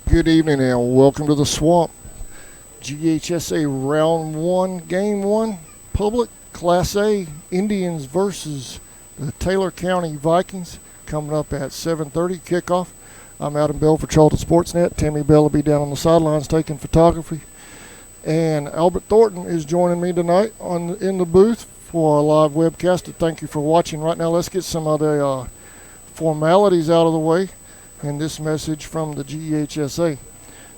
Good evening and welcome to the Swamp. GHSA Round 1, Game 1, Public Class A, Indians versus the Taylor County Vikings, coming up at 7:30 kickoff. I'm Adam Bell for Charlton Sportsnet. Tammy Bell will be down on the sidelines taking photography. And Albert Thornton is joining me tonight in the booth for a live webcast. Thank you for watching. Right now, let's get some of the formalities out of the way. And this message from the GHSA.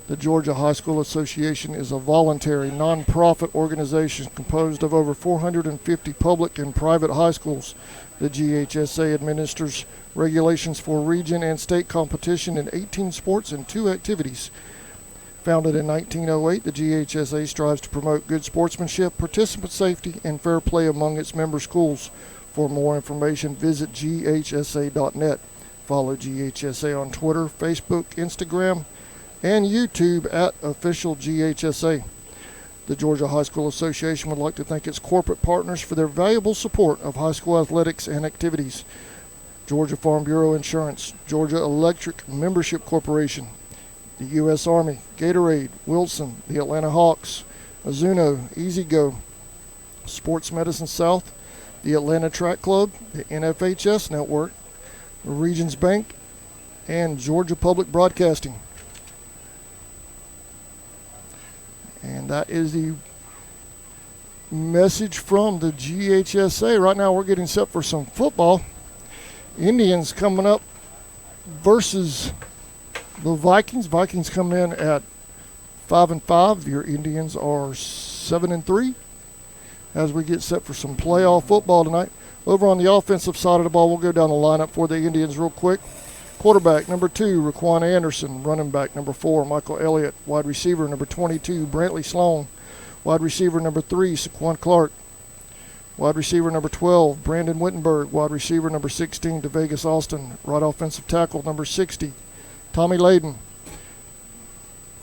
The Georgia High School Association is a voluntary, non-profit organization composed of over 450 public and private high schools. The GHSA administers regulations for region and state competition in 18 sports and 2 activities. Founded in 1908, the GHSA strives to promote good sportsmanship, participant safety, and fair play among its member schools. For more information, visit ghsa.net. Follow GHSA on Twitter, Facebook, Instagram, and YouTube at Official GHSA. The Georgia High School Association would like to thank its corporate partners for their valuable support of high school athletics and activities. Georgia Farm Bureau Insurance, Georgia Electric Membership Corporation, the U.S. Army, Gatorade, Wilson, the Atlanta Hawks, Mizuno, EasyGo, Sports Medicine South, the Atlanta Track Club, the NFHS Network, Regions Bank, and Georgia Public Broadcasting. And that is the message from the GHSA. Right now we're getting set for some football. Indians coming up versus the Vikings. Vikings come in at 5-5. Your Indians are 7-3 as we get set for some playoff football tonight. Over on the offensive side of the ball, we'll go down the lineup for the Indians real quick. Quarterback, number 2, Raquan Anderson. Running back, number 4, Michael Elliott. Wide receiver, number 22, Brantley Sloan. Wide receiver, number 3, Saquon Clark. Wide receiver, number 12, Brandon Wittenberg. Wide receiver, number 16, DeVegas Austin. Right offensive tackle, number 60, Tommy Layden.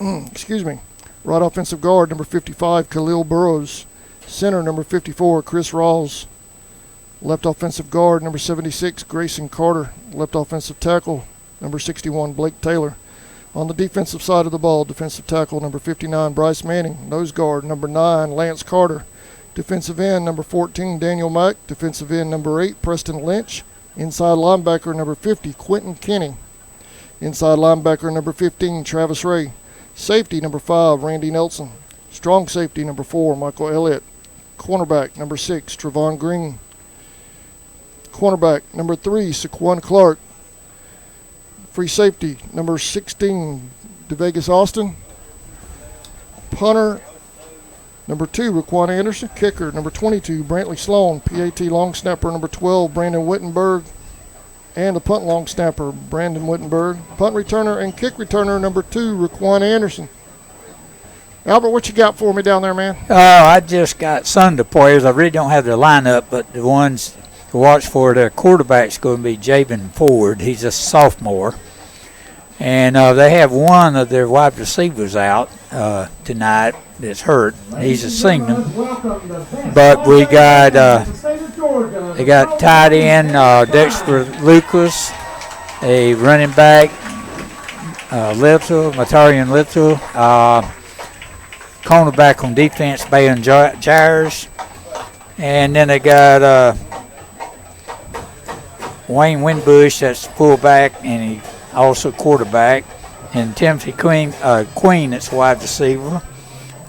Right offensive guard, number 55, Khalil Burrows. Center, number 54, Chris Rawls. Left offensive guard, number 76, Grayson Carter. Left offensive tackle, number 61, Blake Taylor. On the defensive side of the ball, defensive tackle, number 59, Bryce Manning. Nose guard, number 9, Lance Carter. Defensive end, number 14, Daniel Mack. Defensive end, number 8, Preston Lynch. Inside linebacker, number 50, Quentin Kenny. Inside linebacker, number 15, Travis Ray. Safety, number 5, Randy Nelson. Strong safety, number 4, Michael Elliott. Cornerback, number 6, Trevon Green. Cornerback, number 3, Saquon Clark. Free safety, number 16, DeVegas Austin. Punter, number 2, Raquan Anderson. Kicker, number 22, Brantley Sloan. PAT long snapper, number 12, Brandon Wittenberg. And the punt long snapper, Brandon Wittenberg. Punt returner and kick returner, number 2, Raquan Anderson. Albert, what you got for me down there, man? I just got some of the players. I really don't have the lineup, but the ones to watch for, their quarterback's going to be Javen Ford. He's a sophomore. And they have one of their wide receivers out tonight that's hurt. He's a senior. But we got they got tight end Dexter Lucas, a running back Matarian Little, cornerback on defense, Bayon Jires. And then they got Wayne Winbush, that's fullback, and he also quarterback. And Timothy Queen, that's wide receiver.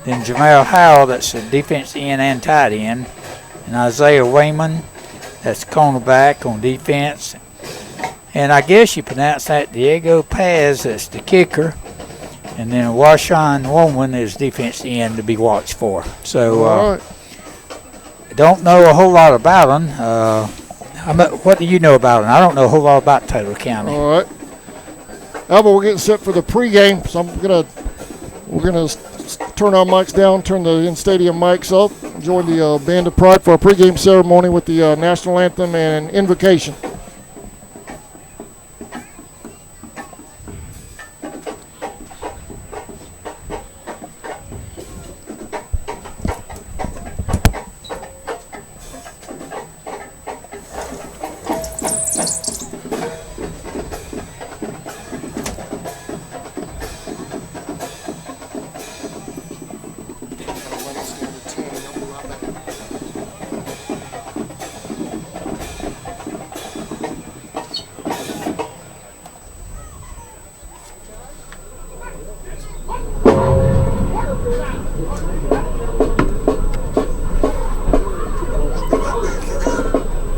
Then Jamal Howell, that's a defense end and tight end. And Isaiah Wayman, that's cornerback on defense. And I guess you pronounce that Diego Paz, that's the kicker. And then Washawn Woman is defense end to be watched for. So I don't know a whole lot about him. What do you know about him? I don't know a whole lot about Taylor County. All right. Albert, we're getting set for the pregame, so we're gonna turn our mics down, turn the in-stadium mics up, join the Band of Pride for our pregame ceremony with the national anthem and invocation.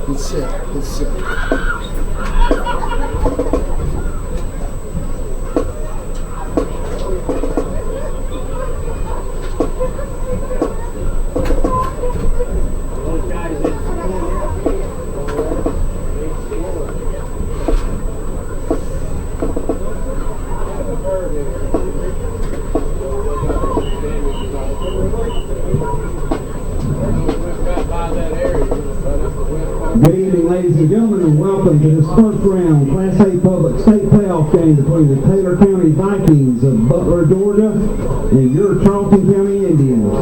Good set. Good set. Good evening, ladies and gentlemen, and welcome to this first round Class A Public State Playoff game between the Taylor County Vikings of Butler, Georgia, and your Charlton County Indians.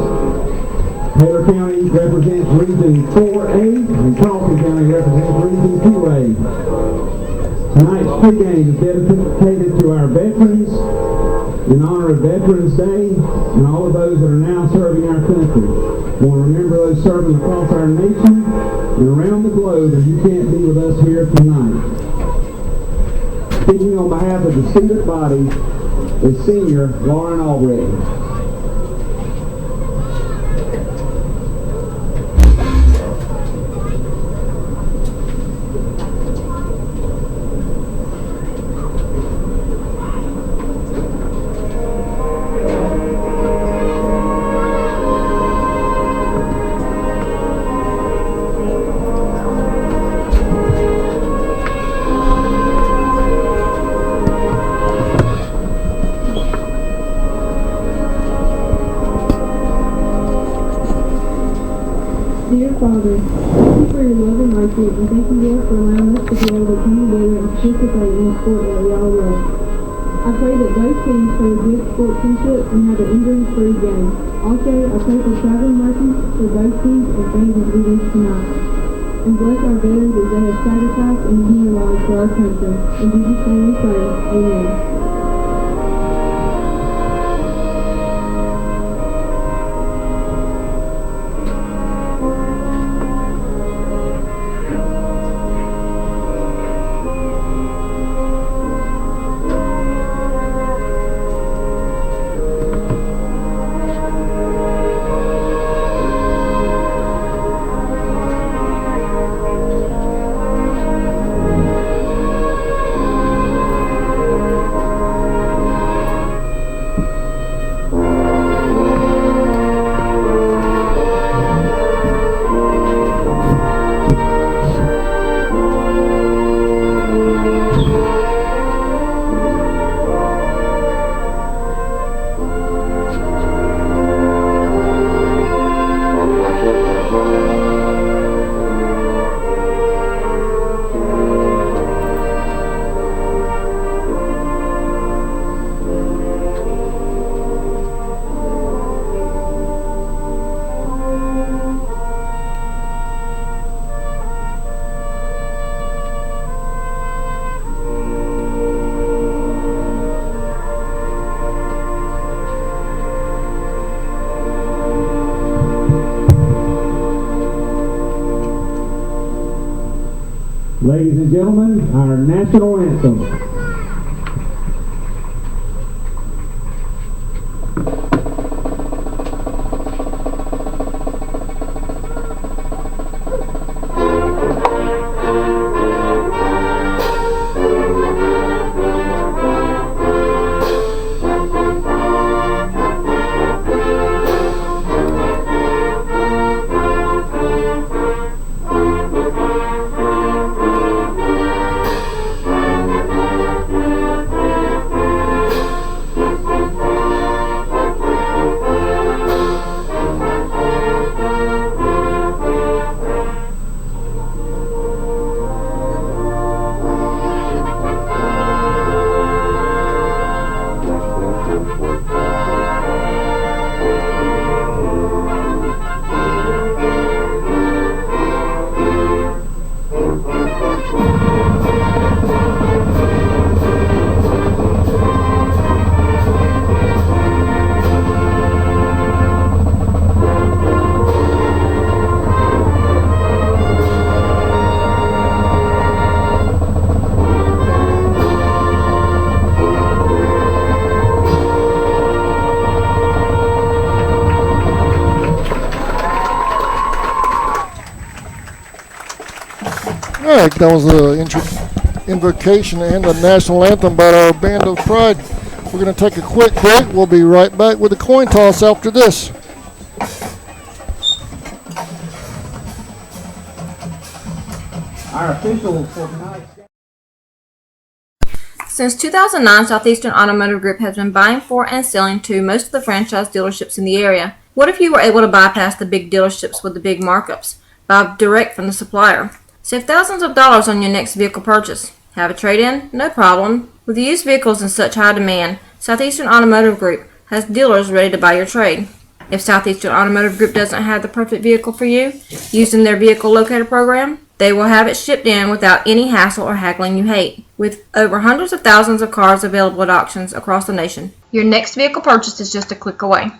Taylor County represents Region 4A, and Charlton County represents Region 2A. Tonight's pregame is dedicated to our veterans in honor of Veterans Day and all of those that are now serving our country. We want to remember those serving across our nation and around the globe, and you can't be with us here tonight. Speaking on behalf of the student body is Senior Lauren Albrecht. Dear Father, thank you for your love and mercy, and thank you, Lord, for allowing us to be able to come together and participate in a sport that we all love. I pray that both teams play a good sportsmanship and have an injury-free game. Also, I pray for traveling mercy for both teams and fans as we leave tonight. And bless our veterans as they have sacrificed and given their lives for our country. In Jesus' name we pray. Amen. Ladies and gentlemen, our national anthem. flag. That was the invocation and the national anthem by our Band of Pride. We're going to take a quick break. We'll be right back with the coin toss after this. Our officials for tonight. Since 2009, Southeastern Automotive Group has been buying for and selling to most of the franchise dealerships in the area. What if you were able to bypass the big dealerships with the big markups? Buy direct from the supplier. Save thousands of dollars on your next vehicle purchase. Have a trade-in? No problem. With used vehicles in such high demand, Southeastern Automotive Group has dealers ready to buy your trade. If Southeastern Automotive Group doesn't have the perfect vehicle for you, using their vehicle locator program, they will have it shipped in without any hassle or haggling you hate. With over hundreds of thousands of cars available at auctions across the nation, your next vehicle purchase is just a click away.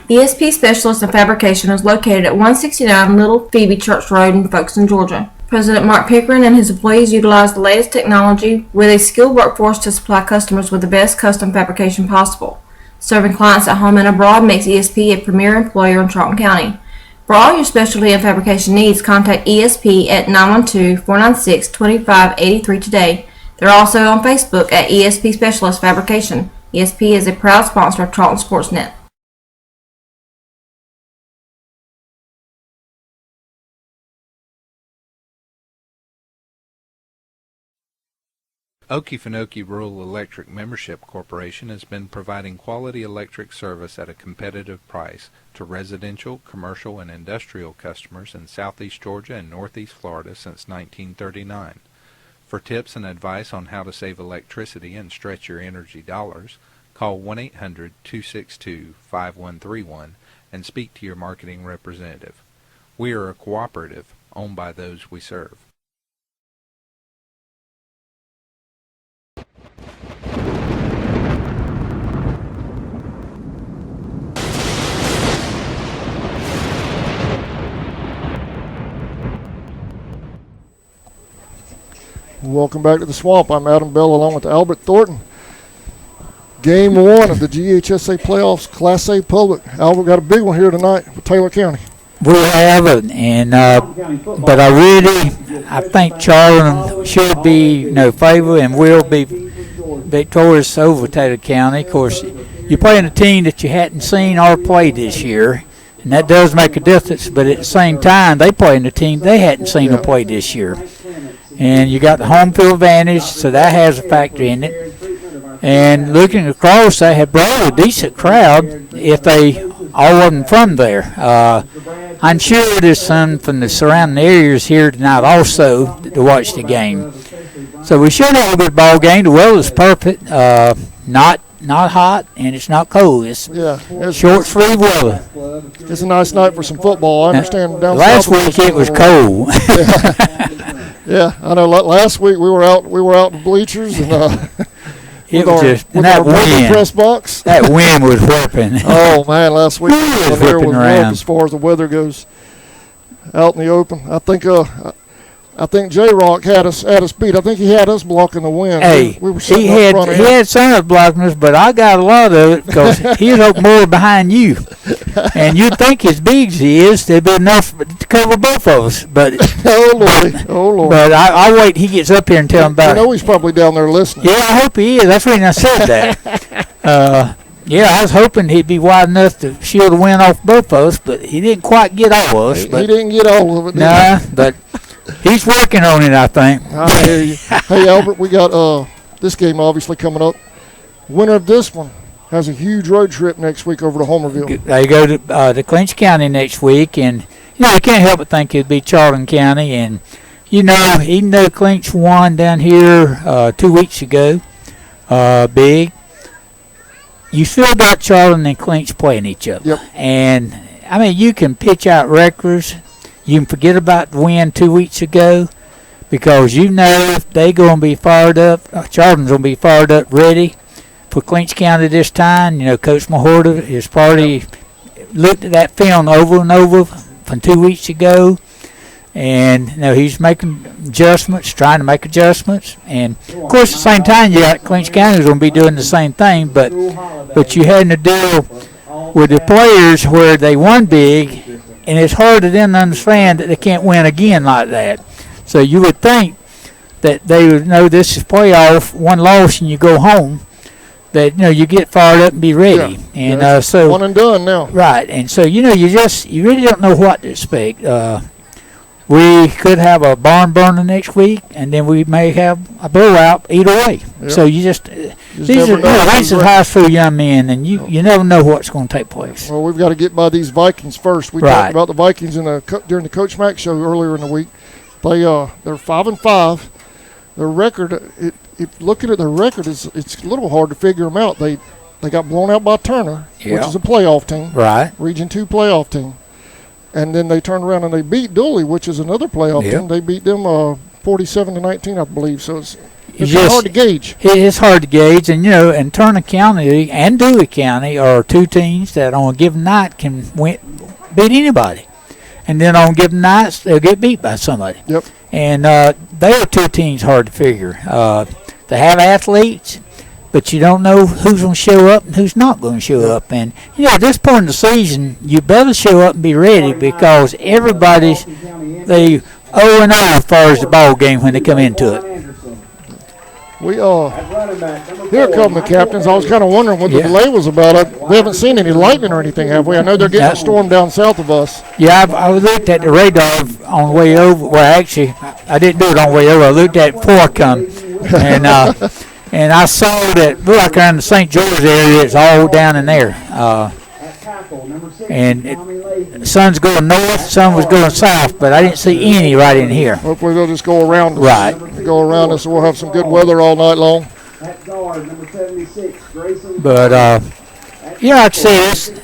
ESP Specialist in Fabrication is located at 169 Little Phoebe Church Road in Folkestone, Georgia. President Mark Pickering and his employees utilize the latest technology with a skilled workforce to supply customers with the best custom fabrication possible. Serving clients at home and abroad makes ESP a premier employer in Charlton County. For all your specialty and fabrication needs, contact ESP at 912-496-2583 today. They're also on Facebook at ESP Specialist Fabrication. ESP is a proud sponsor of Charlton Sportsnet. Okefenokee Rural Electric Membership Corporation has been providing quality electric service at a competitive price to residential, commercial, and industrial customers in southeast Georgia and northeast Florida since 1939. For tips and advice on how to save electricity and stretch your energy dollars, call 1-800-262-5131 and speak to your marketing representative. We are a cooperative owned by those we serve. Welcome back to the Swamp. I'm Adam Bell along with Albert Thornton. Game 1 of the GHSA playoffs, Class A Public. Albert got a big one here tonight with Taylor County. We have it, and but I think Charlton should be favor and will be victorious over Taylor County. Of course, you're playing a team that you hadn't seen or played this year, and that does make a difference. But at the same time, they playing a team they hadn't seen or played this year. And you got the home field advantage, so that has a factor in it. And looking across, they have brought a decent crowd if they all wasn't from there. I'm sure there's some from the surrounding areas here tonight also to watch the game. So we should have a good ball game. The weather's perfect. Not hot, and it's not cold. It's short sleeve weather. It's a nice night for some football. I understand down last week it was cold. Yeah, I know. Last week we were out in the bleachers and it was just that wind. Press box. That wind was whipping. Oh man, last week it was there whipping was around. rough as far as the weather goes. Out in the open, I think J-Rock had us beat. I think he had us blocking the wind. Hey, we were he had some of blocking us, but I got a lot of it because he was more behind you. And you'd think as big as he is, there'd be enough to cover both of us. But oh Lord! But I wait. He gets up here and tell him about it. I know he's probably down there listening. Yeah, I hope he is. That's the reason I said that. Yeah, I was hoping he'd be wide enough to shield the wind off both of us, but he didn't quite get all of us. He didn't get all of it. Nah, but he's working on it, I think. I hear you. Hey, Albert, we got this game obviously coming up. Winner of this one has a huge road trip next week over to Homerville. They go to Clinch County next week, and you can't help but think it'd be Charlton County. And even though Clinch won down here 2 weeks ago, big, you still got Charlton and Clinch playing each other. Yep. And I mean, you can pitch out records. You can forget about the win 2 weeks ago because if they going to be fired up, Charlton's going to be fired up, ready for Clinch County this time. Coach Mahorta, his party, looked at that film over and over from 2 weeks ago, and he's making adjustments, trying to make adjustments. And, of course, at the same time, you got Clinch County who's going to be doing the same thing, but you had to deal with the players where they won big, and it's hard to them to understand that they can't win again like that. So you would think that they would know this is playoff, one loss and you go home, that you get fired up and be ready. Yeah. And so one and done now. Right, and so you really don't know what to expect. We could have a barn burner next week, and then we may have a blowout either way. Yep. So these are high school young men, and you never know what's going to take place. Well, we've got to get by these Vikings first. We talked about the Vikings during the Coach Mack show earlier in the week. They're 5-5. Their record, if looking at their record, it's a little hard to figure them out. They got blown out by Turner, which is a playoff team, right? Region 2 playoff team. And then they turned around and they beat Dooley, which is another playoff team. They beat them 47-19, I believe. So it's hard to gauge. It's hard to gauge, and and Turner County and Dooley County are two teams that on a given night can beat anybody, and then on given nights they'll get beat by somebody. Yep. And they are two teams hard to figure. They have athletes, but you don't know who's going to show up and who's not going to show up. And, at this point in the season, you better show up and be ready because everybody's 0-0 as far as the ball game when they come into it. Here come the captains. I was kind of wondering what the delay was about. We haven't seen any lightning or anything, have we? I know they're getting a storm down south of us. Yeah, I looked at the radar on the way over. Well, actually, I didn't do it on the way over. I looked at it before I come. And I saw that, like around the St. George area, it's all down in there. And the sun's going north, sun was going south, but I didn't see any right in here. Hopefully they'll just go around us. Right. Go around us, and we'll have some good weather all night long. But, like I said,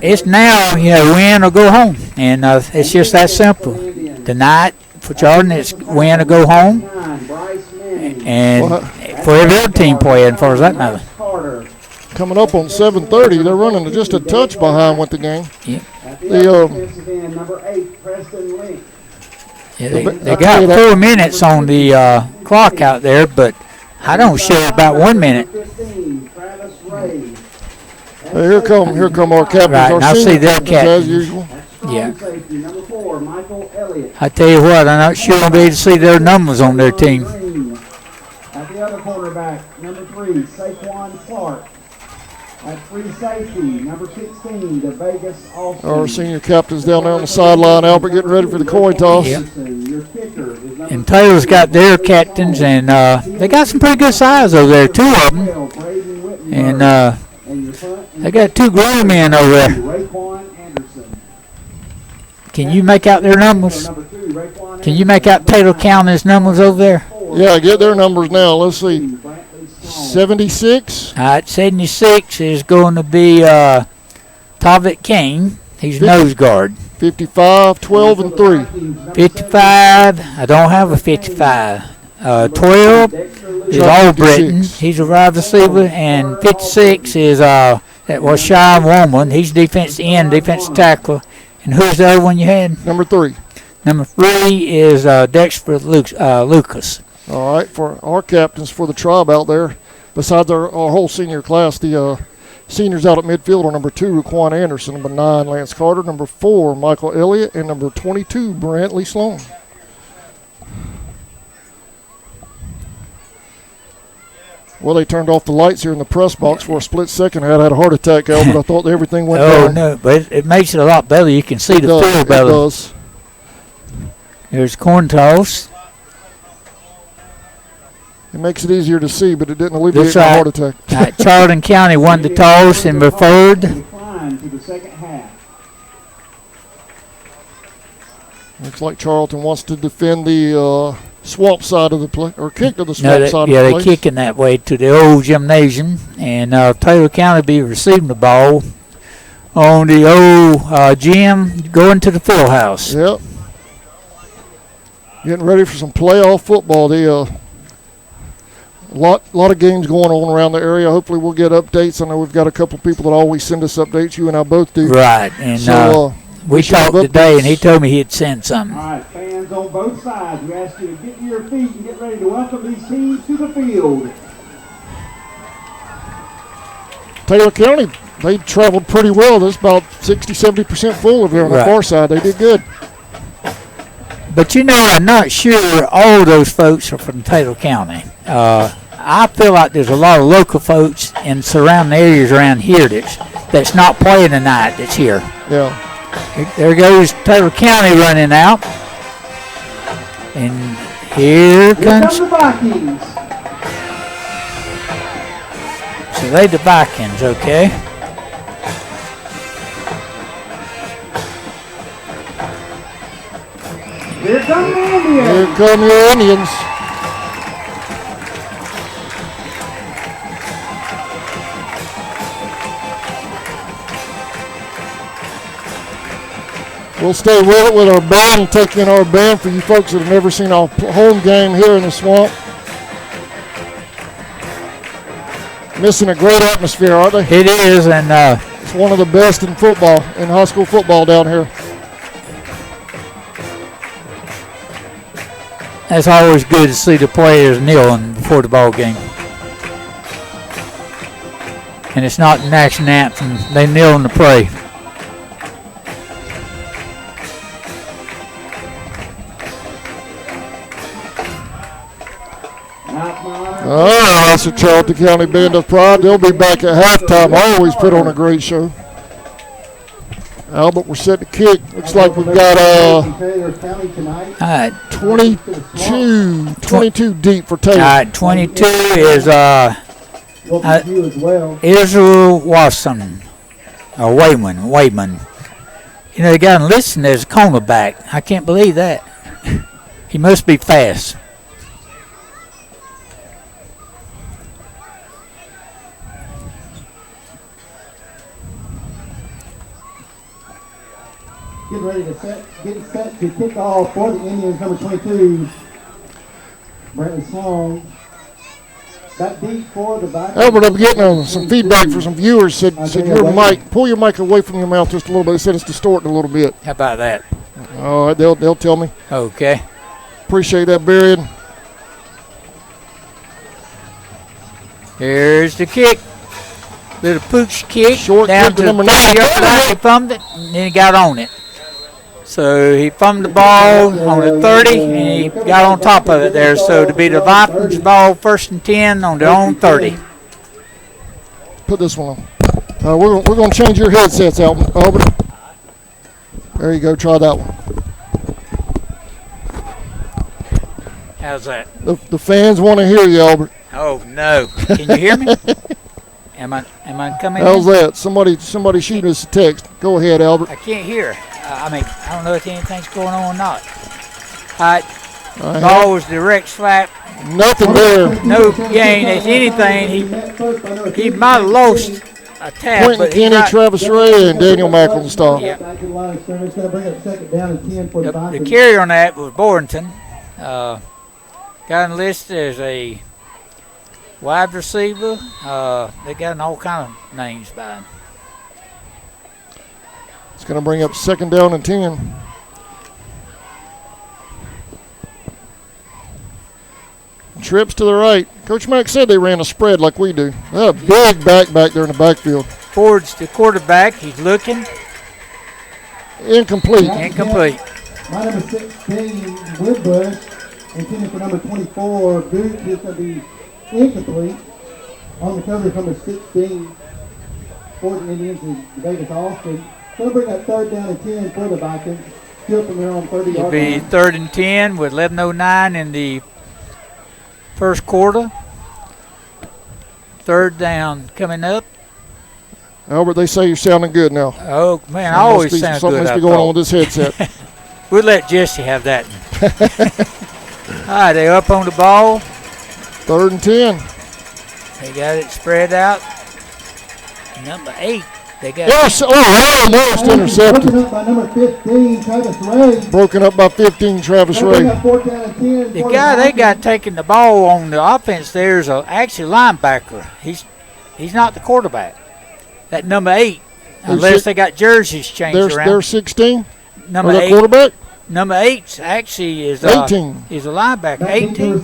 it's now, win or go home. And it's just that simple. Tonight, for Charlton, it's win or go home. And for every other team playing, as far as that matters. Coming up on 7:30, they're running just a touch behind with the game. Yeah. They got 4 minutes on the clock out there, but I don't show about 1 minute. Here come our captains. Right, our and I see their captains as usual. Yeah. I tell you what, I'm not sure I'll be able to see their numbers on their team. At the other quarterback, number 3, Saquon Clark. At free safety, number 16, the Vegas Austin. Our senior captain's down there on the sideline. Albert getting ready for the coin toss. Yep. And Taylor's got their captains, and they got some pretty good size over there, 2 of them. And they got 2 grown men over there. Can you make out their numbers? Can you make out Taylor County's numbers over there? Yeah, get their numbers now. Let's see. 76. All right, 76 is going to be Tavit King. He's nose guard. 55, 12, and 3. 55, I don't have a 55. 12 is All Britain. He's a wide receiver. And 56 is that was Sean Woman. He's defensive end, defensive tackle. And who's the other one you had? Number 3. Number 3 is Dexter Lucas. All right, for our captains for the tribe out there, besides our whole senior class, the seniors out at midfield are number 2, Raquan Anderson, number 9, Lance Carter, number 4, Michael Elliott, and number 22, Brantley Sloan. Well, they turned off the lights here in the press box for a split second. I had a heart attack, Albert. I thought everything went down. Oh, no, but it makes it a lot better. You can see the field better. It does. Here's corn toss. It makes it easier to see, but it didn't alleviate my heart attack. Charlton County won the toss and referred. Looks like Charlton wants to defend the swamp side of the play, or kick to the swamp side of the play. Yeah, they're kicking that way to the old gymnasium, and Taylor County will be receiving the ball on the old gym going to the full house. Yep. Getting ready for some playoff football. The lot of games going on around the area. Hopefully we'll get updates. I know we've got a couple people that always send us updates. You and I both do. Right. And so, we talked today, and he told me he'd send something. All right, fans on both sides, we ask you to get to your feet and get ready to welcome these teams to the field. Taylor County they traveled pretty well. There's about 60-70% full over there on the far side. They did good. But you know, I'm not sure all those folks are from Taylor County. I feel like there's a lot of local folks in surrounding areas around here that's not playing tonight that's here. Yeah. There goes Taylor County running out. And here comes the Vikings. So they the Vikings, okay. Here come the Indians. Here come your Indians. We'll stay with it with our band and take in our band for you folks that have never seen our home game here in the swamp. Missing a great atmosphere, aren't they? It is, and it's one of the best in football, in high school football down here. That's always good to see the players kneeling before the ball game. And it's not the national anthem. They kneel to pray. Oh, that's a Charlton County Band of Pride. They'll be back at halftime. Always put on a great show. Albert, we're set to kick. Looks like we've got 22 deep for Taylor. All right, 22 is Israel Watson, or Wayman. You know, the guy listening as a cornerback. I can't believe that. He must be fast. Getting ready to get set to kick off for the Indians, number 22, Brandon Sloan. Back deep for the Vikings. Albert, I'm getting some feedback from some viewers. Said your mic, pull your mic away from your mouth just a little bit. They said it's distorting a little bit. How about that? All right, they'll tell me. Okay. Appreciate that, Barry. Here's the kick. Little pooch kick. Short down kick to to number 9. He thumbed it, and then he got on it. So he thumbed the ball on the 30, and he got on top of it there. So to be the Vikings ball, 1st and 10 on their own 30. Put this one on. We're going to change your headsets, Albert. There you go. Try that one. How's that? The fans want to hear you, Albert. Oh no! Can you hear me? Am I coming? How's that? Somebody shooting us a text. Go ahead, Albert. I can't hear. I don't know if anything's going on or not. All right. Ball was direct slap. Nothing there. No gain. If anything, he might have lost a tap. Quentin Kenny, Travis Ray, and Daniel Mack on the stop. Yep. The carrier on that was Borrington. Got enlisted as a wide receiver. They got all kind of names by him. It's going to bring up 2nd down and 10. Trips to the right. Coach Mack said they ran a spread like we do. They have a big back there in the backfield. Ford's the quarterback. He's looking. Incomplete. My number 16, Woodbush, intended for number 24, Boots, is going to be incomplete. On the cover is number 16 for the Indians is Davis Austin. Going to bring up 3rd down and 10 for the Vikings. Still from their own 30-yard line. It'll be 3rd and 10 with 11:09 in the first quarter. 3rd down coming up. Albert, they say you're sounding good now. Oh, man, I always sound good. Something must be going on with this headset. We'll let Jesse have that. All right, they up on the ball. 3rd and 10. They got it spread out. Number 8. They got almost intercepted. Broken up by number 15, Travis Ray. Broken up by 15, Travis Ray. The guy they got taking the ball on the offense there is actually linebacker. He's not the quarterback. That number 8, unless they got jerseys changed around. They're 16? Number 8. Quarterback? Number 8 actually is 18. He's a linebacker. 18.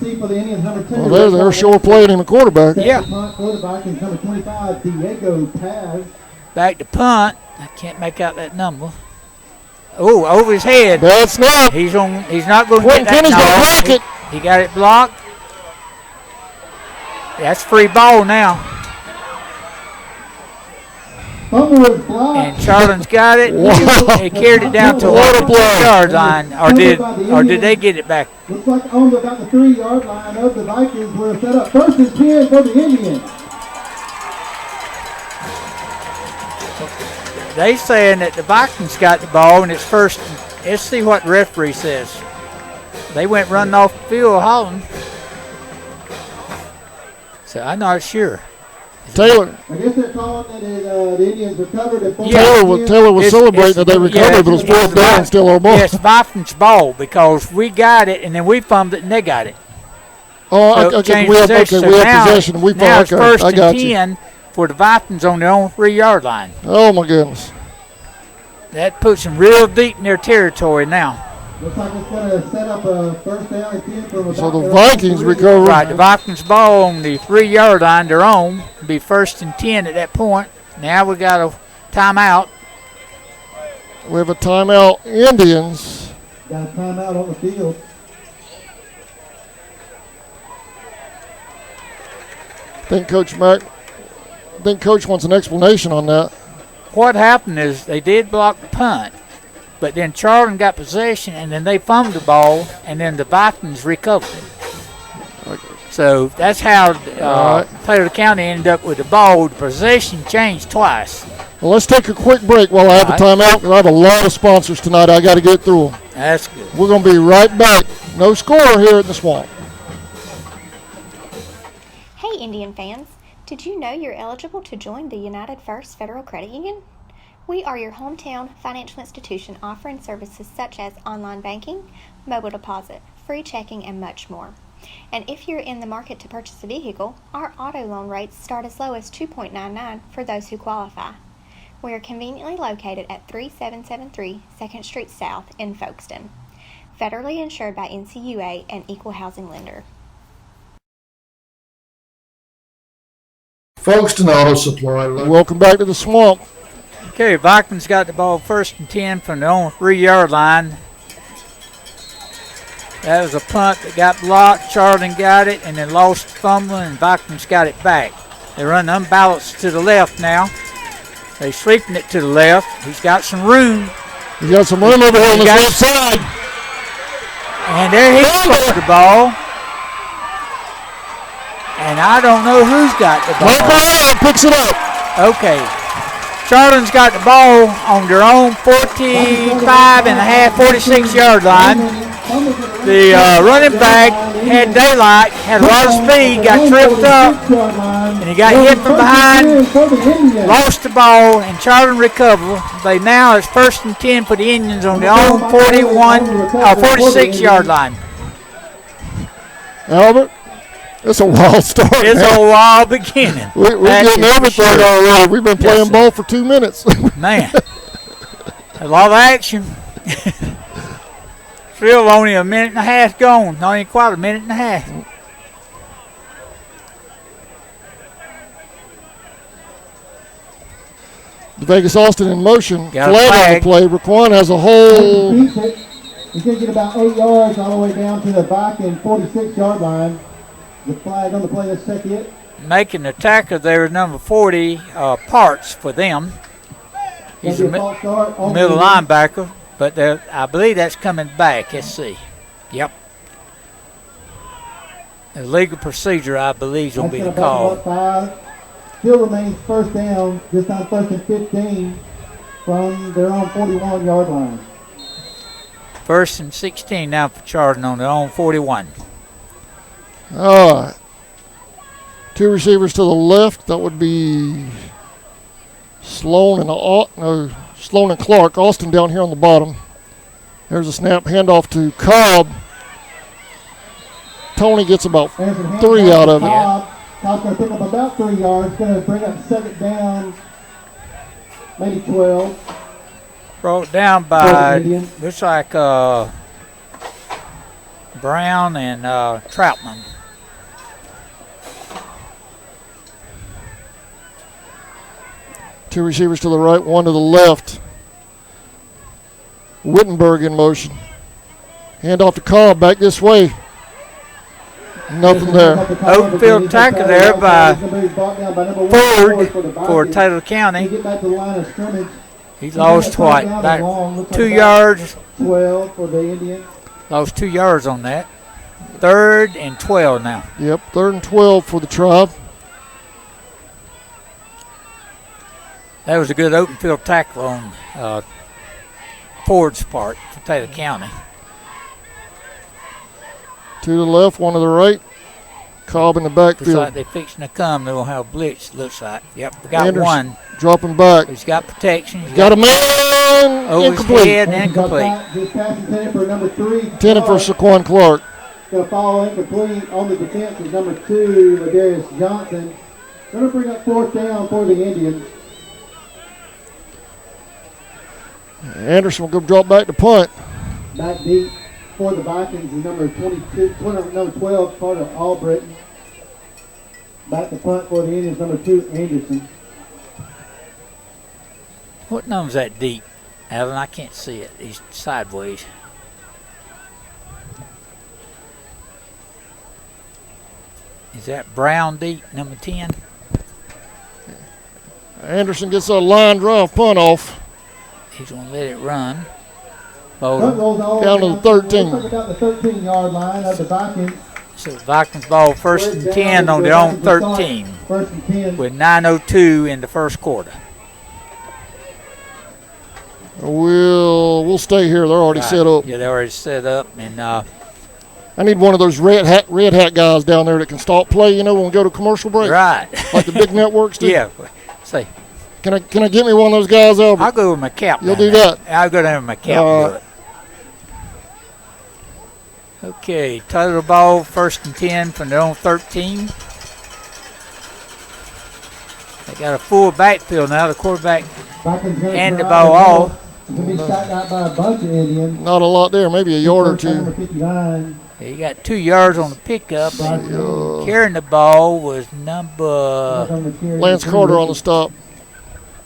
Well, they're sure playing him a quarterback. Yeah. Quarterback is number 25, Diego Paz. Back to punt. I can't make out that number. Oh, over his head. That's not. He's not going to Quentin get that. Kenny's going to block it. He got it blocked. That's free ball now. And Charlton's got it. Wow. He carried it down to the 1-yard line. Or did they get it back? Looks like on about the 3-yard line of the Vikings. We're set up 1st and 10 for the Indians. They saying that the Vikings got the ball and it's first. Let's see what the referee says. They went running off the field hollering. So I'm not sure. Taylor. I guess they're calling that the Indians recovered at 4th. Taylor was celebrating that they recovered, but it was 4th down, still our ball. Yes, Vikings ball because we got it and then we fumbled it and they got it. Oh, So okay. We have possession. We now it's okay. 1st I got and you. 10 for the Vikings on their own 3-yard line. Oh my goodness. That puts them real deep in their territory now. Looks like it's going to set up a 1st down and 10 from about So the Vikings recover. Right, the Vikings ball on the 3-yard line, their own, be 1st and 10 at that point. Now we got a timeout. We have a timeout. Indians. Got a timeout on the field. I think Coach wants an explanation on that. What happened is they did block the punt, but then Charlton got possession, and then they fumbled the ball, and then the Vikings recovered it. So that's how Taylor County ended up with the ball. The possession changed twice. Well, let's take a quick break while I have a timeout, because I have a lot of sponsors tonight. I got to get through them. That's good. We're going to be right back. No score here at the Swamp. Hey, Indian fans. Did you know you're eligible to join the United First Federal Credit Union? We are your hometown financial institution offering services such as online banking, mobile deposit, free checking, and much more. And if you're in the market to purchase a vehicle, our auto loan rates start as low as 2.99 for those who qualify. We are conveniently located at 3773 2nd Street South in Folkestone. Federally insured by NCUA and Equal Housing Lender. Folkestone Auto Supply. Welcome back to the Swamp. Okay, Vikings got the ball 1st and 10 from their own 3-yard line. That was a punt that got blocked. Charlton got it and then lost fumbling, and Vikings got it back. They run unbalanced to the left now. They sweeping it to the left. He's got some room. He's got some room over here on the left side. And there he scored the ball. And I don't know who's got the ball. Michael picks it up. Okay. Charlton's got the ball on their own 46-yard line. The running back had daylight, had a lot of speed, got tripped up, and he got hit from behind, lost the ball, and Charlton recovered. Now it's 1st and 10 for the Indians on their own 46-yard line. Albert? It's a wild start. It's a wild beginning. We're getting everything already. We've been playing ball for 2 minutes. Man, a lot of action. Still only a minute and a half gone. Not even quite a minute and a half. The Vegas Austin in motion. Got flag on the play. Raquan has a hole. He's going to get about 8 yards all the way down to the Viking 46-yard line. The flag on the play, let's check it. Making the tackle there is number 40, Parts for them. He's a middle linebacker, but I believe that's coming back. Let's see. Yep. The legal procedure, I believe, is going to be the call. Still remains 1st down, this time 1st and 15 from their own 41-yard line. 1st and 16 now for Charlton on their own 41. All right. 2 receivers to the left. That would be Sloan and Clark. Austin down here on the bottom. There's a snap. Handoff to Cobb. Tony gets about 3 out of it. Cobb's going to pick up about 3 yards. Going to bring up 2nd down, maybe 12. Brought down by, looks like Brown and Troutman. Two receivers to the right, one to the left. Wittenberg in motion. Hand off to Cobb, back this way. Nothing there. Open field tackle there by Ford for Taylor County. He lost what? About 2 yards. 12 for the Indians. Lost 2 yards on that. 3rd and 12 now. Yep, 3rd and 12 for the Tribe. That was a good open field tackle on Ford's part for Taylor County. Two to the left, one to the right. Cobb in the backfield. Looks like they're fixing to come. They're going to have blitz, looks like. Yep, we got Anderson one. Dropping back. He's got protection. He's Got a man. over Incomplete. his head, incomplete. This pass intended for number 3. Intended for Saquon Clark. Going to fall incomplete on the defense is number 2, Ladarius Johnson. Going to bring up 4th down for the Indians. Anderson will go drop back to punt. Back deep for the Vikings is number number 12, part of Albritton. Back to punt for the Indians, number 2, Anderson. What number's that deep, Alan? I can't see it. He's sideways. Is that Brown deep, number 10? Anderson gets a line drive punt off. He's going to let it run. Punt Bowler. goes all Down to the 13. Looks like about the 13-yard line of the Vikings. So Vikings ball 1st and 10 on their own 13 1st and 10. with 9:02 in the first quarter. We'll stay here. They're already set up. Yeah, they're already set up. And I need one of those red hat guys down there that can stop play, you know, when we go to commercial break. right. Like the big networks do. Yeah. Say, Can I get me one of those guys, Albert? I'll go with my cap. You'll down do there. that? I'll go down with my cap. All and do it. Okay, total ball 1st and 10 from their own 13. They got a full backfield now. The quarterback Vikings gonna and the drive ball off. It's going to be shot out by a bunch of Indians. Not a lot there, maybe a yard or Number two. 59. He got 2 yards on the pickup. And carrying the ball was number, Lance Carter on the stop.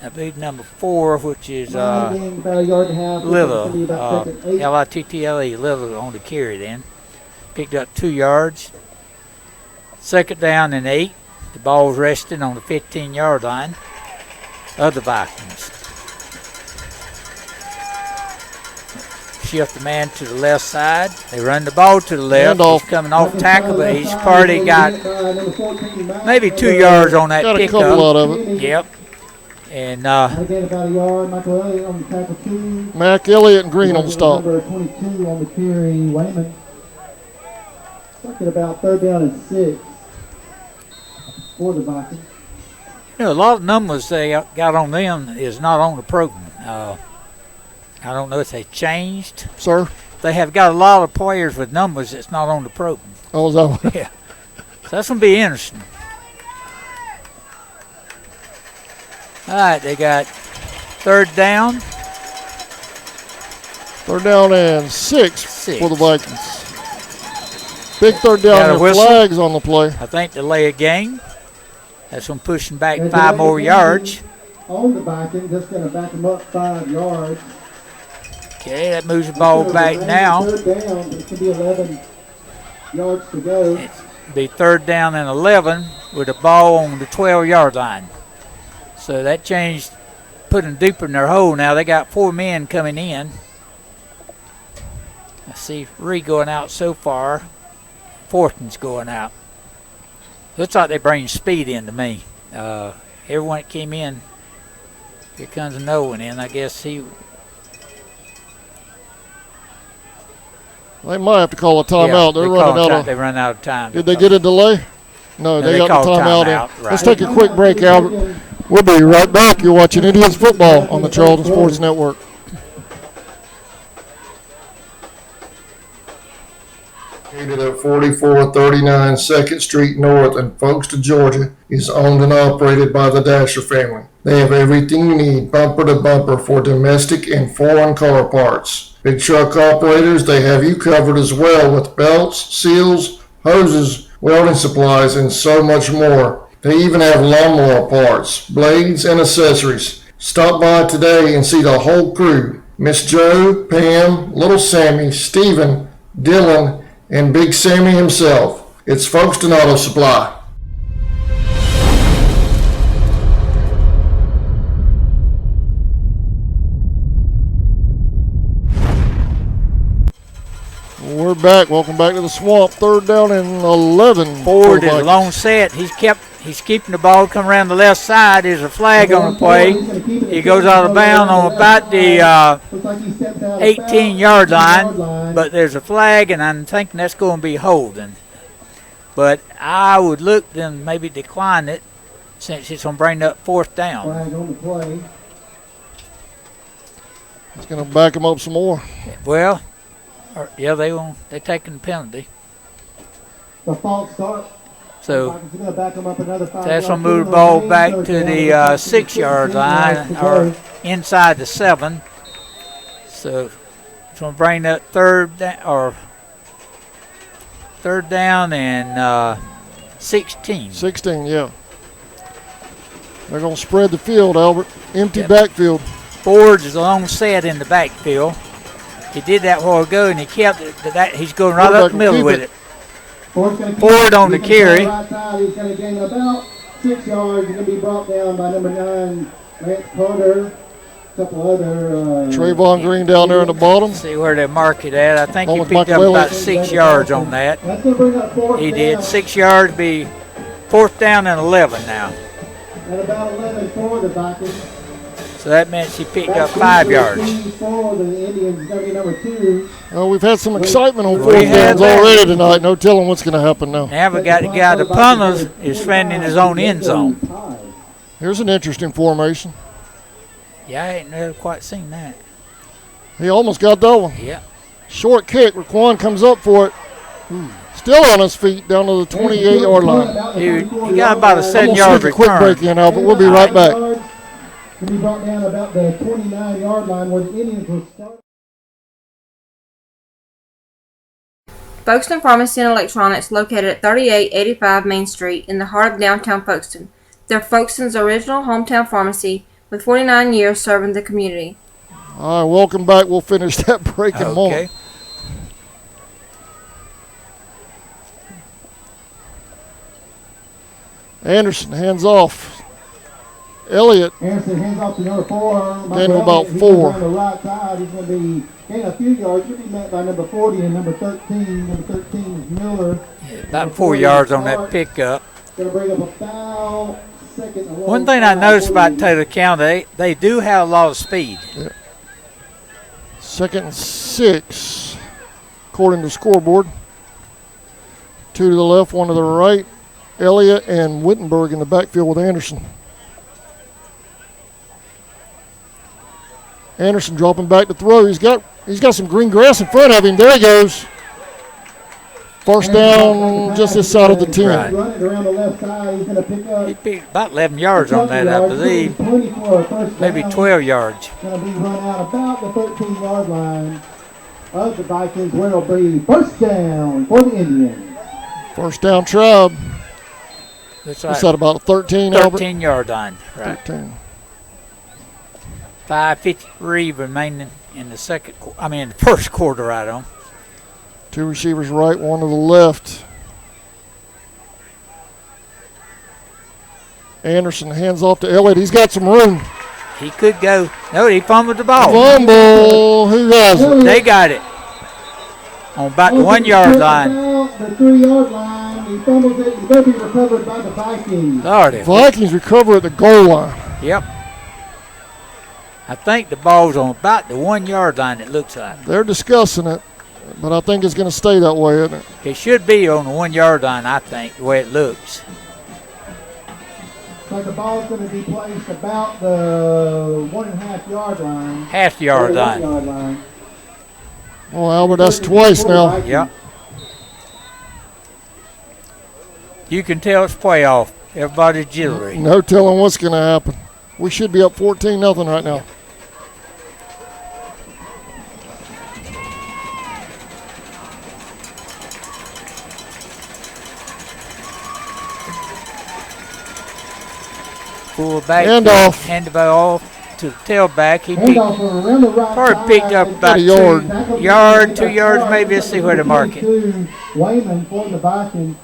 I believe number 4, which is About a yard and a half. Little, Little, Little on the carry then. Picked up 2 yards. 2nd down and 8. The ball's resting on the 15-yard line of the Vikings. Shift the man to the left side. They run the ball to the left. Handoff. He's coming off tackle, but he's already got maybe 2 yards on that Got a pickup. couple out of it. Yep. And Again, about a yard. Michael Elliott on the tackle 2. Mac Elliott and Green on the stop. Number 22 on the carry, Wayman. Looking about 3rd down and 6 for the Vikings. you know, a lot of numbers they got on them is not on the program. I don't know if they changed. Sir? They have got a lot of players with numbers that's not on the program. Oh, is that what? Yeah. So that's going to be interesting. All right, they got 3rd down. 3rd down and 6 for the Vikings. Big 3rd Got down a and whistle. flags on the play. I think delay a game. That's them pushing back 5 more yards. On the Vikings, that's going to back them up 5 yards. Okay, that moves the ball back now. 3rd down, but it's going to be 11 yards to go. It'll be 3rd down and 11 with the ball on the 12-yard line. So that changed, put them deeper in their hole now. They got 4 men coming in. I see Reed going out so far. Fortin's going out. Looks like they bring speed in to me. Everyone that came in, here comes another one in. I guess he. They might have to call a timeout. They're running out of. They run out of time. Did they get a delay? No, they got the called timeout timeout, in. right. Let's take a quick break, Albert. We'll be right back. You're watching Indians football on the Charlton Sports Network. Located at 4439 2nd Street North in Folkestone, Georgia, is owned and operated by the Dasher family. They have everything you need bumper to bumper for domestic and foreign car parts. Big truck operators, they have you covered as well with belts, seals, hoses, welding supplies, and so much more. They even have lawnmower parts, blades, and accessories. Stop by today and see the whole crew. Miss Joe, Pam, Little Sammy, Stephen, Dylan, and Big Sammy himself. It's Folkestone Auto Supply. We're back. Welcome back to the Swamp. 3rd down and 11. Ford is a long set. He's keeping the ball coming around the left side. There's a flag on the play. He goes out of bounds on about the 18-yard line, but there's a flag, and I'm thinking that's going to be holding. But I would look then maybe decline it since it's going to bring up 4th down. Flag on the play. It's going to back him up some more. Well, yeah, they're taking the penalty. The false start. So back him up another 5 that's going to move the ball back to the 6-yard line or inside the 7. So it's going to bring up 3rd down and 16. 16, yeah. They're going to spread the field, Albert. Empty backfield. Ford is a long set in the backfield. He did that a while ago, and he kept it. He's going right up the middle with it. Ford on the carry. Right side, he's going to gain about 6 yards. He's going to be brought down by number 9, Lance Carter. A couple other. Trayvon Green down there in the bottom. See where they mark it at. I think he picked up about 6 yards on that. That's going to bring up 4th He did. down. 6 yards, be 4th down and 11 now. And about 11 for the Vikings. So that means he picked up 5 yards. For the Indians, going to be number 2. Well, we've had some excitement on We 4th have downs already tonight. No telling what's going to happen now. Now we got the guy, the punter, is defending his own end zone. Here's an interesting formation. Yeah, I ain't never quite seen that. He almost got that one. Yeah. Short kick. Raquan comes up for it. Still on his feet down to the 28-yard line. He got about a 7-yard Quick break return. in, Albert. We'll be right back. To be brought down about the 29-yard line where the Indians will start. Folkestone Pharmacy and Electronics, located at 3885 Main Street in the heart of downtown Folkestone. They're Folkestone's original hometown pharmacy with 49 years serving the community. All right, welcome back. We'll finish that break in a moment. Anderson hands off. Elliott. Anderson hands off to number 4. Gain of about 4. On the right side, he's going to be gaining a few yards. He'll be met by number 40 and number 13. Number 13 is Miller. About 4 yards on that pickup. Going to bring up about 2nd. One thing I noticed about Taylor County, they do have a lot of speed. Yeah. 2nd and 6, according to the scoreboard. 2 to the left, 1 to the right. Elliott and Wittenberg in the backfield with Anderson. Anderson dropping back to throw. He's got some green grass in front of him. There he goes. First down just this side of the 10. Right. Running around the left side, he's going to pick up He picked about 11 yards on that, I believe. Maybe 12 yards. Going to be run out about the 13-yard line of the Vikings, where it'll be first down for the Indians. First down, Tribe. That's What's that, about 13, Albert? 13-yard line, right. 13. 5:53 remaining in the first quarter right on. 2 receivers right, 1 to the left. Anderson hands off to Elliott. He's got some room. He could go. No, he fumbled the ball. Fumble. Who has it? They got it on about the 1-yard line. The 3-yard line. He fumbles it. He's going to be recovered by the Vikings. Lordy. Vikings recover at the goal line. Yep. I think the ball's on about the 1-yard line, it looks like. They're discussing it, but I think it's going to stay that way, isn't it? It should be on the 1-yard line, I think, the way it looks. So the ball's going to be placed about the 1.5-yard line. Half-yard line. Oh, Albert, that's twice now. Yep. You can tell it's playoff. Everybody's jittery. No telling what's going to happen. We should be up 14-0 right now. Full back. Handoff. Hand the ball off to the tailback. He Handoff around the right probably picked up side. about a yard. 2 yards maybe. Let's see where to mark it. Wayman for the Vikings.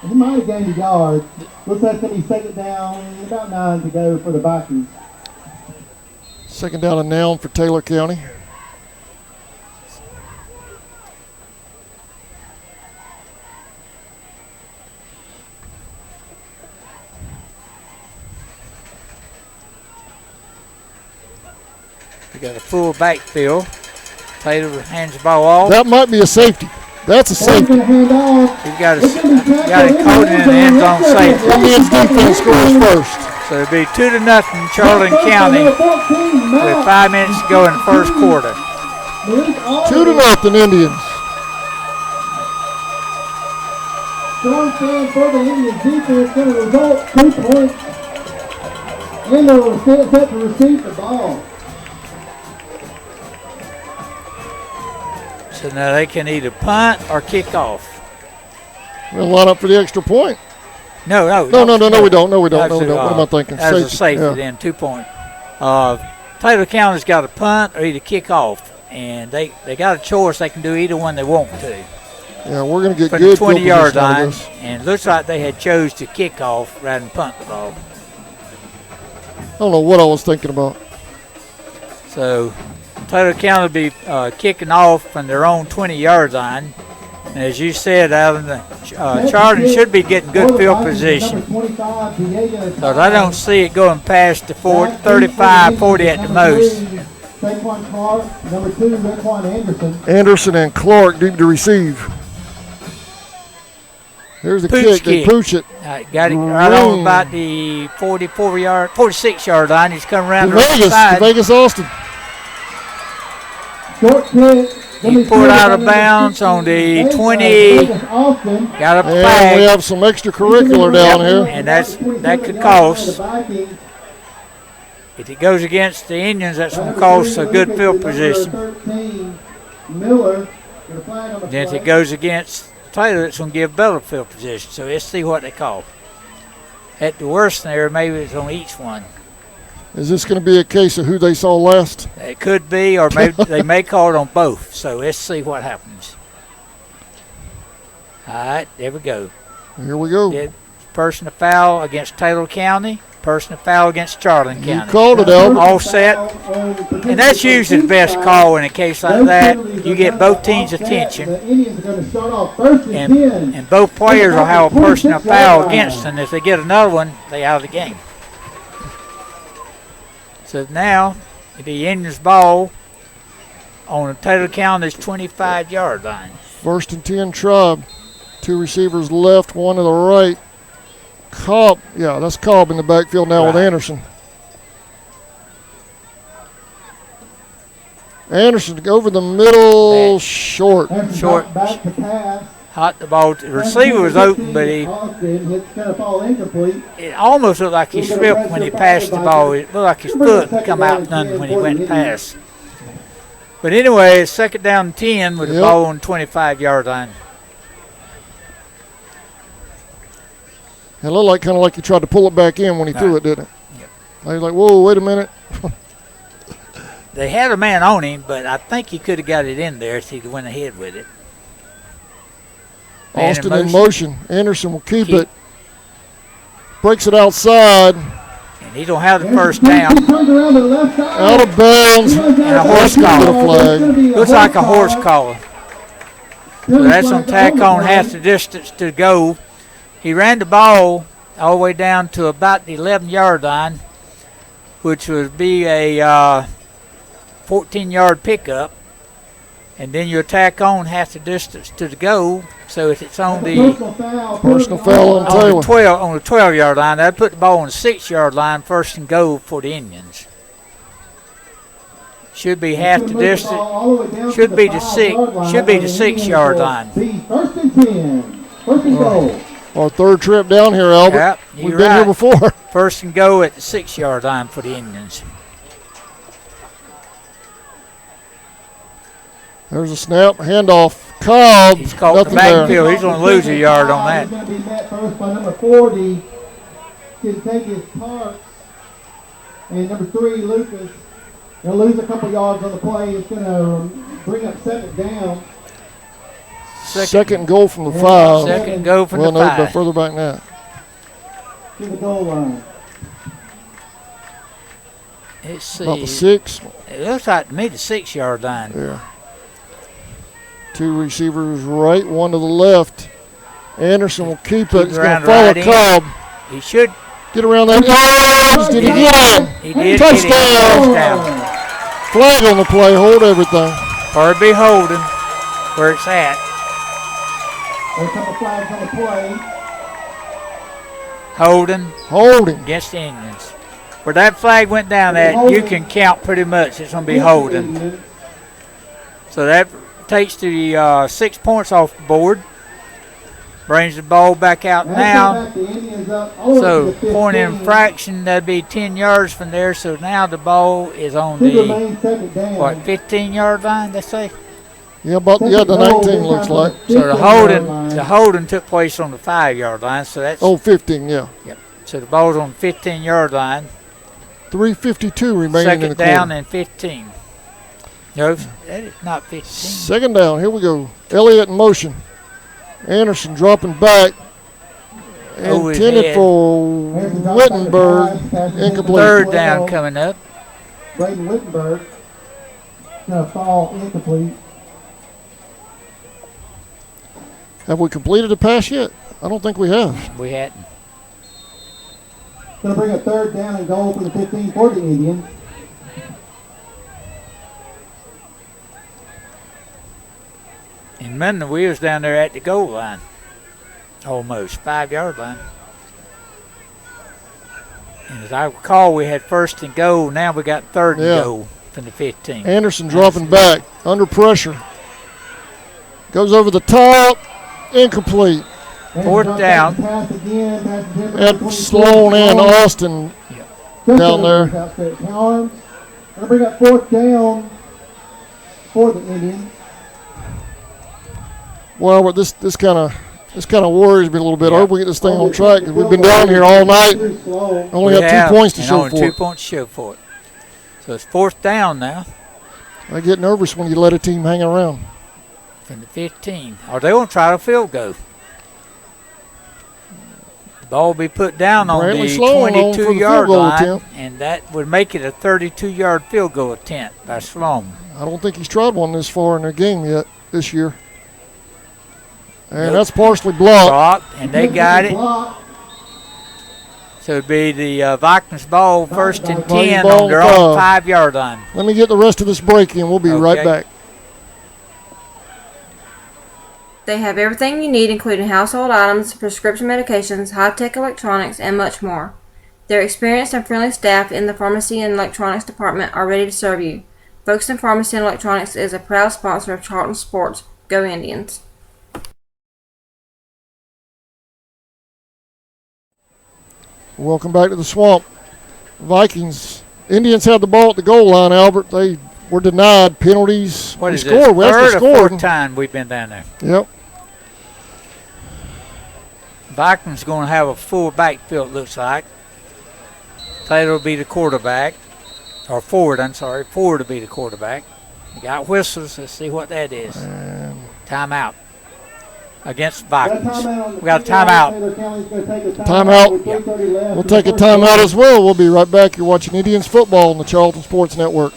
He might have gained a yard. Looks like it's going to be second down, about 9 to go for the Vikings. Second down and down for Taylor County. We got a full backfield. Taylor hands the ball off. That might be a safety. That's a safety. He's got it caught in the end zone safety. Indians defense scores first. So it'll be 2-0 Charlton County with 5 minutes to go in the first quarter. 2-0 Indians. Strong stand for the Indians defense going to result 2 points. And they're set to receive the ball. So now they can either punt or kick off. We'll line up for the extra point. No, we don't. No, we don't. What am I thinking? That's a safety then, 2 point. Taylor County's got a punt or either kick off, and they got a choice. They can do either one they want to. Yeah, we're going to get For good the 20-yard line, this. and it looks like they had chose to kick off rather than punt the ball. I don't know what I was thinking about. So Taylor County will be kicking off from their own 20-yard line. And as you said, Alan, Charlton should be getting good field position. Because I don't see it going past the 35, 40 at the most. Number 2, Raquan Anderson. Anderson and Clark deep to receive. Here's the kick. They pooch it. Got it right on about the 46-yard line. He's coming around the right side. Vegas Austin. Short kick. He pulled out of bounds on the 20. Got a flag. And we have some extracurricular down here. And that could cost. If it goes against the Indians, that's going to cost a good field position. Then if it goes against Taylor, it's going to give better field position. So let's see what they call. At the worst there, maybe it's on each one. Is this going to be a case of who they saw last? It could be, or maybe they may call it on both. So let's see what happens. All right, there we go. Here we go. Person to foul against Taylor County. Person to foul against Charlton County. You called it, Al. All set. And that's usually the best call in a case like that. You get both teams' attention. And both players will have a person to foul against them. If they get another one, they out of the game. So now, the Indians ball on the Taylor County's 25-yard line. 1st and 10 Tribe. 2 receivers left, 1 to the right. Cobb, yeah, that's Cobb in the backfield now with Anderson. Anderson over the middle, short. Back to pass. Hot the ball. The receiver was open, but it almost looked like he slipped when he passed the ball. It looked like his foot come out none when he went past. But anyway, it's 2nd down and 10 with the ball on the 25-yard line. It looked kind of like he tried to pull it back in when he threw it, didn't it? Yep. I was like, whoa, wait a minute. They had a man on him, but I think he could have got it in there if he went ahead with it. Austin in motion. Anderson will keep it. Breaks it outside. And he don't have the first down. Out of bounds. And a horse collar. Looks like a horse collar. So that's on tack on half the distance to go. He ran the ball all the way down to about the 11-yard line, which would be a 14-yard pickup. And then you tack on half the distance to the goal. So if it's on the personal foul on Taylor. On the 12-yard line, that'd put the ball on the 6-yard line, 1st and goal for the Indians. Should be half the distance. Should be the 6-yard line. 1st and 10. 1st and goal. Our 3rd trip down here, Albert. Yep, We've been here before. 1st and goal at the 6-yard line for the Indians. There's a snap, handoff. Cobb. He's caught the backfield. He's going to lose a yard on that. He's going to be met first by number 40, can take his tarps. And number 3, Lucas, he'll lose a couple yards on the play. It's going to bring up 2nd down. Second goal from the 5. Second goal from the 5. Well, no, but further back now. To the goal line. Let's see. About the 6. It looks like to me the 6-yard line. Yeah. 2 receivers right, 1 to the left. Anderson will keep it. He's going to follow Cobb. He should get around that. Oh, did he get him? He did. Touchdown. Flag on the play. Hold everything. Or be holding where it's at. There's a couple flags on the play. Holding against the Indians. Where that flag went down at, you can count pretty much. It's going to be holding. So that takes the 6 points off the board. Brings the ball back out now. So point infraction, that'd be 10 yards from there. So now the ball is on the 15-yard line, let's say. Yeah, the 19 looks like. So the holding took place on the 5-yard line. So that's 15, yeah. Yep. So the ball's on the 15-yard line. 3:52 remaining in the quarter. 2nd down and 15. No, that is not 15. 2nd down. Here we go. Elliott in motion. Anderson dropping back. Intended for Wittenberg. Incomplete. 3rd down coming up. Braden Wittenberg. Going to fall incomplete. Have we completed a pass yet? I don't think we have. We hadn't. Going to bring a 3rd down and goal for the 15 for the Indians. And running the wheels down there at the goal line. Almost 5-yard line. And as I recall, we had 1st and goal. Now we got 3rd and goal from the 15. Anderson dropping back under pressure. Goes over the top. Incomplete. 4th down. And Sloan and Austin down there. Going to bring up 4th down for the Indians. Well, this kind of worries me a little bit. I hope we get this thing on track because we've been down here all night. Only have 2 points to show for it. 2 points to show for it. So it's 4th down now. I get nervous when you let a team hang around. From the 15. Or they want to try a field goal. The ball will be put down on the 22-yard line, and that would make it a 32-yard field goal attempt by Sloan. I don't think he's tried one this far in their game yet this year. And that's partially blocked. And they got it. So it'd be the Vikings ball 1st and 10 on their own 5-yard line. Let me get the rest of this break in. We'll be right back. They have everything you need, including household items, prescription medications, high-tech electronics, and much more. Their experienced and friendly staff in the pharmacy and electronics department are ready to serve you. Folkestone Pharmacy and Electronics is a proud sponsor of Charlton Sports. Go Indians. Welcome back to the Swamp. Vikings. Indians had the ball at the goal line, Albert. They were denied penalties. What is scored. It? Third or 4th time we've been down there. Yep. Vikings going to have a full backfield, looks like. Taylor will be the quarterback. Or forward, I'm sorry. Forward will be the quarterback. We got whistles. Let's see what that is. Timeout. Against Vikings. We got a timeout. Timeout. Yep. We'll take a timeout as well. We'll be right back. You're watching Indians football on the Charlton Sports Network.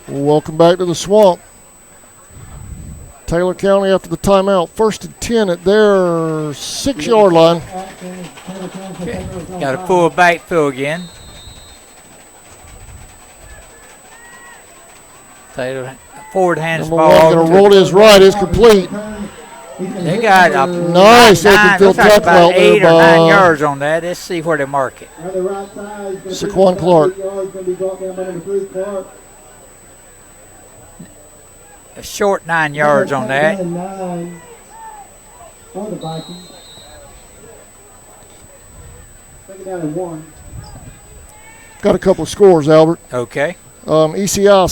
Welcome back to the Swamp. Taylor County after the timeout. 1st and 10 at their 6-yard line. Got a full backfield again. Taylor forward hands the Number ball. one going to roll his right. It's complete. They got a Nice open field tackle about out there 8 or 9 by yards on that. Let's see where they mark it. On the right side, Saquon Clark. Going to be brought down by number 3, Clark. A short 9 yards on that. 9 on the Vikings. Second down and 1. Got a couple of scores, Albert. Okay. ECI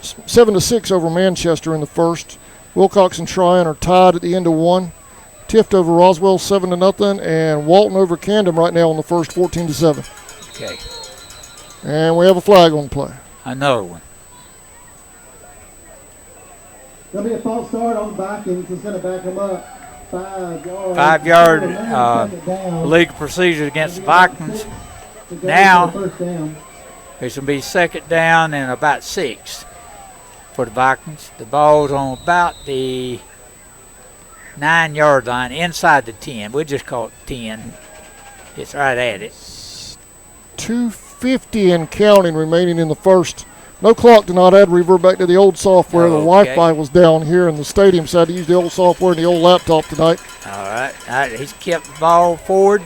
7-6 over Manchester in the first. Wilcox and Tryon are tied at the end of 1. Tift over Roswell 7-0, and Walton over Camden right now on the first 14-7. Okay. And we have a flag on the play. Another one. There'll be a false start on the Vikings. It's going to back them up 5 yards. 5 yard legal procedure against the Vikings. Now First down. it's going to be second down and about 6 for the Vikings. The ball's on about the 9 yard line, inside the 10. We just call it 10. It's right at it. 2:50 and counting remaining in the first. No clock tonight. I had to revert back to the old software. The Wi-Fi was down here in the stadium, so I had to use the old software and the old laptop tonight. All right. He's kept the ball forward.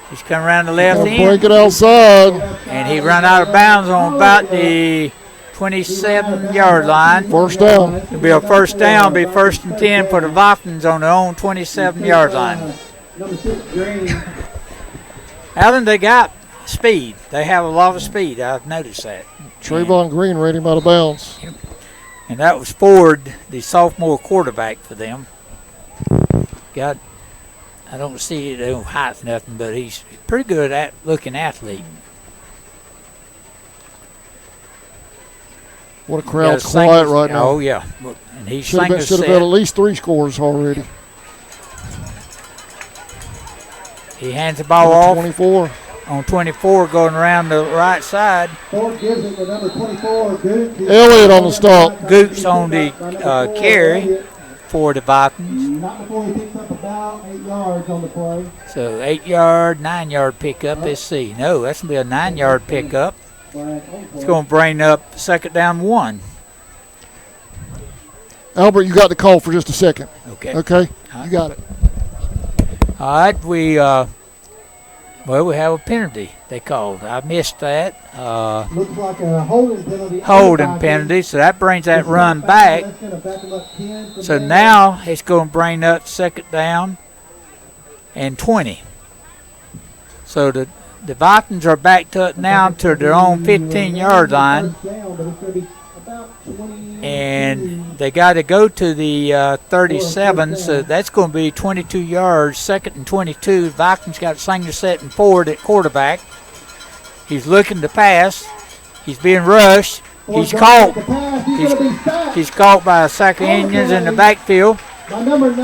He's coming around the left end. Break it outside. And he run out of bounds on about the 27-yard line. First down. It'll be a first down. It'll be 1st and 10 for the Vikings on their own 27-yard line. Number 6, Green. Allen, they got speed. They have a lot of speed. I've noticed that. Trayvon Green ran him out of bounds. And that was Ford, the sophomore quarterback for them. I don't see no height nothing, but he's pretty good at looking athlete. What a crowd's quiet right now. Oh yeah, and he's should have had at least 3 scores already. He hands the ball off 24. On 24, going around the right side. Ford gives it to number 24, Gooch. Elliott on the stop. Gooch on the carry for the Vikings. Not before he picks up about 8 yards on the play. So 8 yard, 9 yard pickup. Let's see. No, that's going to be a 9 yard pickup. It's going to bring up second down 1. Albert, you got the call for just a second. Okay. Okay, you got it. All right, we have a penalty they called. I missed that. Looks like a holding penalty. Holding penalty, so that brings that run back. So now it's going to bring up second down and 20. So the Vikings are back to it now to their own 15-yard line. And they got to go to the 37, so that's going to be 22 yards, 2nd and 22. Vikings got Singer setting forward at quarterback. He's looking to pass. He's being rushed. He's caught. He's caught by a sack of Indians in the backfield. Number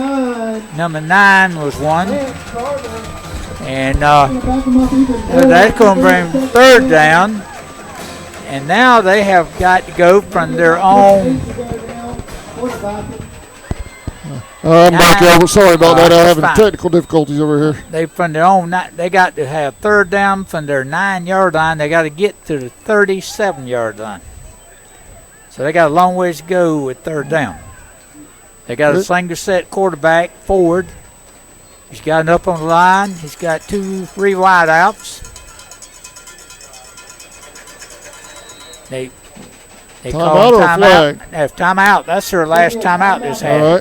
9 was one. And that's going to bring third down. And now they have got to go from their own. I'm back over. Sorry about that. I'm having technical difficulties over here. They from their own. They got to have third down from their 9-yard line. They got to get to the 37-yard line. So they got a long ways to go with third down. They got a single set quarterback forward. He's got it up on the line. He's got 3 wideouts. They call timeout. If timeout, that's their last timeout this half.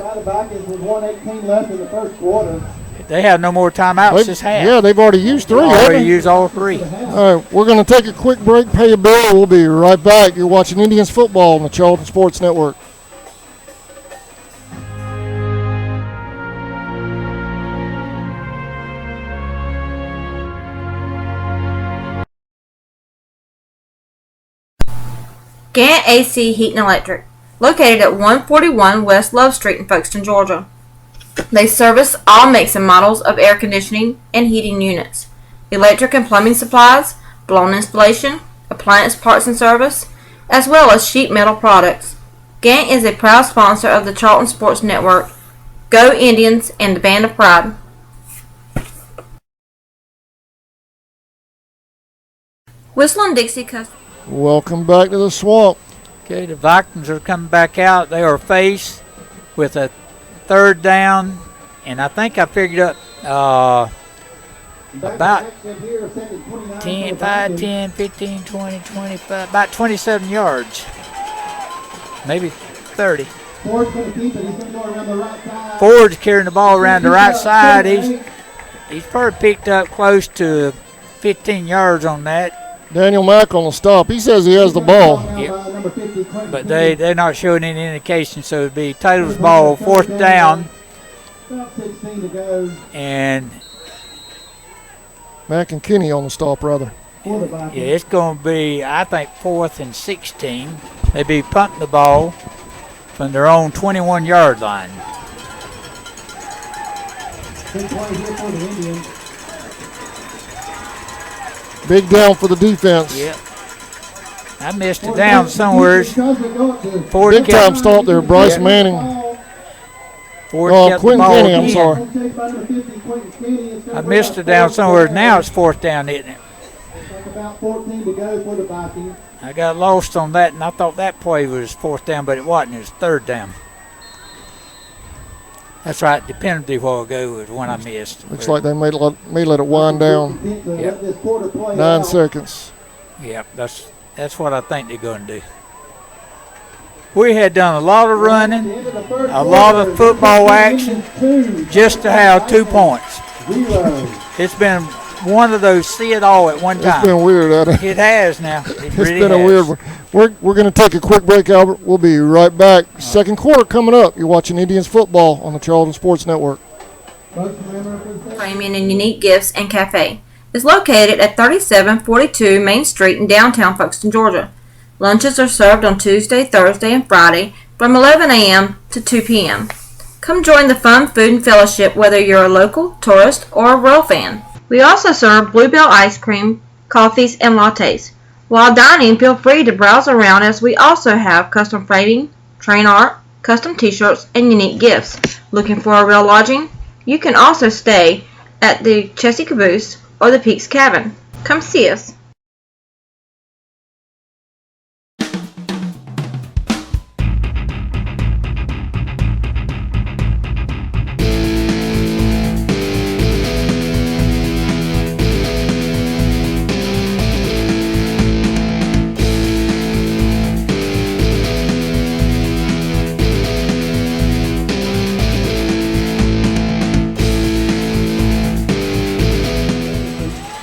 They have no more timeouts this half. Yeah, they've already used 3. Already used all 3. All right, we're going to take a quick break, pay a bill. We'll be right back. You're watching Indians football on the Charlton Sports Network. Gant AC Heat and Electric, located at 141 West Love Street in Folkestone, Georgia. They service all makes and models of air conditioning and heating units, electric and plumbing supplies, blown installation, appliance parts and service, as well as sheet metal products. Gant is a proud sponsor of the Charlton Sports Network. Go Indians and the Band of Pride. Whistling Dixie Custom. Welcome back to the Swamp. Okay, the Vikings are coming back out. They are faced with a 3rd down, and I think I figured up about 10, 5, 10, 15, 20, 25, about 27 yards, maybe 30. Ford's going to keep it. He's going to go around the right side. Ford's carrying the ball around the right side. He's probably picked up close to 15 yards on that. Daniel Mack on the stop. He says he has the ball. Yep. But they're not showing any indication, so it'd be Taylor's ball, 4th down. About 16 to go. And Mack and Kenny on the stop, rather. yeah, it's going to be, I think, 4th and 16. They'd be punting the ball from their own 21-yard line. Big play here for the Indians. Big down for the defense. Yep. I missed it down somewhere. Ford Big time stop there, Bryce Manning. Ford kept the Quentin ball Kenny, I'm again. sorry. I missed it down somewhere. Now it's 4th down, isn't it? About 14 to go for the Vikings. I got lost on that, and I thought that play was 4th down, but it wasn't. It was 3rd down. That's right. The penalty a while ago was one I missed. Looks like they may let it wind down. Yep. 9 seconds. Yep, that's what I think they're going to do. We had done a lot of running, a lot of football action, just to have 2 points. It's been one of those see it all at one time. It's been weird, hasn't it? It has now. It's been a weird one. We're going to take a quick break, Albert. We'll be right back. Second quarter coming up. You're watching Indians football on the Charlton Sports Network. Premium and Unique Gifts and Cafe is located at 3742 Main Street in downtown Folkestone, Georgia. Lunches are served on Tuesday, Thursday, and Friday from 11 a.m. to 2 p.m. Come join the fun food and fellowship whether you're a local, tourist, or a Royal fan. We also serve Bluebell ice cream, coffees, and lattes. While dining, feel free to browse around as we also have custom framing, train art, custom t-shirts, and unique gifts. Looking for a real lodging? You can also stay at the Chessie Caboose or the Peaks Cabin. Come see us.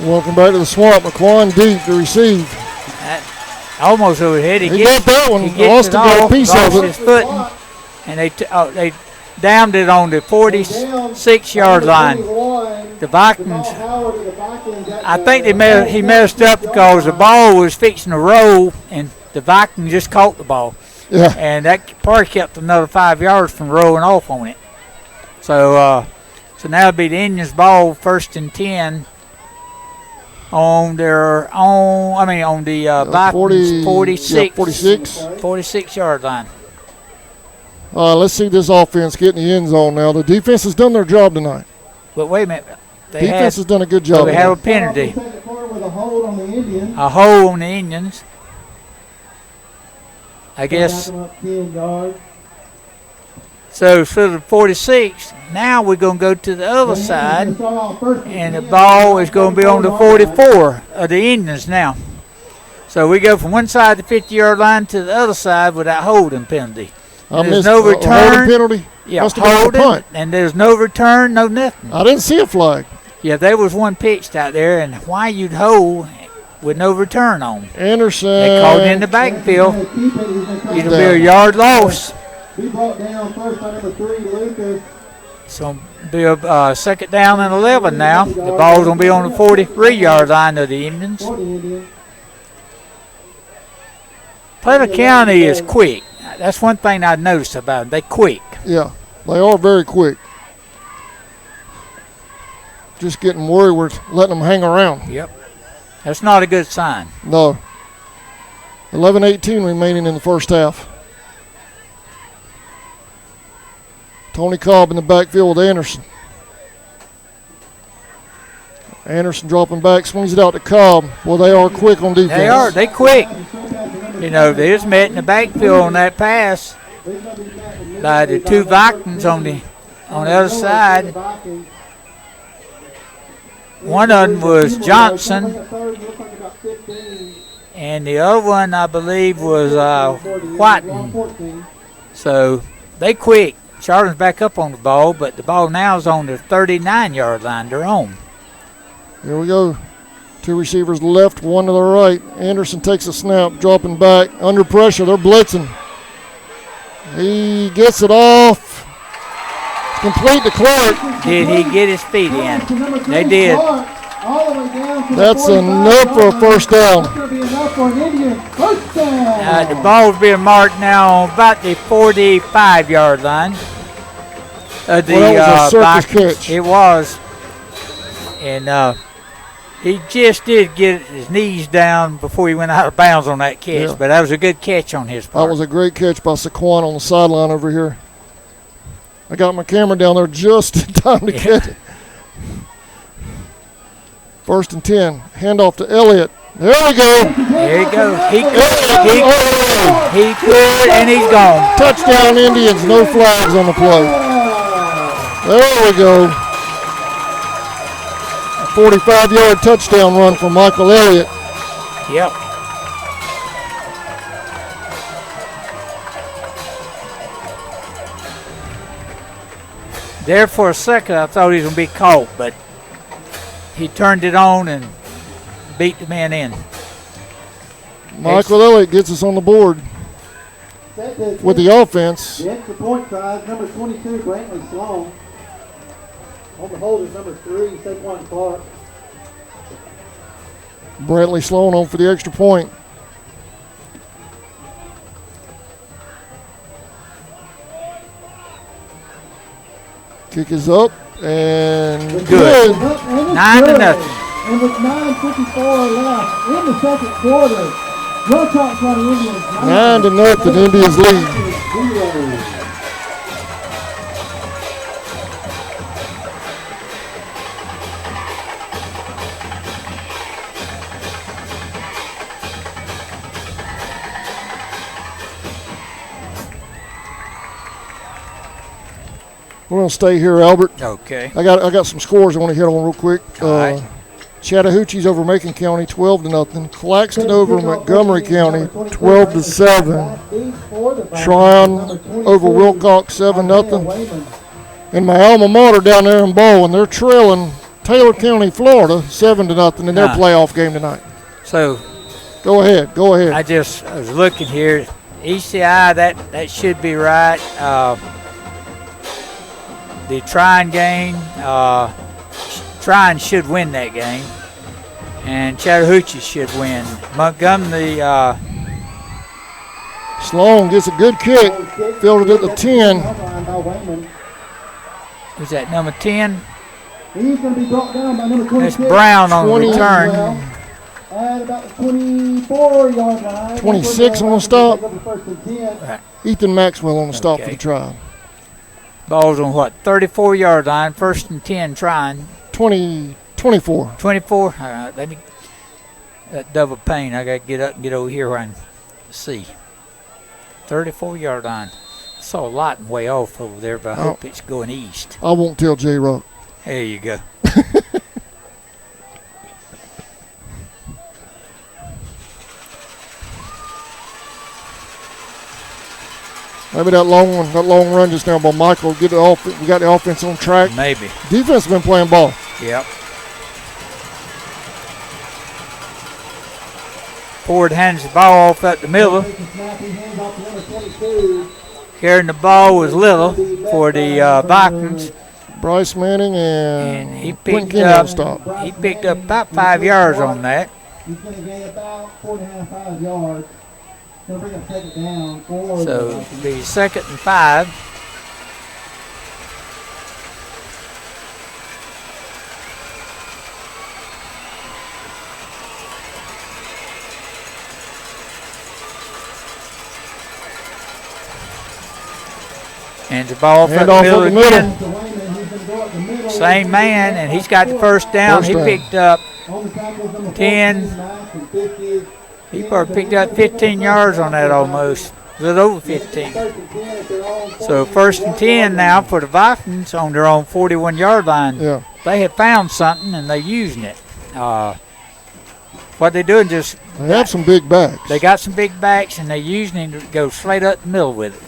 Welcome back to the swamp. McQuan deep to receive. Almost overhead. He got that one. Lost a piece of it. His footing, and they downed it on the 46-yard line. The Vikings, I think he messed up because the ball was fixing to roll, and the Vikings just caught the ball. Yeah. And that probably kept another 5 yards from rolling off on it. So now it'll be the Indians' ball, 1st and 10. On the Vikings 46-yard line. Let's see this offense get in the end zone now. The defense has done their job tonight. But wait a minute. Defense has done a good job. They have a penalty. A hold on the Indians. I guess. So for the 46, now we're going to go to the other side, and the ball is going to be on the 44 of the Indians now. So we go from one side of the 50-yard line to the other side with that holding penalty. There's no return. Holding penalty? Yeah, Must have been a punt. And there's no return, no nothing. I didn't see a flag. Yeah, there was one pitched out there, and why you'd hold with no return on. Anderson. They called it in the backfield. It'll be a yard loss. He brought down first by number 3, Lucas. So be a 2nd down and 11 now. The ball's going to be on the 43-yard line of the Indians. Taylor County is quick. That's one thing I noticed about them. They quick. Yeah, they are very quick. Just getting worried we're letting them hang around. Yep. That's not a good sign. No. 11:18 remaining in the first half. Tony Cobb in the backfield with Anderson. Anderson dropping back, swings it out to Cobb. Well, they are quick on defense. They are. They quick. You know, they was met in the backfield on that pass by the two Vikings on the other side. One of them was Johnson, and the other one, I believe, was Whiten. So they quick. Charlton's back up on the ball, but the ball now is on the 39-yard line. They're home. Here we go. Two receivers left, one to the right. Anderson takes a snap, dropping back. Under pressure, they're blitzing. He gets it off. It's complete to Clark. Did he get his feet in? They did. That's enough for a first down. The ball's being marked now on about the 45-yard line. That was a circus catch. It was. And he just did get his knees down before he went out of bounds on that catch. Yeah. But that was a good catch on his part. That was a great catch by Saquon on the sideline over here. I got my camera down there just in time to catch it. 1st and 10. Handoff to Elliott. There we go. There you go. He could, and he's gone. Touchdown Indians. No flags on the play. There we go. A 45-yard touchdown run from Michael Elliott. Yep. There for a second, I thought he was going to be caught, but he turned it on and beat the man in. Michael Elliott gets us on the board with the offense. The extra point tries, number 22, Brantley Sloan. On the hold is number 3, Saquon Clark. Brantley Sloan on for the extra point. Kick is up and good. 9-0. And with 9:54 left in the second quarter, your Charlton County Indians 9-0, Indians lead. 0. We're going to stay here, Albert. Okay. I got some scores I want to hit on real quick. All right. Chattahoochee's over Macon County 12-0. Claxton over Montgomery County 12-7. Tryon over Wilcox 7-0. And my alma mater down there in Baldwin, they're trailing Taylor County, Florida 7-0 in their playoff game tonight. So Go ahead. I was looking here. ECI, that should be right. The Tryon game, Tryon should win that game, and Chattahoochee should win. Montgomery, Sloan gets a good kick, fielded at the 10. was that number 10? He's going to be brought down by number 26. That's Brown on the return. At about the 24-yard line. 26 on the stop. Right. Ethan Maxwell on the stop for Okay. the try. Ball's on what, 34-yard line, 1st and 10 Tryon. 24. 24. All right, let me, that double pain, I got to get up and get over here where I can see. 34-yard line. I saw a lot way off over there, but I hope it's going east. I won't tell J-Rock. There you go. Maybe that long run just now by Michael. We got the offense on track. Maybe. Defense has been playing ball. Yep. Ford hands the ball off at the middle. Carrying the ball was Little for the Vikings. Bryce Manning And and he Quentin picked Kenny on up, stop. he picked up about 5 yards on that. He's going to gain about 4.5, 5 yards. Going to bring up second down for So the it'll be 2nd and 5. And the ball up Hand the off middle up the middle. again. Same man, and he's got the first down. First He down. picked up On the tackles, number 10. 14, Max, and 50, He probably picked up 15 yards on that almost. A little over 15. So 1st and 10 now for the Vikings on their own 41-yard line. Yeah. They have found something and they're using it. What they're doing just They have some big backs. they got some big backs and they're using it to go straight up the middle with it.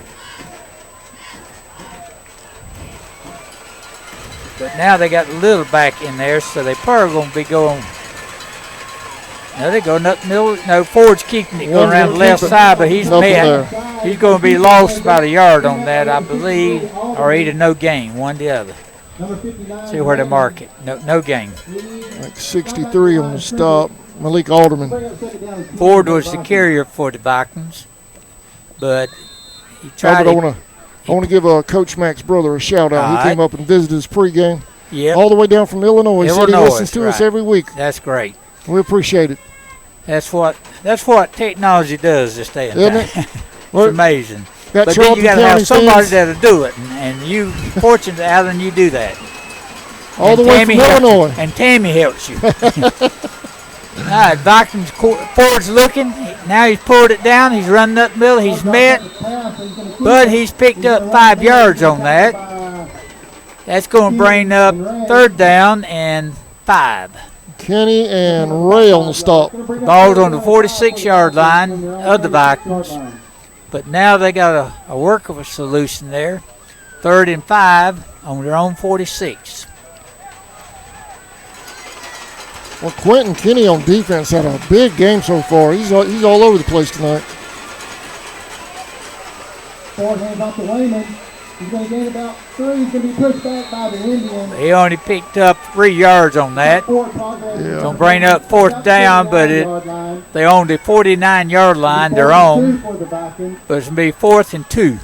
But now they got a little back in there, so they probably going to be going. No, they're going up the middle. No, Ford's keeping it going around the left side, but he's mad. He's going to be lost about a yard on that, I believe, or either no gain, one or the other. See where they mark it. No gain. Like 63 on the stop. Malik Alderman. Ford was the carrier for the Vikings, but he tried. I want to give Coach Mac's brother a shout out. He came up and visited us pregame. Yep. All the way down from Illinois. He said he listens to us every week. That's great. We appreciate it. That's what technology does this day and time. It's amazing. But then Charlton you got to have County somebody fans. that'll do it, and you, fortunate, Alan, you do that. All the way from Illinois. And Tammy helps you. All right, Vikings Ford's looking. Now he's pulled it down. He's running up the middle. He's met, but he's picked up 5 yards on that. That's going to bring up 3rd down and 5. Kenny and Ray on the stop. Ball's on the 46-yard line of the Vikings. But now they got a workable solution there. 3rd and 5 on their own 46. Well, Quentin Kenny on defense had a big game so far. He's all over the place tonight. 4 hands off to Wayman. He's going to gain about 3. He's going to be pushed back by the Indians. He only picked up 3 yards on that. Don't bring up 4th down, but they own the 49-yard line, their own. But it's going to be 4th and 2.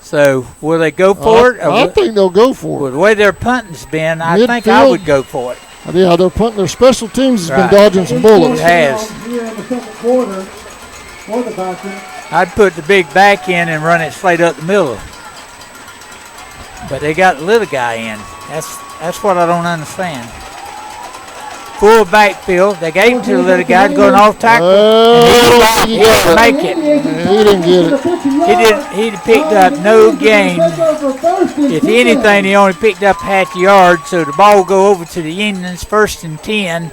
So will they go for it? I think they'll go for it. With the way their punting's been, I think I would go for it. Yeah, their special teams has been dodging some bullets. It has. Here in the 2nd quarter for the Vikings. I'd put the big back in and run it straight up the middle. But they got the little guy in. That's what I don't understand. Full backfield. They gave it to the little guy going off tackle. And he didn't make it. He didn't get it. He picked up no gain. If anything, he only picked up half the yard. So the ball will go over to the Indians, 1st and 10,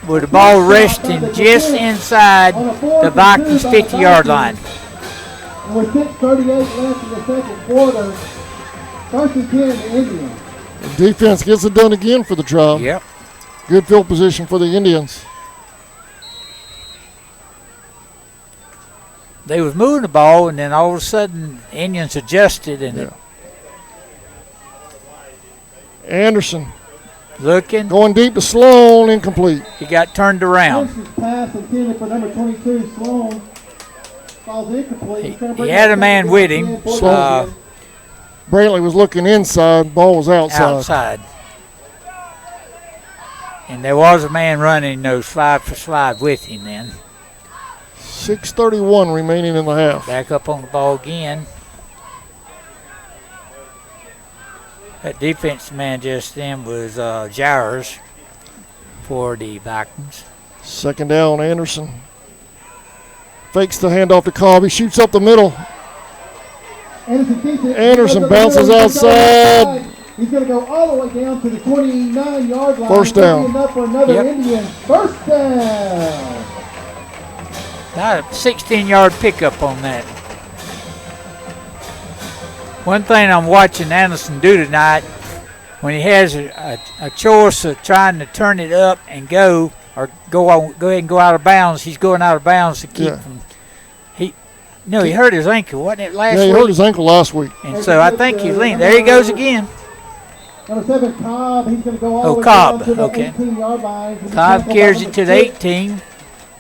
with the ball resting just inside the Vikings' 50-yard line. And with 6:38 left in the 2nd quarter, 1st and 10 the Indians. The defense gets it done again for the drive. Yep. Good field position for the Indians. They was moving the ball, and then all of a sudden, the Indians adjusted, and Anderson looking. Going deep to Sloan, incomplete. He got turned around. Pass intended for number 22, Sloan. Falls incomplete. He had a man with him. Brantley was looking inside, ball was outside. And there was a man running those slide for slide with him then. 6:31 remaining in the half. Back up on the ball again. That defense man just then was Jowers for the Vikings. 2nd down, Anderson. Fakes the handoff to Cobb. He shoots up the middle. Anderson bounces outside. He's going to go all the way down to the 29-yard line. 1st down. Up for another Indian. 1st down. About a 16-yard pickup on that. One thing I'm watching Anderson do tonight, when he has a choice of trying to turn it up and go, or go ahead and go out of bounds, he's going out of bounds to keep him. He hurt his ankle, wasn't it, last week? Yeah, he hurt his ankle last week. And so I think he leaned. There he goes again. Number 7, Cobb. He's going to go all the way Cobb. down to the Okay. 18-yard line. Cobb carries it to the 18.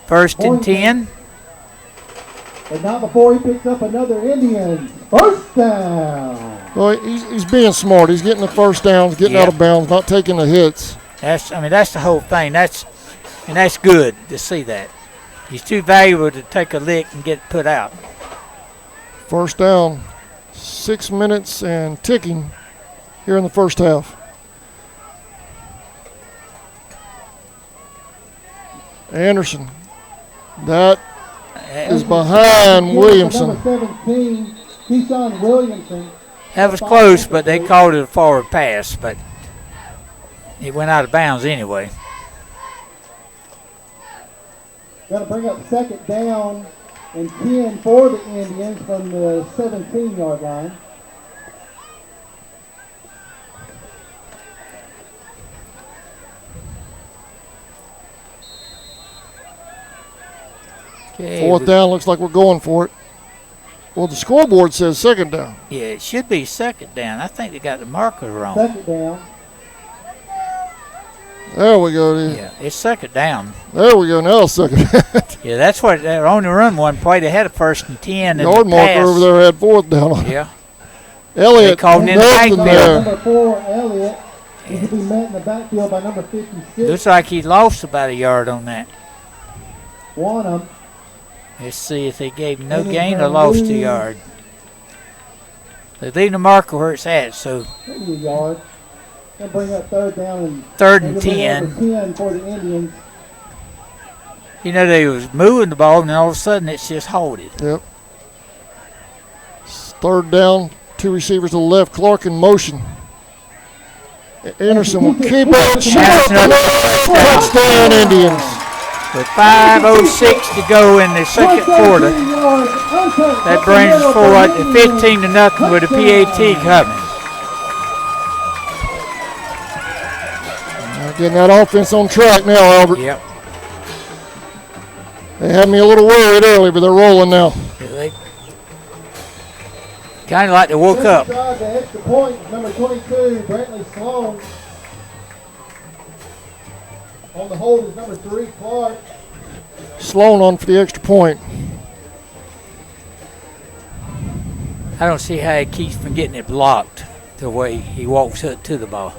1st and 10. But not before he picks up another Indian. 1st down. Well, he's being smart. He's getting the 1st downs, getting out of bounds, not taking the hits. That's the whole thing. That's good to see that. He's too valuable to take a lick and get put out. 1st down. 6 minutes and ticking here in the 1st half. Anderson That is behind Williamson. Number 17, Keyshawn Williamson. That was close, but they called it a forward pass, but it went out of bounds anyway. Got to bring up second down and 10 for the Indians from the 17-yard line. Okay, Fourth down, looks like we're going for it. Well, the scoreboard says second down. Yeah, it should be second down. I think they got the marker wrong. Second down. There we go. Yeah, it's second down. There we go. Now it's second down. Yeah, that's what they're only run one play. They had a 1st and 10. Yard marker over there had fourth down on it. Yeah. Elliott, They called him in the nothing backfield. there. Number 4, Elliott. He could be met in the backfield by number 56. Looks like he lost about a yard on that. One of them. Let's see if they gave him no gain or lost a yard. They leave the marker where it's at, so Maybe a yard. Gonna bring up third down and 3rd and it'll be 10. number 10 for the Indians. You know, they was moving the ball, and then all of a sudden it's just halted. Yep. Third down, 2 receivers to the left. Clark in motion. Anderson will keep it. Touchdown, Indians. With 5:06 to go in the second quarter, that brings us forward to 15-0 with a PAT coming. Getting that offense on track now, Albert. Yep. They had me a little worried early, but they're rolling now. They kind of like they woke up. Drive, the extra point, number 22, Brantley Sloan. On the hold is number 3, Clark. Sloan on for the extra point. I don't see how he keeps from getting it blocked the way he walks up to the ball.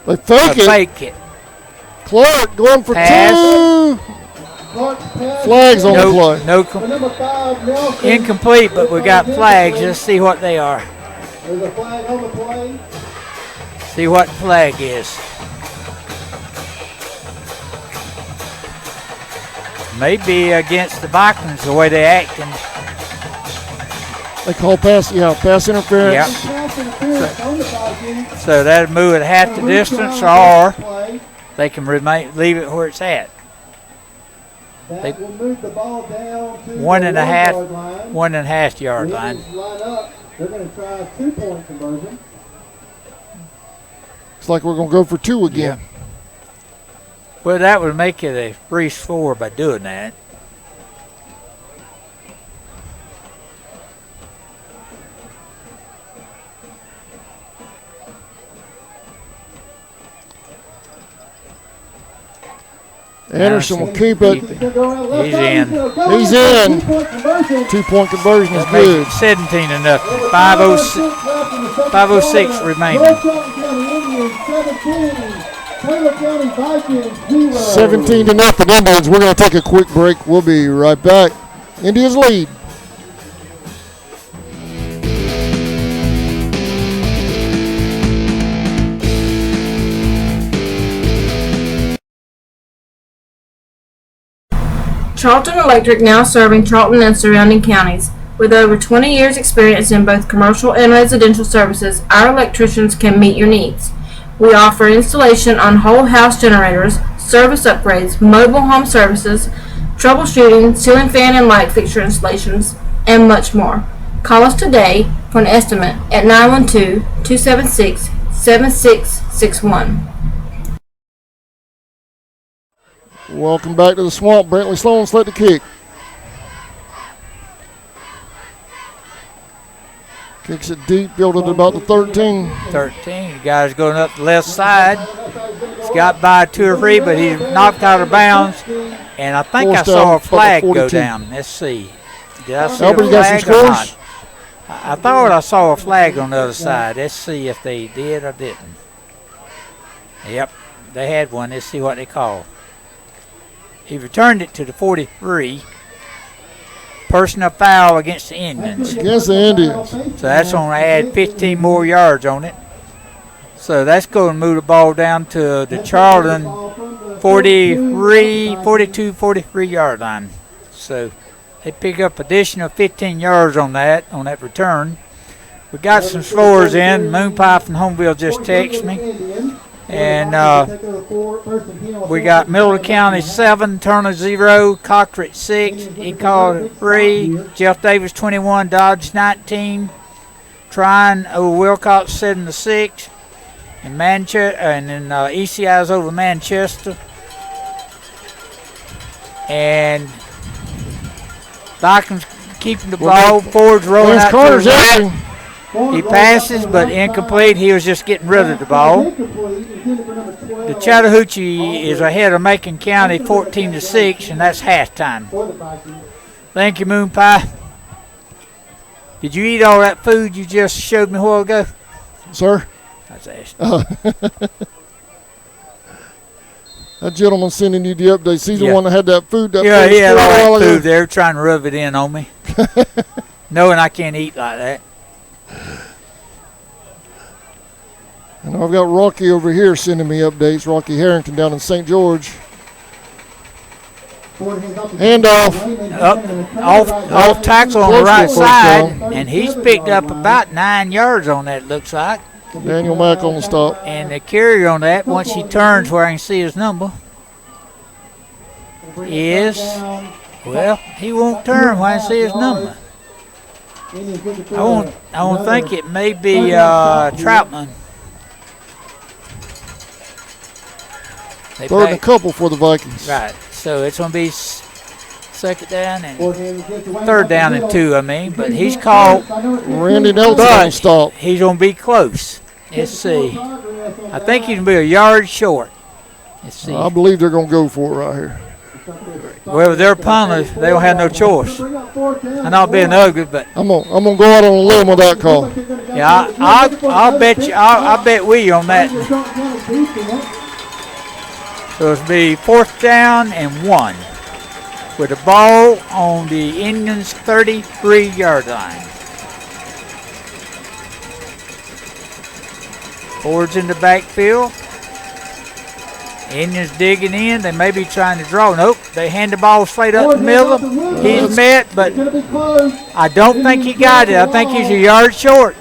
They fake it. Fake it. Clark going for Pass. 2. Clark's pass. Flags on the play. No, For number 5, Nelson. incomplete, but we got flags. Let's see what they are. There's a flag on the play. See what the flag is. Maybe against the Vikings the way they acting. They call pass interference. Yep. Pass interference on the Vikings. So that'll move it half the distance, or they can leave it where it's at. That will move the ball down to One the and a half, 1 yard line. 1.5 yard The line. Indians line up. They're going to try a 2-point conversion. It's like we're going to go for 2 again. Well, that would make it a 3-4 by doing that. Anderson will keep it. He's in. He's in. 2-point conversion is good. 17-0. 5:06 remaining. 17-0 Indians. We're going to take a quick break. We'll be right back. Indians lead. Charlton Electric, now serving Charlton and surrounding counties. With over 20 years experience in both commercial and residential services, our electricians can meet your needs. We offer installation on whole house generators, service upgrades, mobile home services, troubleshooting, ceiling fan and light fixture installations, and much more. Call us today for an estimate at 912-276-7661. Welcome back to the Swamp. Brantley Sloan sled to kick. Kicks it deep, building at about the 13. 13. The guy's going up the left side. He's got by 2 or 3, but he's knocked out of bounds. And I think I saw a flag go down. Let's see. Did I see Albert, a you got some flag or not? scores? I thought I saw a flag on the other side. Let's see if they did or didn't. Yep, they had one. Let's see what they call. He returned it to the 43. Personal foul against the Indians. Against the Indians. So that's going to add 15 more yards on it. So that's going to move the ball down to the Charlton 43 yard line. So they pick up additional 15 yards on that return. We got some scores in. Moon Pie from Homeville just texted me. And we got Miller County 7, Turner 0, Cochran 6, he called 3, Jeff Davis 21, Dodge 19, Tryon over Wilcox 7-6, and Manchester, and then ECI's over Manchester. And Vikings keeping the ball. Ford's rolling out to his right. He passes, but incomplete. He was just getting rid of the ball. The Chattahoochee is ahead of Macon County 14-6, and that's halftime. Thank you, Moon Pie. Did you eat all that food you just showed me a while ago? Sir? I was asking. That gentleman sending you the updates. He's the one that had that food. He had all that food there trying to rub it in on me. Knowing I can't eat like that. And I've got Rocky over here sending me updates. Rocky Harrington down in St. George. Handoff. Off tackle on the right side, and he's picked up about 9 yards on that, looks like. Daniel Mack on the stop. And the carrier on that, once he turns where I can see his number, is, well, he won't turn where I can see his number. I won't think it may be Troutman. Third and a couple for the Vikings. Right. So it's going to be second down and third down and 2, but he's called. Randy Nelson on the stop. He's going to be close. Let's see. I think he's going to be a yard short. Let's see. I believe they're going to go for it right here. Well, they're punters. They don't have no choice. I'm not being ugly, but I'm gonna go out on a limb with that call. Yeah, I'll bet you. I'll bet we on that. So it'll be 4th down and 1 with the ball on the Indians' 33-yard line. Ford's in the backfield. Indians digging in. They may be trying to draw. Nope. They hand the ball straight up the middle. He's met, but I don't think he got it. I think he's a yard short.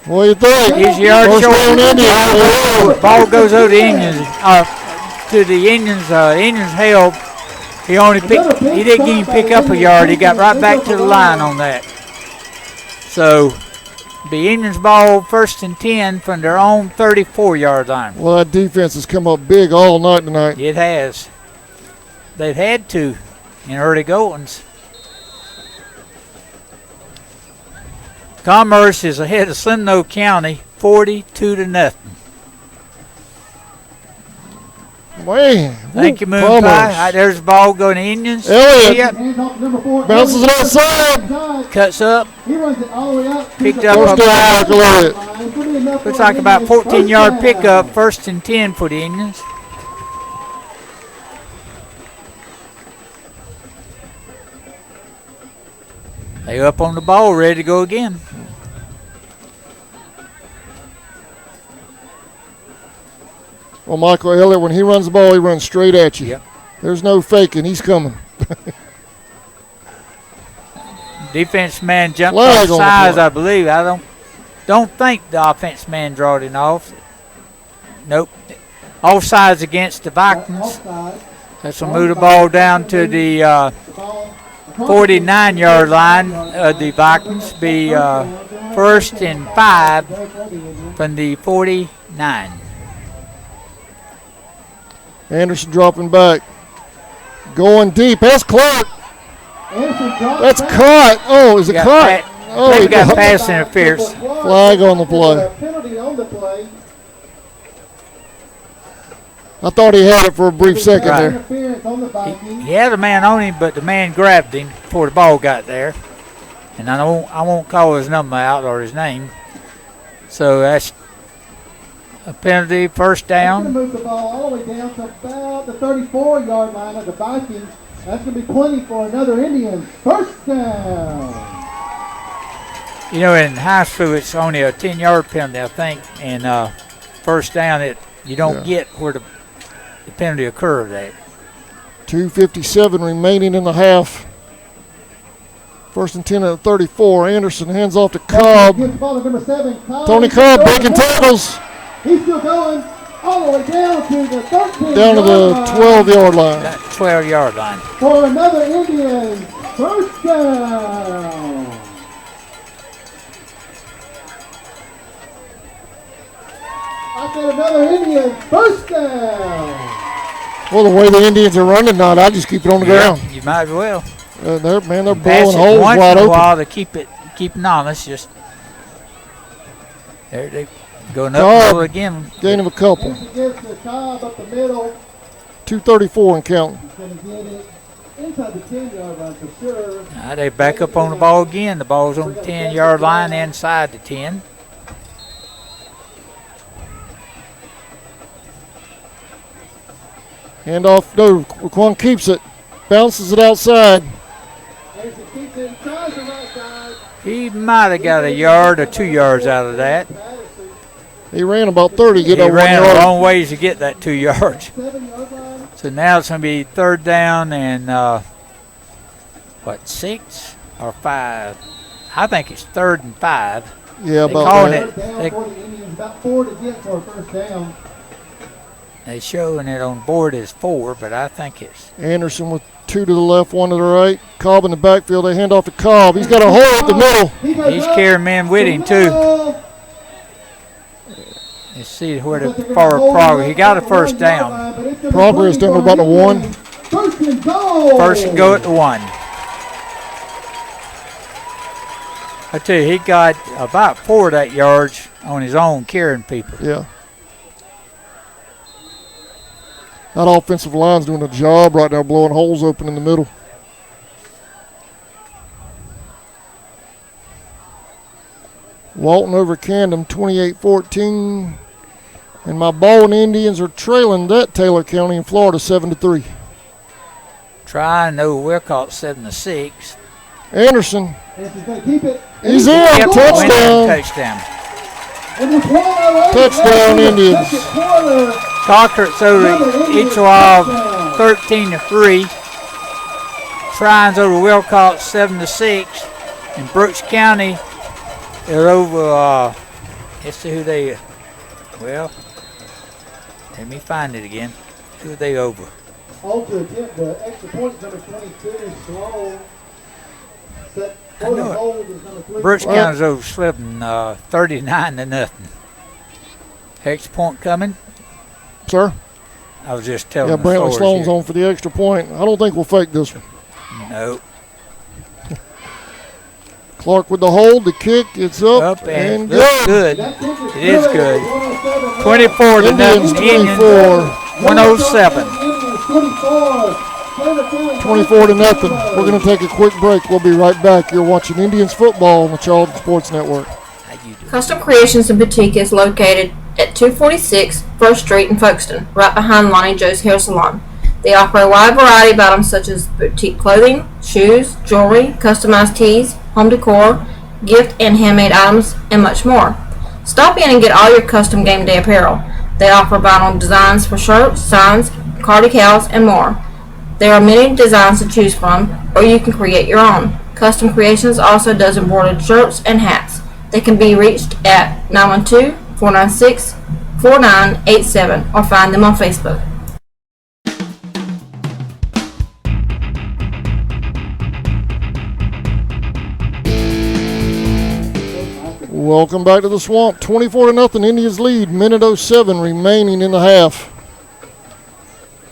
What do you think? He's a yard short. Ball goes over the Indians. To the Indians. Indians held. He didn't even pick up a yard. He got right back to the line on that. So the Indians ball 1st and 10 from their own 34-yard line. Well, that defense has come up big all night tonight. It has. They've had to in early goings. Commerce is ahead of Seminole County 42-0. Man. Thank you, Moon Pie. There's the ball going to Indians. Elliott bounces it outside. Cuts up. Picked up about, looks like about 14-yard pickup. 1st and 10 for the Indians. They up on the ball, ready to go again. Well, Michael Elliott, when he runs the ball, he runs straight at you. Yep. There's no faking. He's coming. Defense man jumped off sides, I believe. I don't think the offense man drawed it off. Nope. Offsides against the Vikings. That's going to move the ball down to the 49-yard line of the Vikings. Be 1st and 5 from the 49. Anderson dropping back. Going deep. That's Clark. That's caught. Oh, is it caught? Oh, he got pass interference. Flag on the play. I thought he had it for a brief second there. He had a man on him, but the man grabbed him before the ball got there. And I won't call his number out or his name. So that's a penalty, 1st down. They're going to move the ball all the way down to about the 34-yard line of the Vikings. That's going to be plenty for another Indians. 1st down. You know, in high school, it's only a 10-yard penalty, I think, and first down, you don't get where the penalty occurred at. 2:57 remaining in the half. First and 10 at 34. Anderson hands off to Cobb. Tony Cobb breaking tackles. He's still going all the way down to the 13. Down to the 12-yard line. That 12-yard line. For another Indian first down. I said another Indian first down. Well, the way the Indians are running now, I just keep it on the ground. You might as well. They're blowing Pass it holes once wide in a open. while to keep it honest. Just there they going up Cobb, middle again. Gain of a couple. This against the Cobb up the middle. 2:34 and counting. He's going to get it inside the 10-yard line for sure. Now they back up on the ball again. The ball's on the 10-yard line inside the 10. Handoff, no, Raquan keeps it. Bounces it outside. Anderson keeps it. He tries the right side. He might have got a yard or 2 yards out of that. He ran about 30, get He that 1 ran a yard. long ways to get that 2 yards. 7-yard line. So now it's going to be third down and, 6 or 5? I think it's 3rd and 5. Yeah, They about calling that. it. Third down They- for the Indians. About 4 to get for a first down. They're showing it on board as 4, but I think it's Anderson with 2 to the left, 1 to the right. Cobb in the backfield. They hand off to Cobb. He's got a hole up the middle. he's carrying men with him too. Let's see where the forward progress. He got a first down. Progress down to about the 1. First and goal. First and go at the 1. I tell you, he got about 4 of that yards on his own carrying people. Yeah. That offensive line's doing a job right now, blowing holes open in the middle. Walton over Camden, 28-14. And my Baldwin Indians are trailing that Taylor County in Florida 7-3. Trying no Wilcox 7-6. Anderson, Anderson's going to keep it. he's in, Yep, touchdown. Touchdown. Touchdown, Indians. Concords over each of 13-3. Trines over Wilcox 7-6. And Brooks County, they're over. Let's see who they. Well, let me find it again. Who are they over? Also attempt the extra point number 22, Sloan. Set I know it. hold is number 3. Brooks County's over Slipton 39-0. Extra point coming. Sir? I was just telling Yeah, the Brantley scores Sloan's here. on for the extra point. I don't think we'll fake this one. No. Clark with the hold, the kick, it's up, Up and good. looks good. It is good. 24-0. Indians Indians 24, 107. 24 to nothing. We're going to take a quick break. We'll be right back. You're watching Indians football on the Charlton Sports Network. Custom Creations and Boutique is located at 246 First Street in Folkestone, right behind Lonnie Joe's Hair Salon. They offer a wide variety of items such as boutique clothing, shoes, jewelry, customized tees, home decor, gift and handmade items, and much more. Stop in and get all your custom game day apparel. They offer vinyl designs for shirts, signs, car decals, and more. There are many designs to choose from, or you can create your own. Custom Creations also does embroidered shirts and hats. They can be reached at 912-496-4987 or find them on Facebook. Welcome back to the Swamp. 24 to nothing. Indians lead. Minute 07 remaining in the half.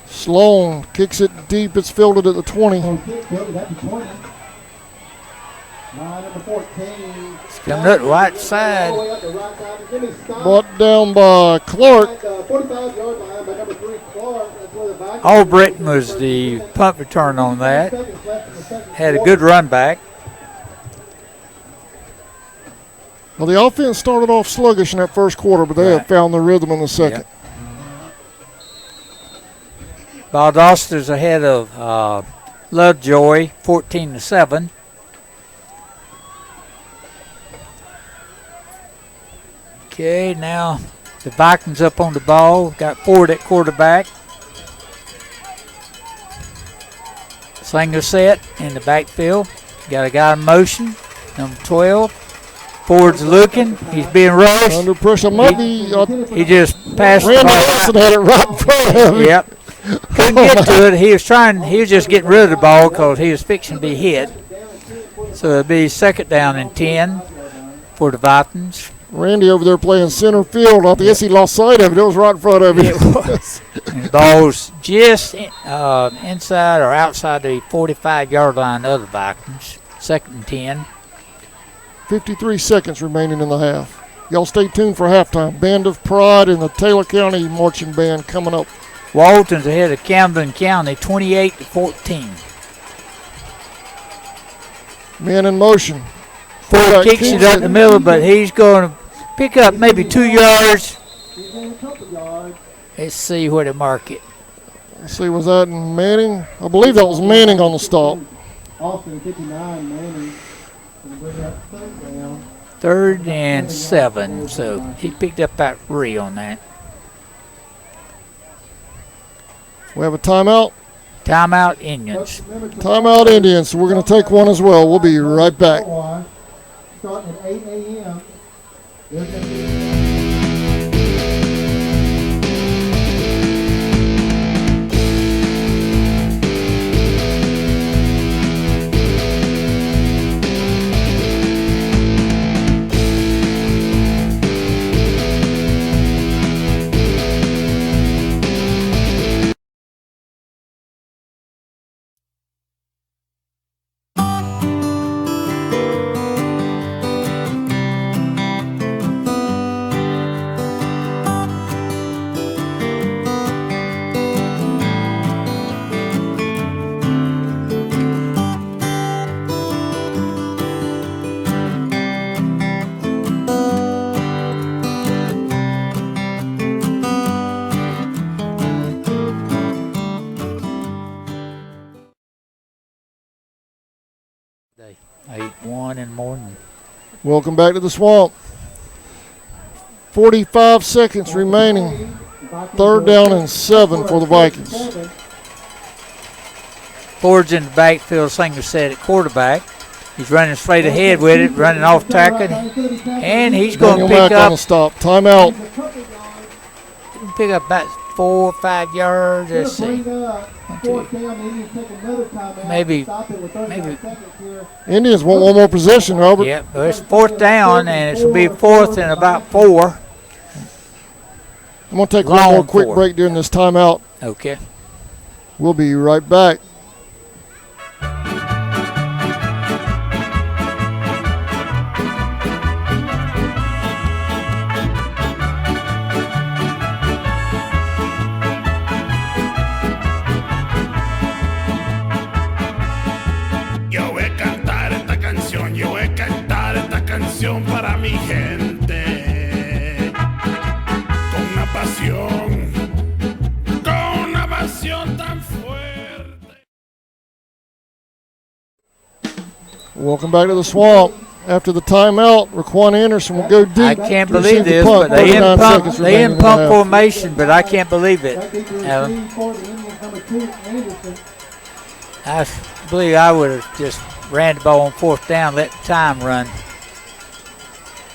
Sloan kicks it deep. It's fielded at the 20. It's coming up the right side. Brought down by Clark. Albritton was the punt return on that. Had a good run back. Well, the offense started off sluggish in that first quarter, but they have found the rhythm in the second. Valdosta's ahead of Lovejoy, 14-7. Okay, now the Vikings up on the ball. Got Ford at quarterback. Slinger set in the backfield. Got a guy in motion, number 12. Ford's looking. He's being rushed. Under pressure. Might be. He just passed the Randy ball. Wilson had it right in front of him. Yep. Couldn't get to it. He was just getting rid of the ball because he was fixing to be hit. So it'll be 2nd down and 10 for the Vikings. Randy over there playing center field. I guess he lost sight of it. It was right in front of him. It was. And the ball's just inside or outside the 45-yard line of the Vikings. 2nd and 10. 53 seconds remaining in the half. Y'all stay tuned for halftime. Band of Pride and the Taylor County Marching Band coming up. Walton's ahead of Camden County, 28-14. Man in motion. Ford kicks it up the middle, but he's going to pick up maybe 2 yards. Let's see where to mark it. Let's see, was that Manning? I believe that was Manning on the stop. Austin 59, Manning. 3rd and 7, so he picked up about 3 on that. We have a timeout. Timeout, Indians. Timeout, Indians. So we're going to take one as well. We'll be right back. Starting at 8 a.m. I ate one in the morning. Welcome back to the Swamp. 45 seconds remaining. 3rd down and 7 for the Vikings. Ford's in the backfield, Slinger set at quarterback. He's running straight ahead with it, running off tackle, and he's going to pick up. On the stop. Timeout. Pick up about 4 or 5 yards. Let's see. Maybe. Indians want one more possession, Robert. Yep, well, it's 4th down, and it will be 4th and about 4. I'm going to take one more quick break during this timeout. Okay. We'll be right back. Para mi gente, con una pasión tan fuerte. Welcome back to the Swamp. After the timeout, Raquan Anderson will go deep. I can't believe this, but they in pump formation, but I can't believe it. I believe I would have just ran the ball on 4th down, let the time run.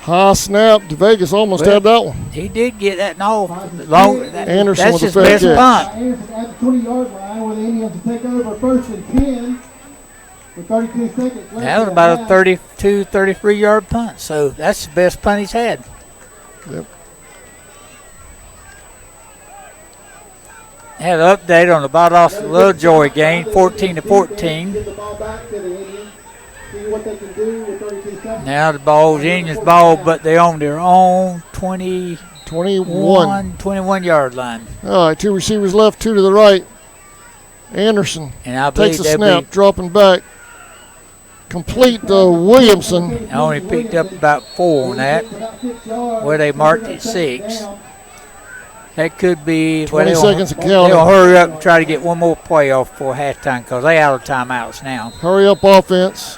High snap. DeVegas almost had that one. He did get that off. Anderson that's with his best punt. Anderson at the 20-yard line where the Indians will take over 1st and 10 with 32 seconds left. That was about a 32, 33-yard punt. So that's the best punt he's had. Yep. Had an update on the Baldos Lovejoy game, 14-14. Now the ball's Indians' ball, but they on their own 21-yard line. All right, 2 receivers left, 2 to the right. Anderson and I takes a snap, dropping back. Complete to Williamson. I only picked up about 4 on that, where they marked it 6. That could be 20 seconds of counting. They'll hurry up and try to get one more play off before halftime because they out of timeouts now. Hurry up offense.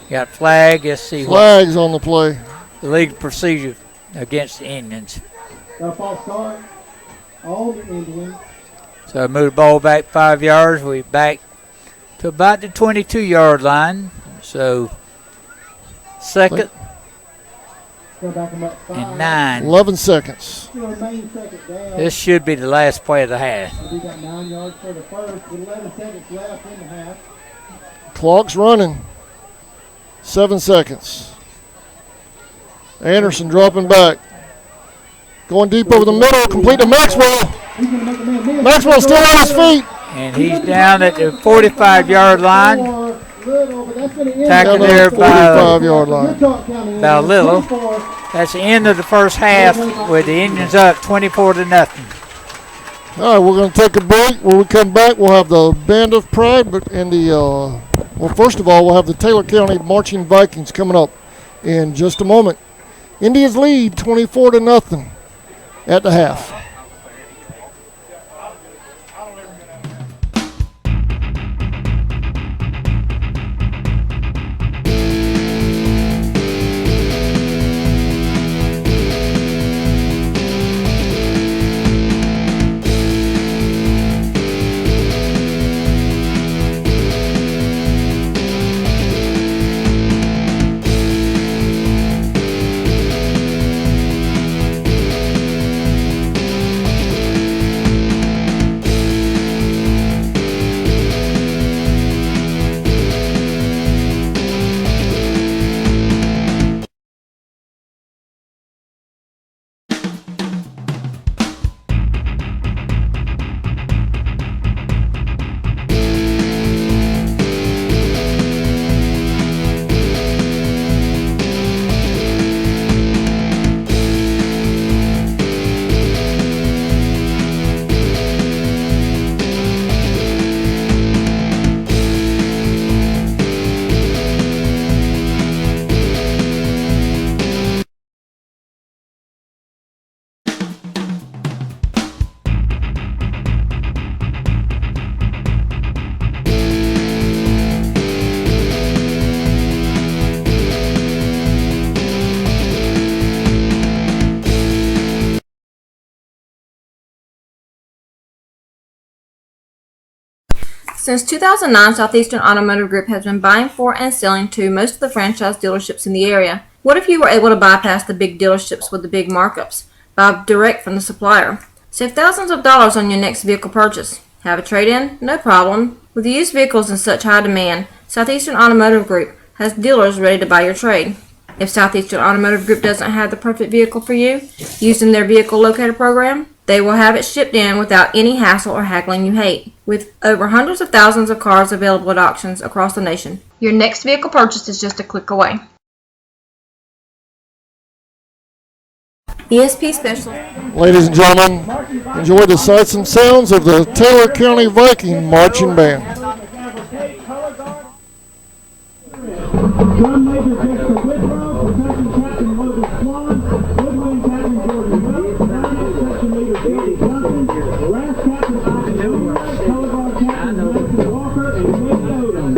Got flag. Let's see. Flags on the play. The league procedure against the Indians. Got a false start on the Indians. So move the ball back 5 yards. We back to about the 22-yard line. So second Go back them up 5. and 9. 11 seconds. Still remain second down. This should be the last play of the half. We got 9 yards for the first with 11 seconds left in the half. Clock's running. 7 seconds. Anderson dropping back. Going deep over the middle, complete to Maxwell. He's going to make a man miss. Maxwell still on his feet. And he's down at the 45-yard line. Tackled there by 45-yard line. about a little. That's the end of the first half with the Indians up 24-0. All right, we're going to take a break. When we come back, we'll have the Band of Pride, and well, first of all, we'll have the Taylor County Marching Vikings coming up in just a moment. Indians lead 24-0 at the half. Since 2009, Southeastern Automotive Group has been buying for and selling to most of the franchise dealerships in the area. What if you were able to bypass the big dealerships with the big markups? Buy direct from the supplier. Save thousands of dollars on your next vehicle purchase. Have a trade-in? No problem. With used vehicles in such high demand, Southeastern Automotive Group has dealers ready to buy your trade. If Southeastern Automotive Group doesn't have the perfect vehicle for you, using their vehicle locator program, they will have it shipped in without any hassle or haggling you hate. With over hundreds of thousands of cars available at auctions across the nation, your next vehicle purchase is just a click away. ESP Specialist. Ladies and gentlemen, enjoy the sights and sounds of the Taylor County Viking Marching Band. Drum Major Jessica Whitrow, Percussion Captain Moses Swan, Woodwind Captain Jordan Wells, Clarinet Section Leader Jody Johnson, Brass Captain Ivan Newman, Color Guard Captain Nelson Walker, and Mick Odom.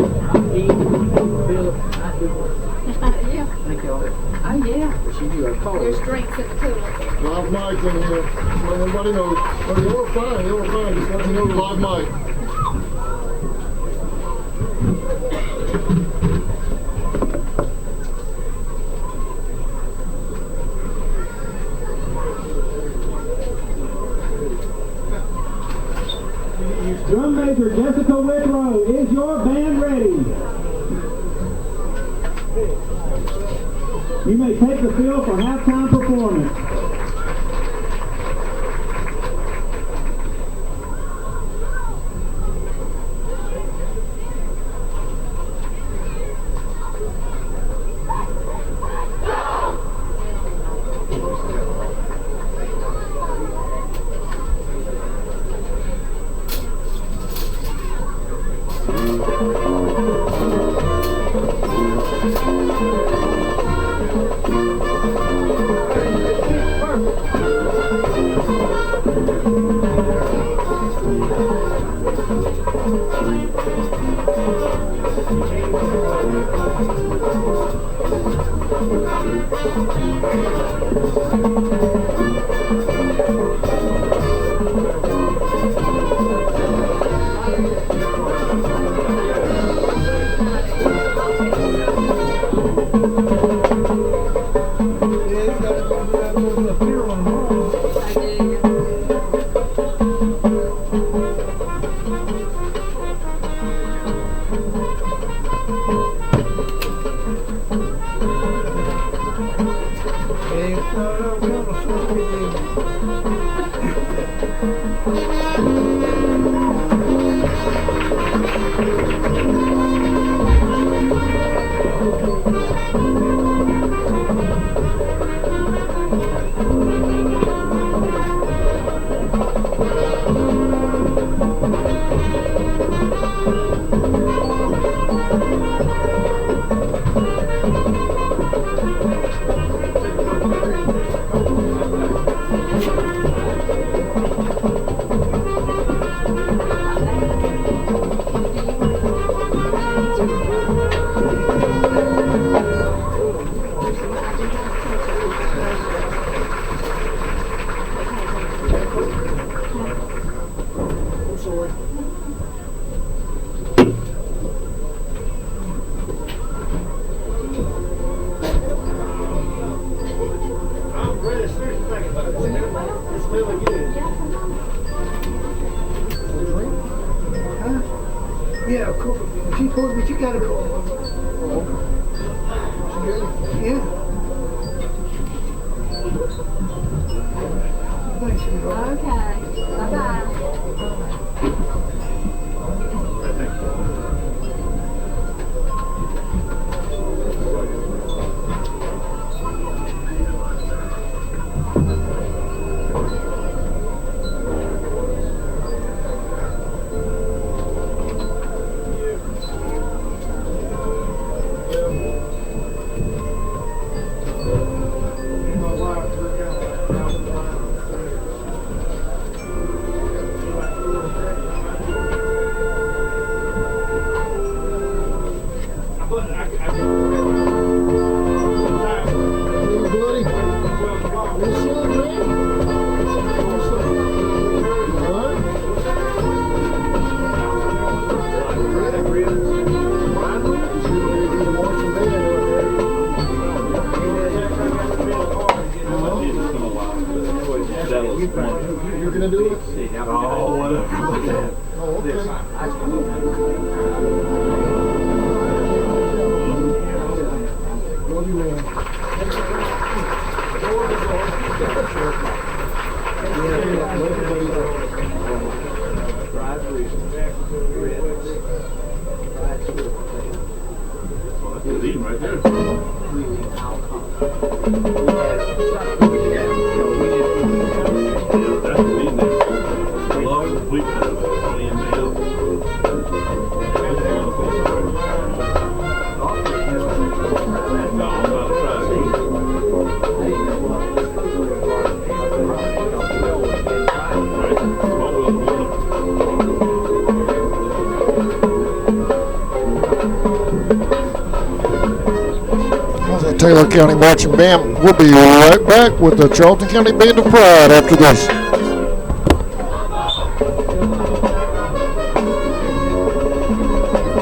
Oh, yeah. There's drinks at the cooler. Live mic in here. Let everybody know. Oh, you're fine. You're fine. Just let me know the live mic. Drum Major Jessica Whitrow, is your band ready? You may take the field for halftime performance. I'm sorry. I'm really seriously thinking about it. It's really good. Huh? Yeah, of course. She told me you got a call. Yeah. Thanks, sweetheart. Okay. Bye-bye. You're gonna do it? Oh, okay. What do you want? Taylor County Marching Band. We'll be right back with the Charlton County Band of Pride after this.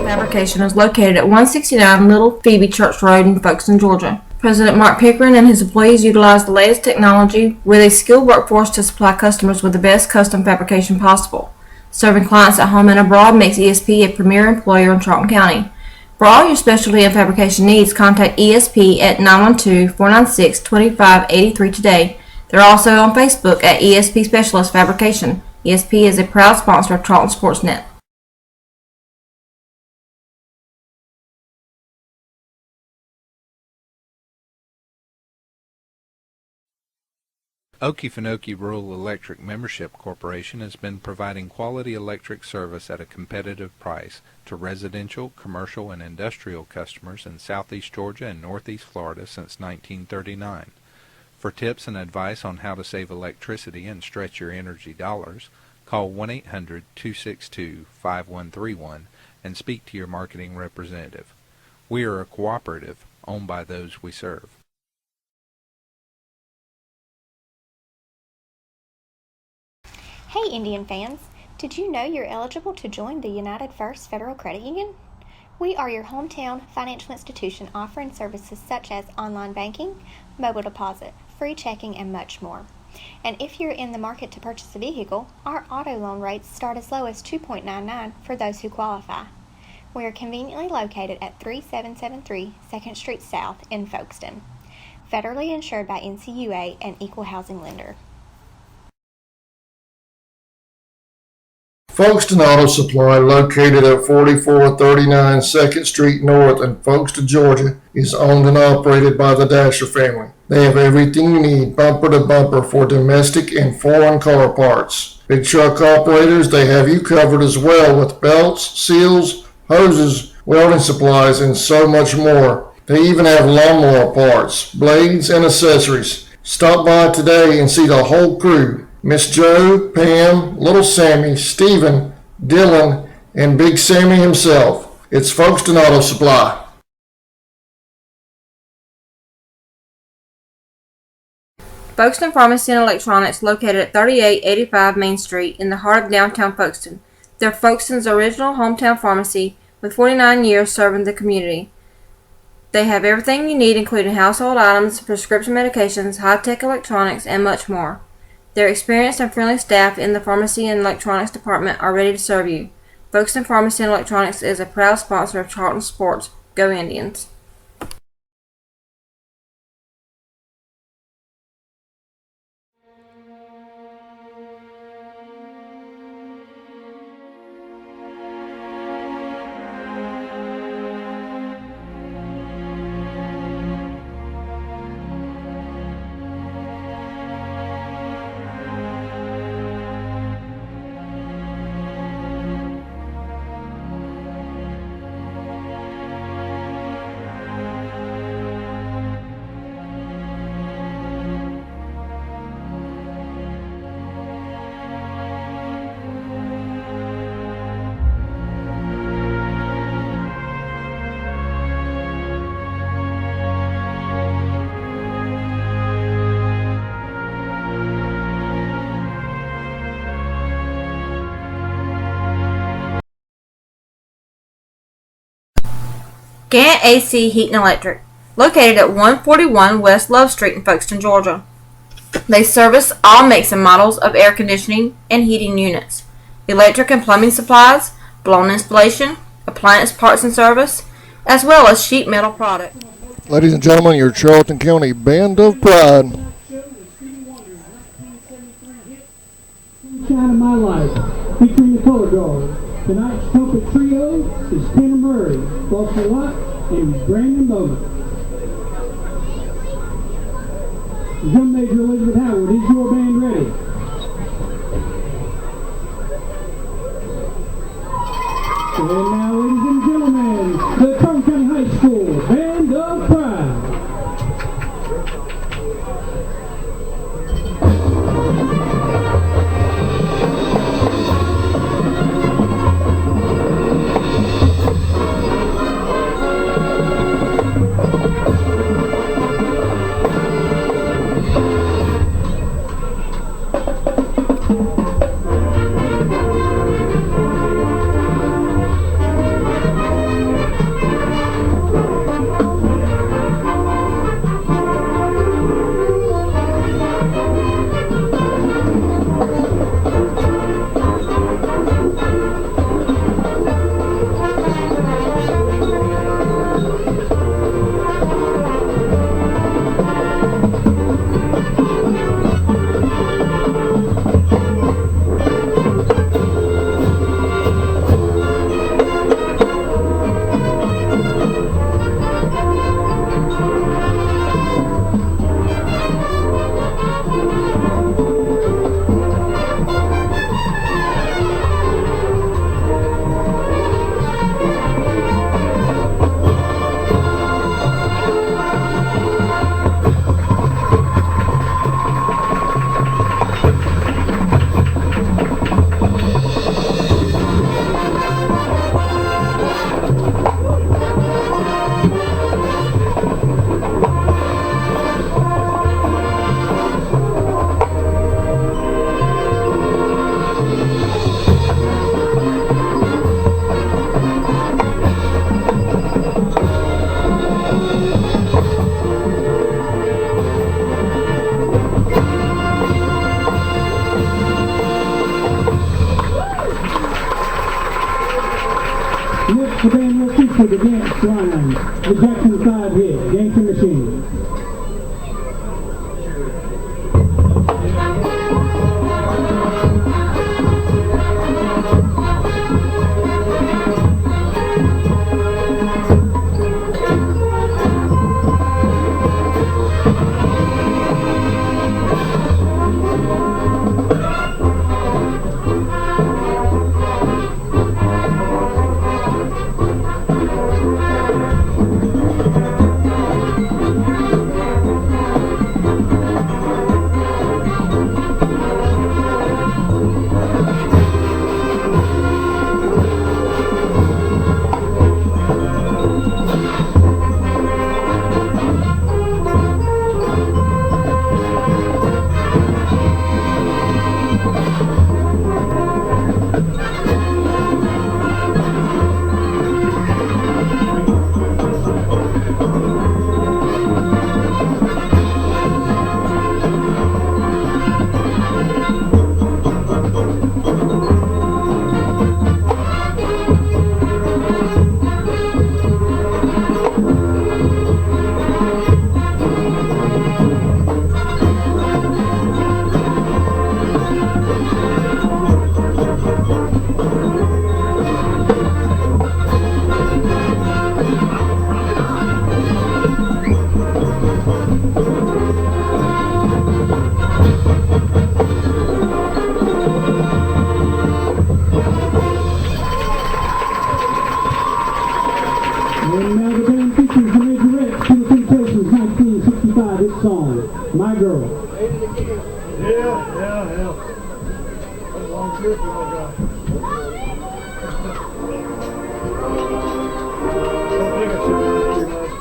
Fabrication is located at 169 Little Phoebe Church Road in Folkestone, Georgia. President Mark Pickering and his employees utilize the latest technology with a skilled workforce to supply customers with the best custom fabrication possible. Serving clients at home and abroad makes ESP a premier employer in Charlton County. For all your specialty and fabrication needs, contact ESP at 912-496-2583 today. They're also on Facebook at ESP Specialist Fabrication. ESP is a proud sponsor of Charlton Sportsnet. Okefenokee Rural Electric Membership Corporation has been providing quality electric service at a competitive price to residential, commercial, and industrial customers in southeast Georgia and northeast Florida since 1939. For tips and advice on how to save electricity and stretch your energy dollars, call 1-800-262-5131 and speak to your marketing representative. We are a cooperative owned by those we serve. Hey Indian fans, did you know you're eligible to join the United First Federal Credit Union? We are your hometown financial institution offering services such as online banking, mobile deposit, free checking, and much more. And if you're in the market to purchase a vehicle, our auto loan rates start as low as 2.99 for those who qualify. We are conveniently located at 3773 2nd Street South in Folkestone. Federally insured by NCUA and Equal Housing Lender. Folkestone Auto Supply, located at 4439 2nd Street North in Folkestone, Georgia, is owned and operated by the Dasher family. They have everything you need, bumper to bumper, for domestic and foreign car parts. Big truck operators, they have you covered as well with belts, seals, hoses, welding supplies, and so much more. They even have lawnmower parts, blades, and accessories. Stop by today and see the whole crew. Miss Joe, Pam, Little Sammy, Stephen, Dylan, and Big Sammy himself. It's Folkestone Auto Supply. Folkestone Pharmacy and Electronics, located at 3885 Main Street in the heart of downtown Folkestone. They're Folkeston's original hometown pharmacy with 49 years serving the community. They have everything you need, including household items, prescription medications, high-tech electronics, and much more. Their experienced and friendly staff in the pharmacy and electronics department are ready to serve you. Folkeston Pharmacy and Electronics is a proud sponsor of Charlton Sports. Go Indians! Gant AC Heat and Electric, located at 141 West Love Street in Folkeston, Georgia. They service all makes and models of air conditioning and heating units, electric and plumbing supplies, blown installation, appliance parts and service, as well as sheet metal products. Ladies and gentlemen, your Charlton County Band of Pride. Shine of My Life, featuring the Color Guard. Tonight's trumpet trio is Tanner Murray, Foster Lott, and Brandon Bowman. Drum Major Elizabeth Howard, is your band ready? And now, ladies and gentlemen, the Charlton County High School Band of Pride. The band will feature the dance line, the Jackson 5 hit, Gangster Machine. And now the band features the majorettes, Tennessee Chasers, 1965, its song, My Girl. Yeah. That's a long trip we all got. Don't think I should have too much.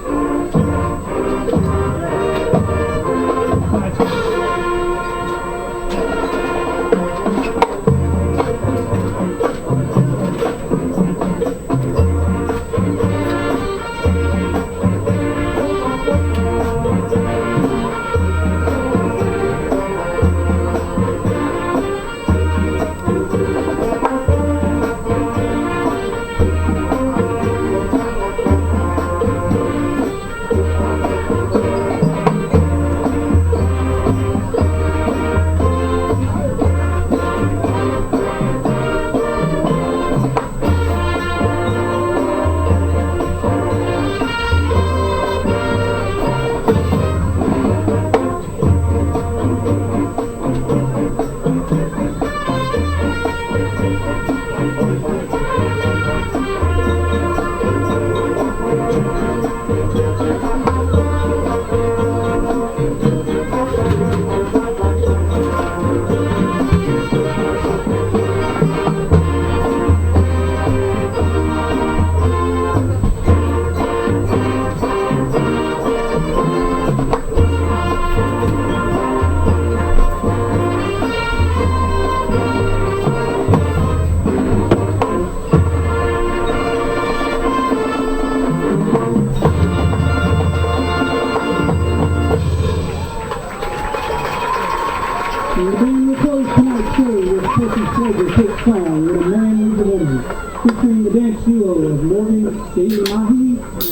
And the band will close tonight's show with Turkey Soldier Take Clown with A Man with a Woman, featuring the dance duo of Morgan Shady Mahi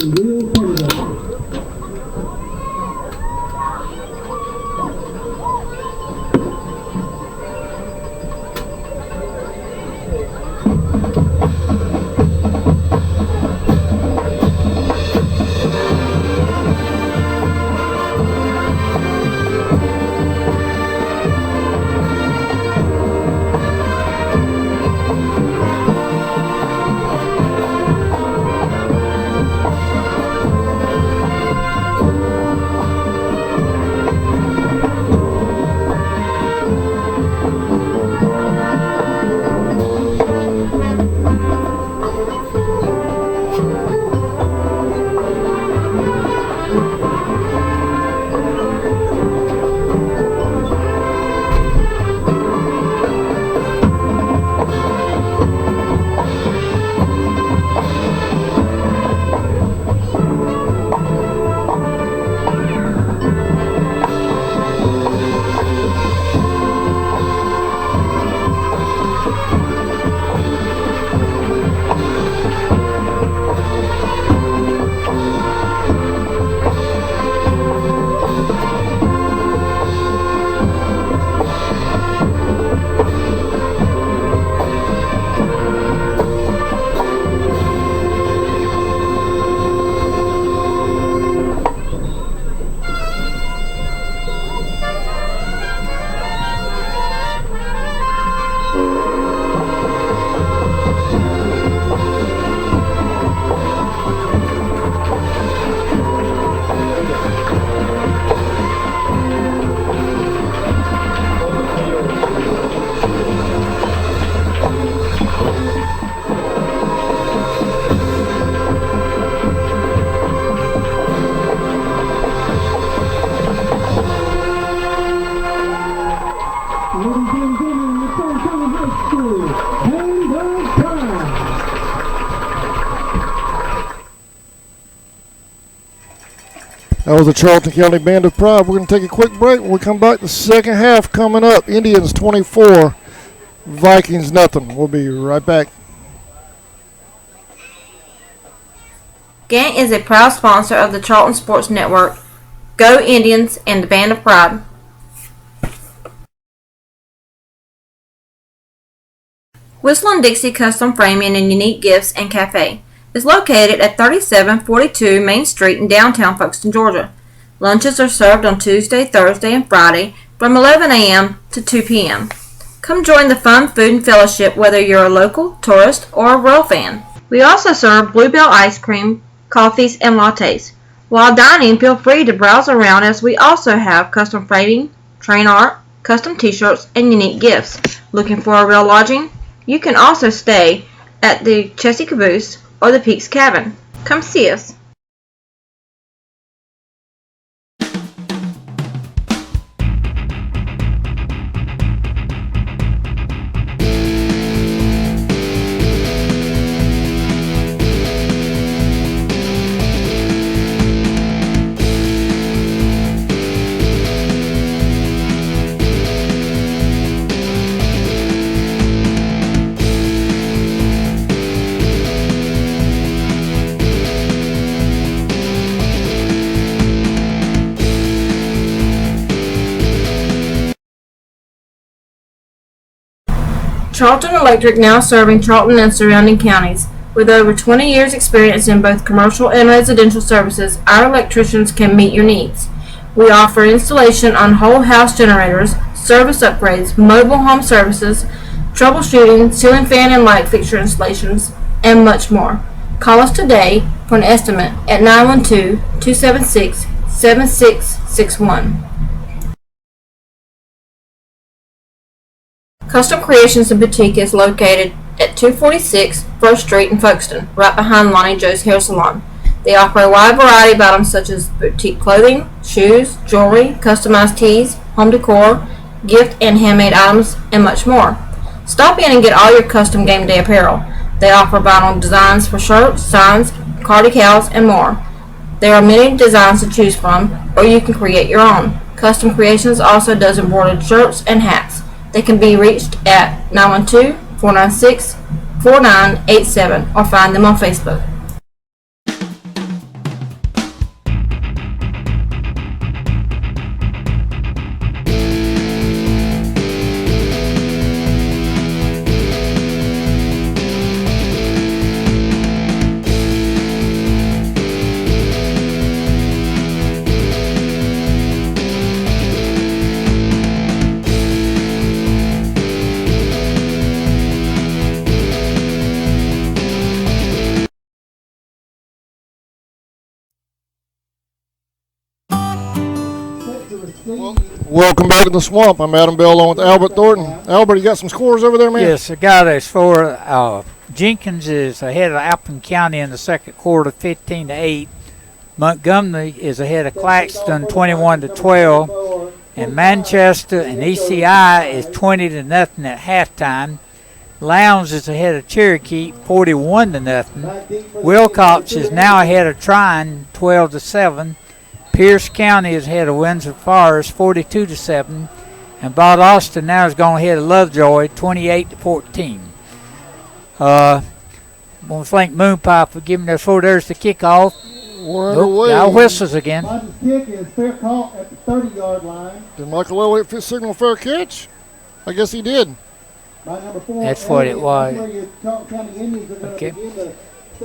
and Will Pendergast. That was the Charlton County Band of Pride. We're going to take a quick break. When we come back, the second half coming up. Indians 24, Vikings nothing. We'll be right back. Gant is a proud sponsor of the Charlton Sports Network. Go Indians and the Band of Pride. Whistle & Dixie Custom Framing and Unique Gifts and Cafe is located at 3742 Main Street in downtown Folkestone, Georgia. Lunches are served on Tuesday, Thursday, and Friday from 11 a.m. to 2 p.m. Come join the fun food and fellowship whether you're a local, tourist, or a Royal fan. We also serve Bluebell ice cream, coffees, and lattes. While dining, feel free to browse around as we also have custom framing, train art, custom t-shirts, and unique gifts. Looking for a real lodging? You can also stay at the Chessie Caboose or the Peaks Cabin. Come see us. Charlton Electric, now serving Charlton and surrounding counties. With over 20 years experience in both commercial and residential services, our electricians can meet your needs. We offer installation on whole house generators, service upgrades, mobile home services, troubleshooting, ceiling fan and light fixture installations, and much more. Call us today for an estimate at 912-276-7661. Custom Creations and Boutique is located at 246 1st Street in Folkestone, right behind Lonnie Joe's Hair Salon. They offer a wide variety of items such as boutique clothing, shoes, jewelry, customized tees, home decor, gift and handmade items, and much more. Stop in and get all your custom game day apparel. They offer vinyl designs for shirts, signs, car decals, and more. There are many designs to choose from, or you can create your own. Custom Creations also does embroidered shirts and hats. They can be reached at 912-496-4987 or find them on Facebook. Welcome back to the Swamp. I'm Adam Bell along with Albert Thornton. Albert, you got some scores over there, man? Yes, I got a score. Jenkins is ahead of Alpine County in the second quarter, 15-8. Montgomery is ahead of Claxton, 21-12. And Manchester and ECI is 20-0 at halftime. Lowndes is ahead of Cherokee, 41-0. Wilcox is now ahead of Tryon, 12-7. Pierce County is ahead of Windsor Forest, 42-7, and Bald Austin now is going ahead of Lovejoy, 28-14. I want to thank Moonpipe for giving us 4. There's the kickoff. We're underway. Our whistles again. Hodges' kick is fair caught at the 30-yard line. Did Michael Elliott signal fair catch? I guess he did. By number 4, That's what it was. Okay.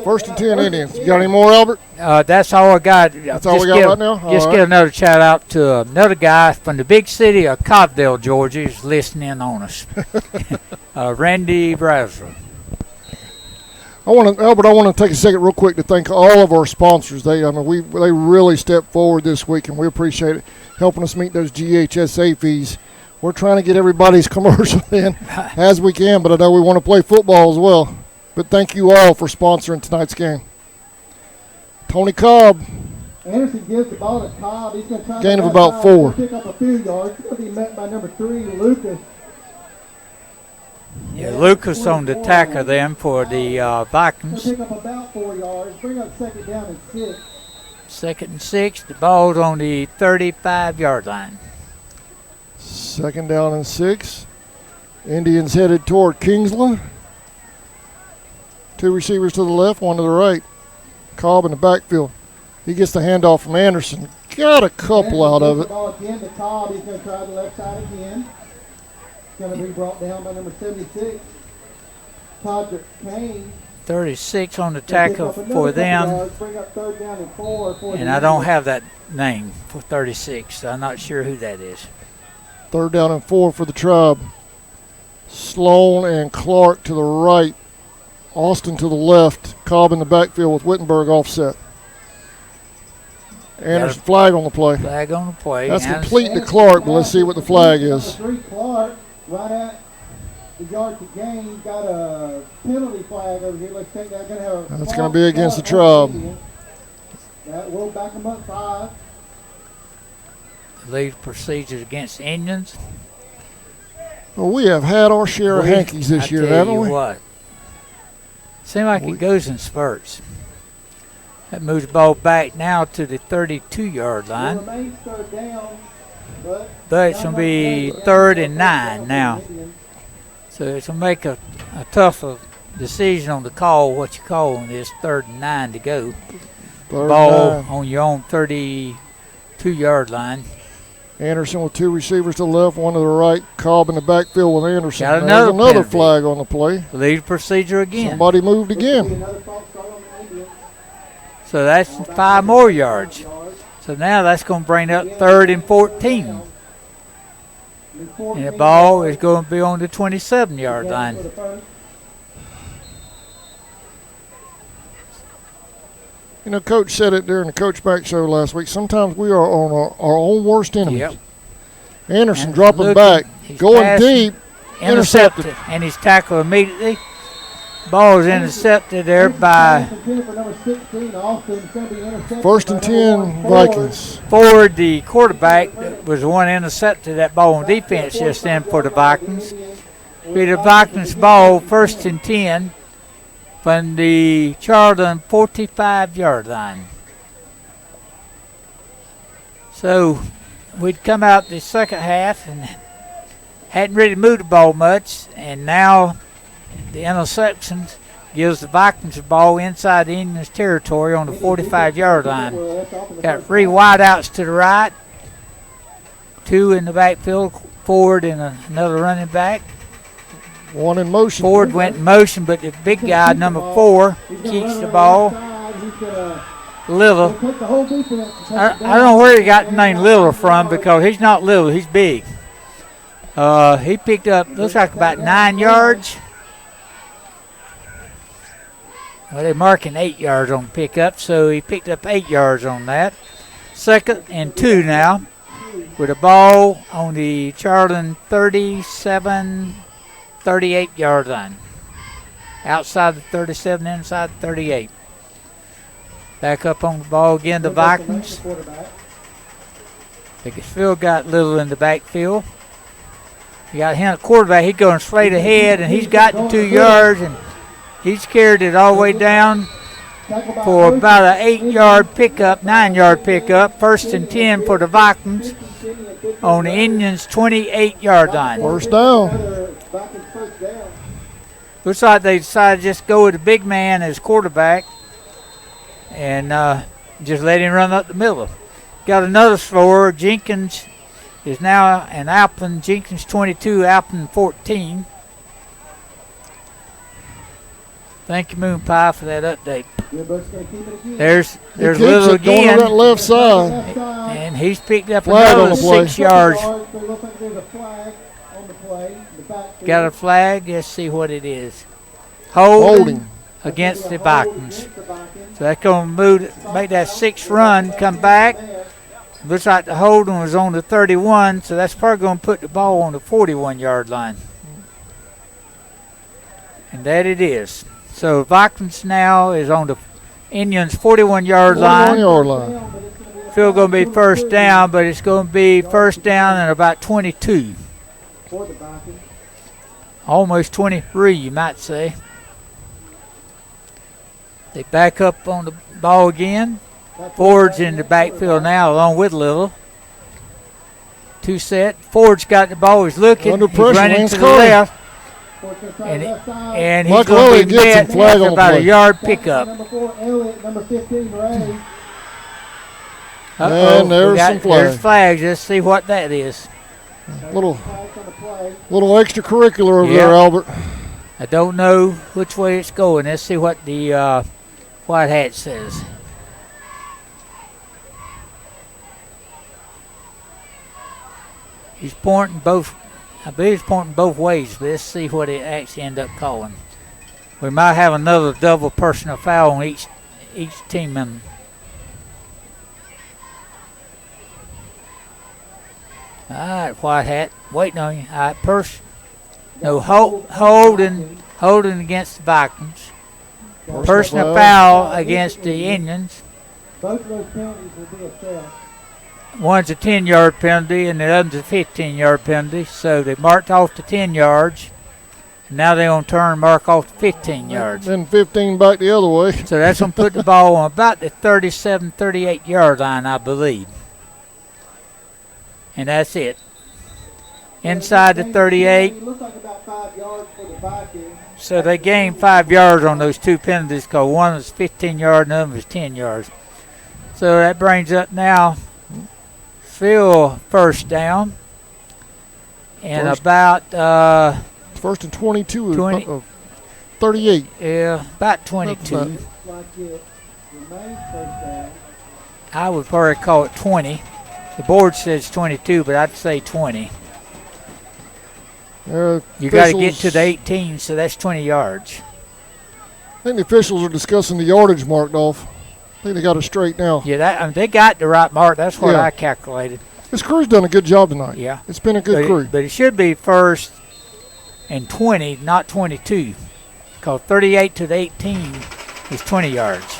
First and 10 Indians. You got any more, Albert? That's all I got. That's all we got right now? Just get another shout out to another guy from the big city of Cobbdale, Georgia, who's listening on us. Randy Brazier. Albert, I want to take a second real quick to thank all of our sponsors. They really stepped forward this week, and we appreciate it, helping us meet those GHSA fees. We're trying to get everybody's commercial in as we can, but I know we want to play football as well. But thank you all for sponsoring tonight's game. Tony Cobb. Anderson gives the ball to Cobb. He's going to try gain of about 4. Pick up a few yards. He's going to be met by number 3, Lucas. Yeah, Lucas on the tackle then for the Vikings. He'll pick up about 4 yards. Bring up second down and 6. Second and 6. The ball's on the 35-yard line. Second down and 6. Indians headed toward Kingsley. 2 receivers to the left, 1 to the right. Cobb in the backfield. He gets the handoff from Anderson. Got a couple out of it. The ball again to Cobb. He's going to try the left side again. It's going to be brought down by number 76. Todd Kane. 36 on the tackle for them. Bring up 3rd down and 4 for And the I don't Indians. have that name for 36, so I'm not sure who that is. 3rd down and 4 for the Tribe. Sloan and Clark to the right. Austin to the left. Cobb in the backfield with Wittenberg offset. Anderson flag on the play. Flag on the play. That's complete to Clark, but let's see what the flag is. 3 Clark, right at the yard to gain. Got a penalty flag over here. Let's take that. That's going to be against the Tribe. That will back them up 5. Lead procedures against Indians. Well, we have had our share of hankies this year, haven't we? What? Seems like it goes in spurts. That moves the ball back now to the 32-yard line. Remains 3rd down, But it's going to be 3rd and 9 now. So it's going to make a tough decision on the call, what you call on this 3rd and 9 to go. Ball on your own 32-yard line. Anderson with 2 receivers to the left, 1 to the right. Cobb in the backfield with Anderson. Got There's another penalty. flag on the play. Lead procedure again. Somebody moved again. So that's 5 more yards. So now that's going to bring up 3rd and 14. And the ball is going to be on the 27-yard line. You know, Coach said it during the Coach Back show last week. Sometimes we are on our own worst enemies. Yep. Anderson And dropping looking, back, he's going passing, deep, intercepted. And he's tackled immediately. Ball is intercepted there by 1st and 10 Vikings. Ford, the quarterback, that was the one intercepted that ball on defense just then for the Vikings. Be the Vikings ball 1st and 10 from the Charlton 45-yard line. So we'd come out the second half and hadn't really moved the ball much, and now the interceptions gives the Vikings the ball inside the Indians' territory on the 45-yard line. Got 3 wideouts to the right, 2 in the backfield, Ford and another running back. 1 in motion. Ford went in motion, but the big guy, number 4, keeps the ball. Little. I don't know where he got the name Little from, because he's not little, he's big. He picked up, looks like about 9 yards. Well, they're marking 8 yards on pickup, so he picked up 8 yards on that. 2nd and 2 now, with a ball on the Charlton 38-yard line. Outside the 37, inside the 38. Back up on the ball again, the Vikings. They still got Little in the backfield. You got him, a quarterback, he's going straight ahead, and he's got the 2 yards, and he's carried it all the way down for about an 8-yard pickup, 9-yard pickup. 1st and 10 for the Vikings on the Indians' 28-yard line. 1st down. Looks like they decided to just go with the big man as quarterback and just let him run up the middle. Got another scorer. Jenkins is now an Alpin. Jenkins 22, Alpin 14. Thank you, Moon Pie, for that update. There's Little again. Going to that left side. And he's picked up Flag on another the play. 6 yards. Got a flag. Let's see what it is. Holding against the Vikings. So that's going to make that 6th run come back. Looks like the holding was on the 31, so that's probably going to put the ball on the 41-yard line. And that it is. So Vikings now is on the Indians' 41-yard line. 41-yard line. Still going to be 1st down, but it's going to be 1st down and about 22. Almost 23, you might say. They back up on the ball again. Ford's in the backfield now along with Little. 2 set. Ford's got the ball. He's looking. Under He's pressure, running Lance to the Carter. left. And he's Mike going Lilly to be gets met him, flag after on the about play. a yard pickup. Number 4, Elliott. Number 15, Ray. And there's some flags. There's flags. Let's see what that is. Little extracurricular over there, Albert. I don't know which way it's going. Let's see what the white hat says. He's pointing both. I believe he's pointing both ways, but let's see what it actually end up calling. We might have another double personal foul on each team member. All right, white hat, waiting on you. All right, no holding against the Vikings. Personal foul against the Indians. Both of those penalties will be a foul. One's a 10-yard penalty and the other's a 15-yard penalty. So they marked off the 10 yards. And now they're going to turn and mark off the 15 yards. Then 15 back the other way. So that's going to put the ball on about the 37, 38-yard line, I believe. And that's it. Inside the 38. It looks like about 5 yards for the Vikings. So they gained 5 yards on those two penalties because one was 15 yards and the other was 10 yards. So that brings up now Phil first down. And about first and 22 20, 38. Yeah, about 22. Like it remains first down. I would probably call it 20. The board says 22, but I'd say 20. You got to get to the 18, so that's 20 yards. I think the officials are discussing the yardage marked off. I think they got it straight now. Yeah, they got the right mark. That's what I calculated. This crew's done a good job tonight. Yeah. It's been a good crew. But it should be first and 20, not 22. Because 38 to the 18 is 20 yards.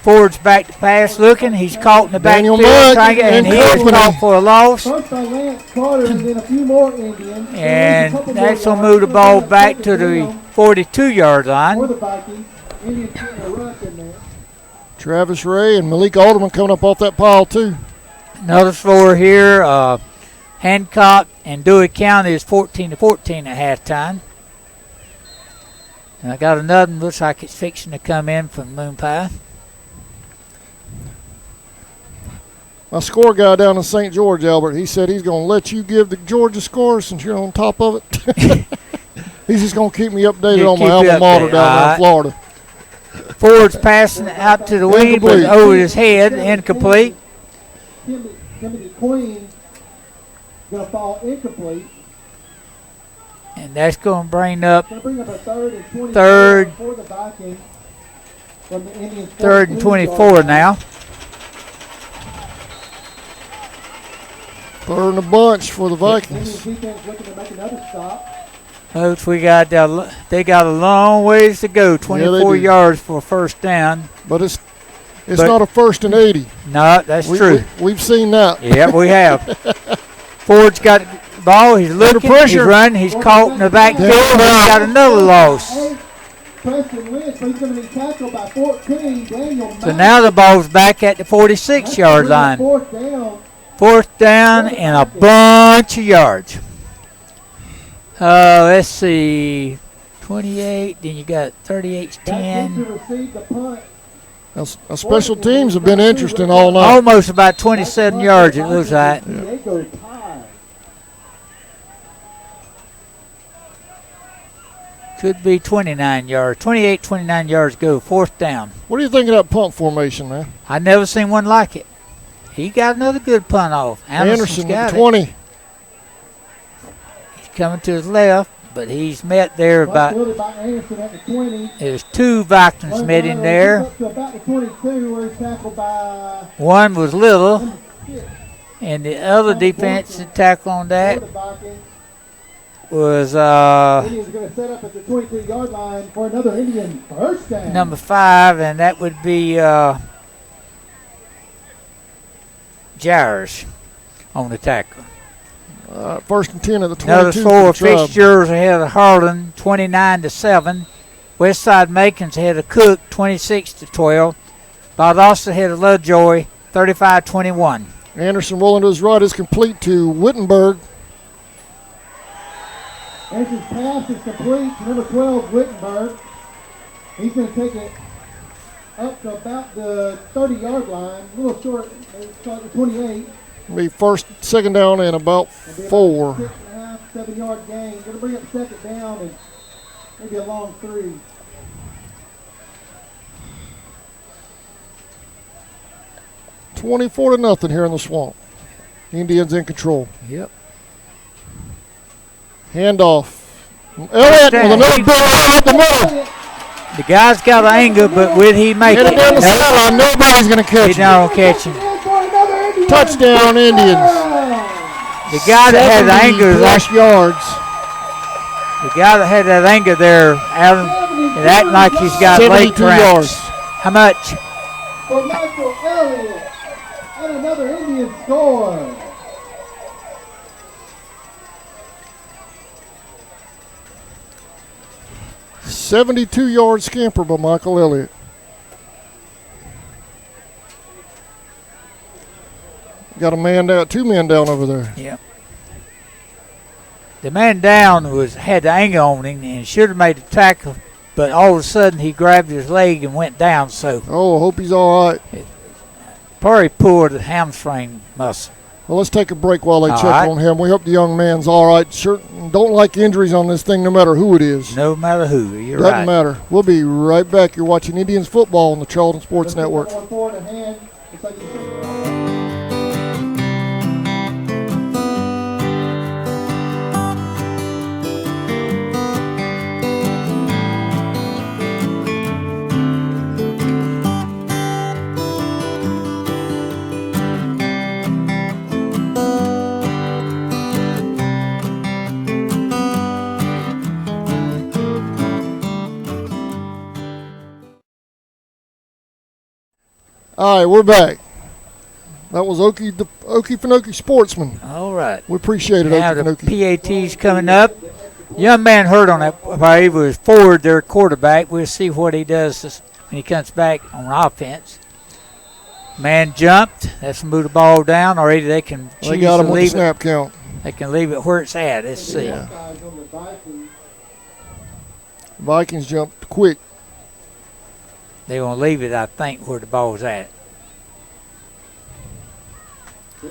Ford's back to pass looking. He's caught in the backfield and he is caught for a loss. First by Lance Carter and then a few more Indians. And that's going to move the ball back to the 42-yard line. For the Vikings. Indians getting a rush in there. Travis Ray and Malik Alderman coming up off that pile too. Another score here. Hancock and Dewey County is 14-14 at halftime. And I got another one. Looks like it's fixing to come in from Moon Pie. My score guy down in St. George, Albert, he said he's going to let you give the Georgia score since you're on top of it. He's just going to keep me updated on my alma mater down there in Florida. Ford's passing out to the wing, but over his head, incomplete. Timothy Queen going to fall incomplete. And that's going to bring up a third and 24 for the Vikings from the Indians. Third and 24 now. Third and a bunch for the Vikings. Indians defense looking to make another stop. Folks, they got a long ways to go, 24 yards for a first down. But it's not a first and 80. No, that's true. We've seen that. Yeah, we have. Ford's got the ball. He's looking. He's running. He's caught in the backfield. He's got another loss. Preston Lynch, but he's going to be tackled by 14. So now the ball's back at the 46-yard line. Fourth down and a bunch of yards. Let's see. 28, then you got 38's 10. Now, special teams have been interesting all night. Almost about 27 yards, it looks like. Yeah. Could be 29 yards. 28, 29 yards go. Fourth down. What do you think of that punt formation, man? I never seen one like it. He got another good punt off. Anderson with 20. He's coming to his left, but he's met there about. There's two Vikings met in there. One was Little, and the other defensive tackle on that was number 5, and that would be Gyres on the tackle. First and 10 at the 22. Another score, Fixtures ahead of Harlan, 29-7. Westside Macons ahead of Cook, 26-12. Valdosta ahead of Lovejoy, 35-21. Anderson rolling to his right is complete to Wittenberg. Anderson's pass is complete to number 12, Wittenberg. He's going to take it up to about the 30-yard line, a little short, the 28. Be second down and about 4. 6.5, 7-yard gain. Going to bring up second down and Maybe a long 3. $24-0 here in the swamp. Indians in control. Yep. Handoff. Elliott with another big run up the middle. The guy's got anger, but will he make Hit it? it down the sideline. Nobody's going to catch He's him. not gonna catch him. Touchdown, Indians. The guy that had the anger, plus yards. the guy that had that anger there, Adam, it acting like he's got leg 72 cramps. yards. How much? For Michael Elliott. And another Indian score. $72-yard scamper by Michael Elliott. Got a man down, 2 men down over there. Yeah. The man down had the anger on him and should have made the tackle, but all of a sudden he grabbed his leg and went down. So Oh, I hope he's all right. probably pulled the hamstring muscle. Well, let's take a break while they All check right. on him. We hope the young man's all right. Sure, don't like injuries on this thing no matter who it is. No matter who, you're Doesn't right. matter. We'll be right back. You're watching Indians football on the Charlton Sports Network. One forward in hand. Looks like he's All right, we're back. That was Okie Finokie Sportsman. All right. We appreciate it, Now Okie the Finokie. PAT's coming up. Young man hurt on that play. He was forward, their quarterback. We'll see what he does when he comes back on offense. Man jumped. That's moved the ball down. Already they can choose They got to him with the leave it. snap count. They can leave it where it's at. Let's see. Yeah. Vikings jumped quick. They're going to leave it, I think, where the ball's at.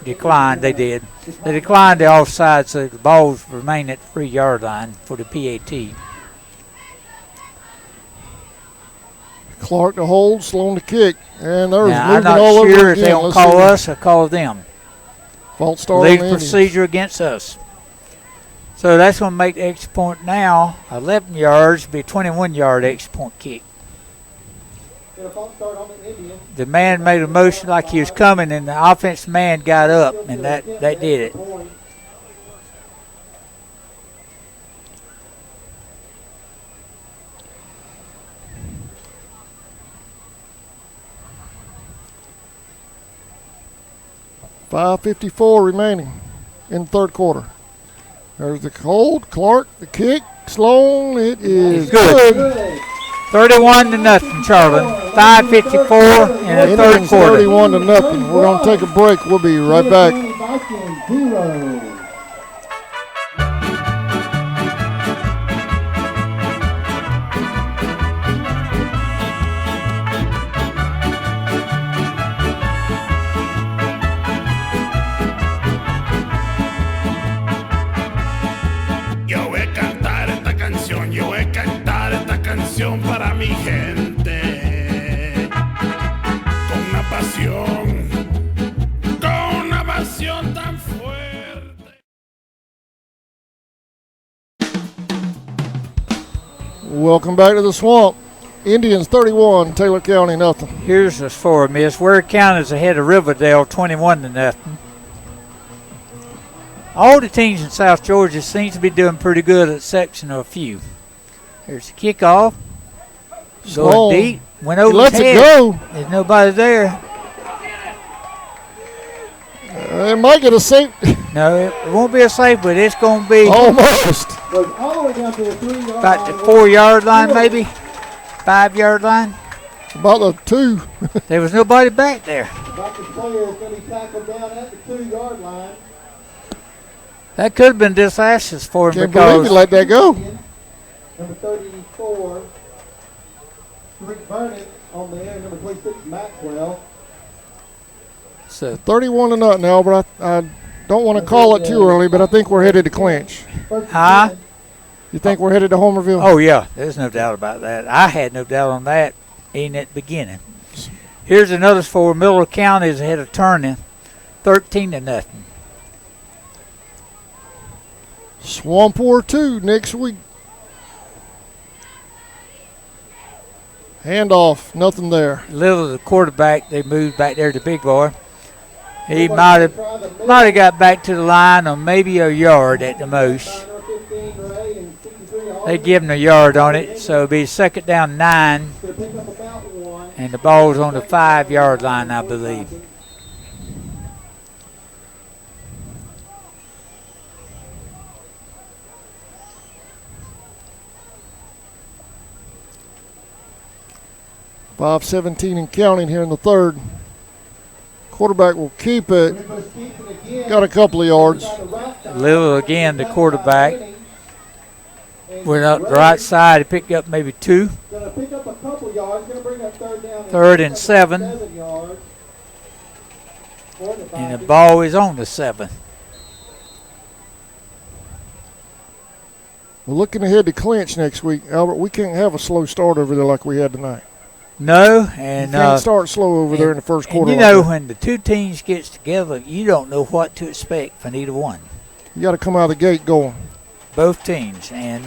Declined, they did. They declined the offside, so the balls remain at the 3-yard line for the PAT. Clark to hold, Sloan to kick. And there's Now, I'm moving not all over sure if again. they don't Let's call see. us or call them. False start on League the Indians. procedure against us. So that's going to make the extra point now 11 yards, be a 21-yard extra point kick. The man made a motion like he was coming, and the offensive man got up, and that did it. .554 remaining in the third quarter. There's the hold, Clark, the kick, Sloan. It is Good. 31-0, Charlton. 5:54 in the third Indians quarter. 31-0. We're going to take a break. We'll be right back. Vikings 0. Yo voy a cantar esta canción, yo voy a cantar esta canción para mi gente. Con una pasión tan fuerte. Welcome back to the swamp. Indians 31, Taylor County nothing. Here's the score, Miss. Ware County is ahead of Riverdale 21-0. All the teams in South Georgia seem to be doing pretty good, at exception of a few. There's the kickoff. Sloan. Going deep. Went He over lets his it head. go. There's nobody there. It might get a safe. No, it won't be a safe, but it's going to be Almost. Goes all the way down to the 3-yard about the line. 4-yard line, maybe 5-yard line. About the 2. There was nobody back there. About the player is going to be tackled down at the 2-yard line. That could have been disastrous for him Can't believe he because let that go. Number 34, Rick Burnett on there. Number 26, Maxwell. so 31-0 now, but I don't want to call it too early, but I think we're headed to clinch. First and Huh? 10. You think we're headed to Homerville? Oh, yeah. There's no doubt about that. I had no doubt on that even at the beginning. Here's another score. Miller County is ahead of Turner, 13-0. Swampore 2 next week. Handoff, nothing there. Little, the quarterback, they moved back there to Big Boy. He might have got back to the line on maybe a yard at the most. They give him a yard on it, so it'll be 2nd down 9. And the ball's on the 5-yard line, I believe. .5:17 and counting here in the third. Quarterback will keep it. Got a couple of yards. Little again, the quarterback. Went up the right side. He picked up maybe 2. 3rd and 7. And the ball is on the 7. We're looking ahead to clinch next week. Albert, we can't have a slow start over there like we had tonight. No, and you can't start slow over there in the first quarter. You know, when the two teams gets together, you don't know what to expect from either one. You got to come out of the gate going. Both teams, and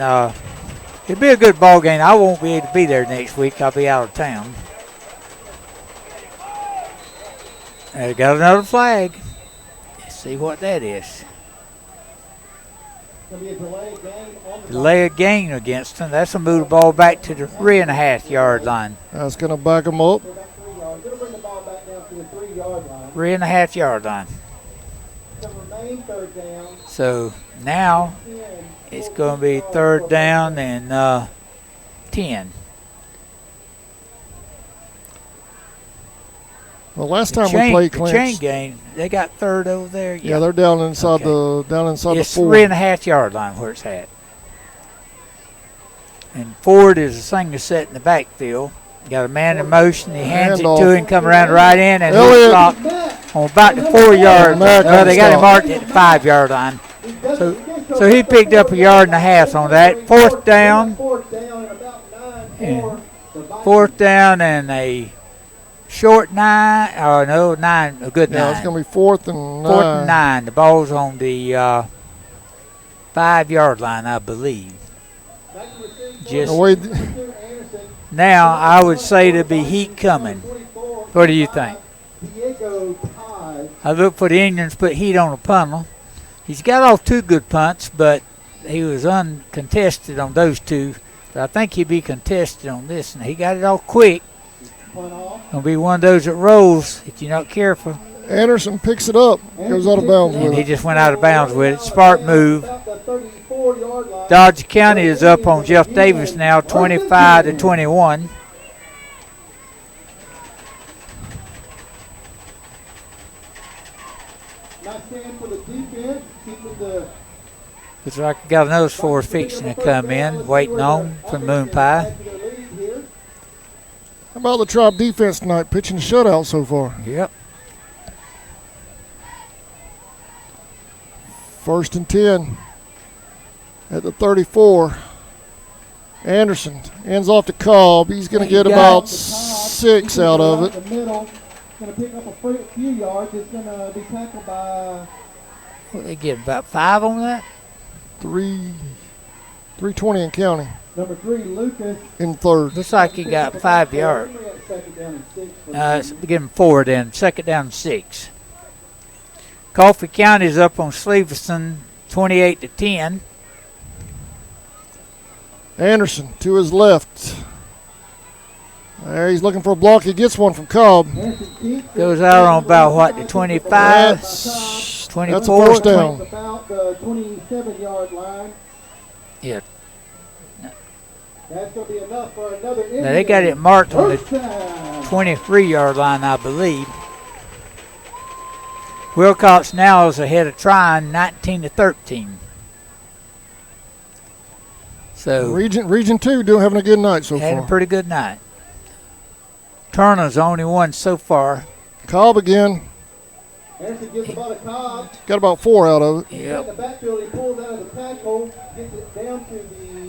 it'll be a good ball game. I won't be able to be there next week. I'll be out of town. They got another flag. Let's see what that is. Delay a game against them. That's a move the ball back to the 3.5-yard line. That's going to back them up. 3.5-yard line. So now it's going to be 3rd down and 10. Well, last time we played clinch, the chain game, they got 3rd over there. Yeah, they're down inside the it's the 4. 3.5-yard line where it's at. And Ford is a single set in the backfield. Got a man in motion. He hands it to him, come around the right end, and he's stopped on about the 4-yard line. Well, they got him marked at the 5-yard line. So he picked up 1.5 yards on that. 4th down. And 4th down and a short 9. Oh, no, 9. A good 9. Yeah, it's going to be 4th and 9. 4th and 9. The ball's on the 5-yard line, I believe. Now, I would say there'll be heat coming. What do you think? I look for the Indians to put heat on the punter. He's got off 2 good punts, but he was uncontested on those 2. But I think he'll be contested on this, and he got it off quick. Gonna be one of those that rolls if you're not careful. Anderson picks it up, goes out of bounds with it. He just went out of bounds with it. Smart move. Dodge County is up on Jeff Davis now, 25-21. Looks like we got another 4 fixing to come in, waiting on from Moon Pie. How about the Tribe defense tonight, pitching a shutout so far? Yep. 1st and 10 at the 34. Anderson ends off to Cobb. He's going to get about 6 out of it. Going to pick up a few yards. It's going to be tackled by... What, they get about 5 on that? 320 and counting. Number 3, Lucas. In 3rd. Looks like he got 5 yards. It's getting 4 then. 2nd down and 6. Coffee County is up on Sleeverson, 28-10. Anderson to his left. There, he's looking for a block. He gets one from Cobb. Goes out on about, what, the 25? 24? That's a 1st down. About the 27-yard line. Yeah. That's going to be enough for another Now they got it marked on the 23-yard line, I believe. Wilcox now is ahead of Tryon, 19-13. So Region 2 having a good night so far. Had a pretty good night. Turner's the only one so far. Cobb again. Anderson gives the ball to Cobb. Got about 4 out of it. Yep. In the backfield, he pulls out of the tackle, gets it down to the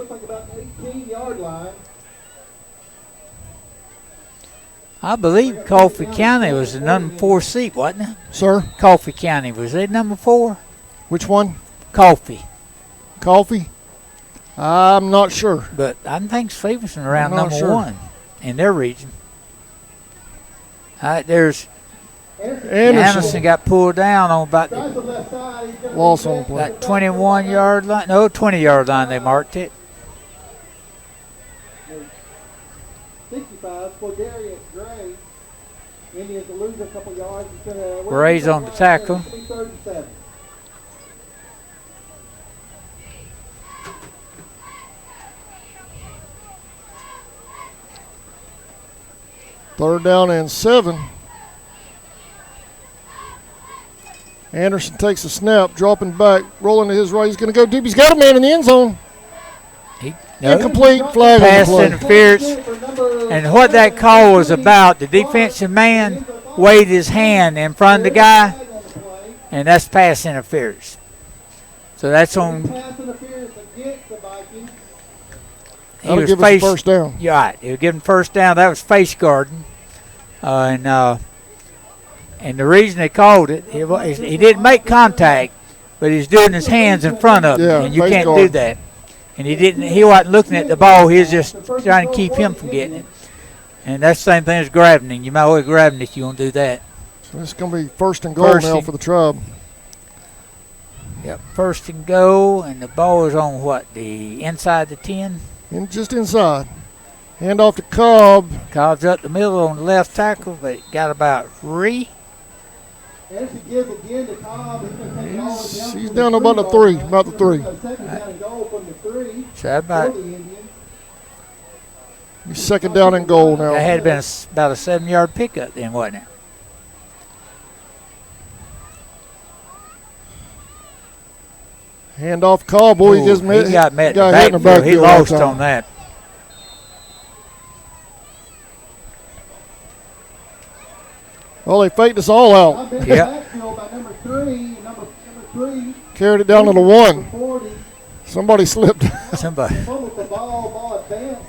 looks like about the 18-yard line. I believe Coffee County was the number 4 seat, wasn't it? Sir? Coffee County, was they number 4? Which one? Coffee. Coffee? I'm not sure. But I think Stevenson around I'm not number sure. 1 in their region. There's Anderson got pulled down on about the Loss on the play. that 21-yard line. No, 20-yard line they marked it. 65, Cordarius Gray. Indians will lose a couple yards. Gray's on the tackle. 37. Third down and 7. Anderson takes a snap, dropping back, rolling to his right. He's going to go deep. He's got a man in the end zone. Incomplete, flag Pass on the interference. And what that call was about, the defensive man waved his hand in front of the guy, and that's pass interference. So that's on. Pass interference against the Vikings. That'll give us a first down. You're right. He was giving first down. That was face guarding. And the reason they called it, he didn't make contact, but he's doing his hands in front of him, Yeah, and you face can't guard. do that. And he wasn't looking at the ball. He was just trying to keep him from getting it. And that's the same thing as grabbing him. You might well grab him if you want to do that. So it's going to be first and goal now for the Tribe. Yep, first and goal, and the ball is on what, the inside the 10? Just inside. Hand off to Cobb. Cobb's up the middle on the left tackle, but got about 3. Anderson gives again to Cobb. He's down to about the 3. About the 3. Second down and goal from the 3. So that about, For the Indians. He's second down and goal now. that had been about a 7-yard pickup then, wasn't it? Hand off Cobb. Boy, Ooh, he gets met. he got met in got the hit in the backfield. He backfield that lost time. on that. Well, they faked us all out. Yeah. Number 3. Carried it down to the 1. 40. Somebody slipped. Somebody. Fumbled the ball advanced.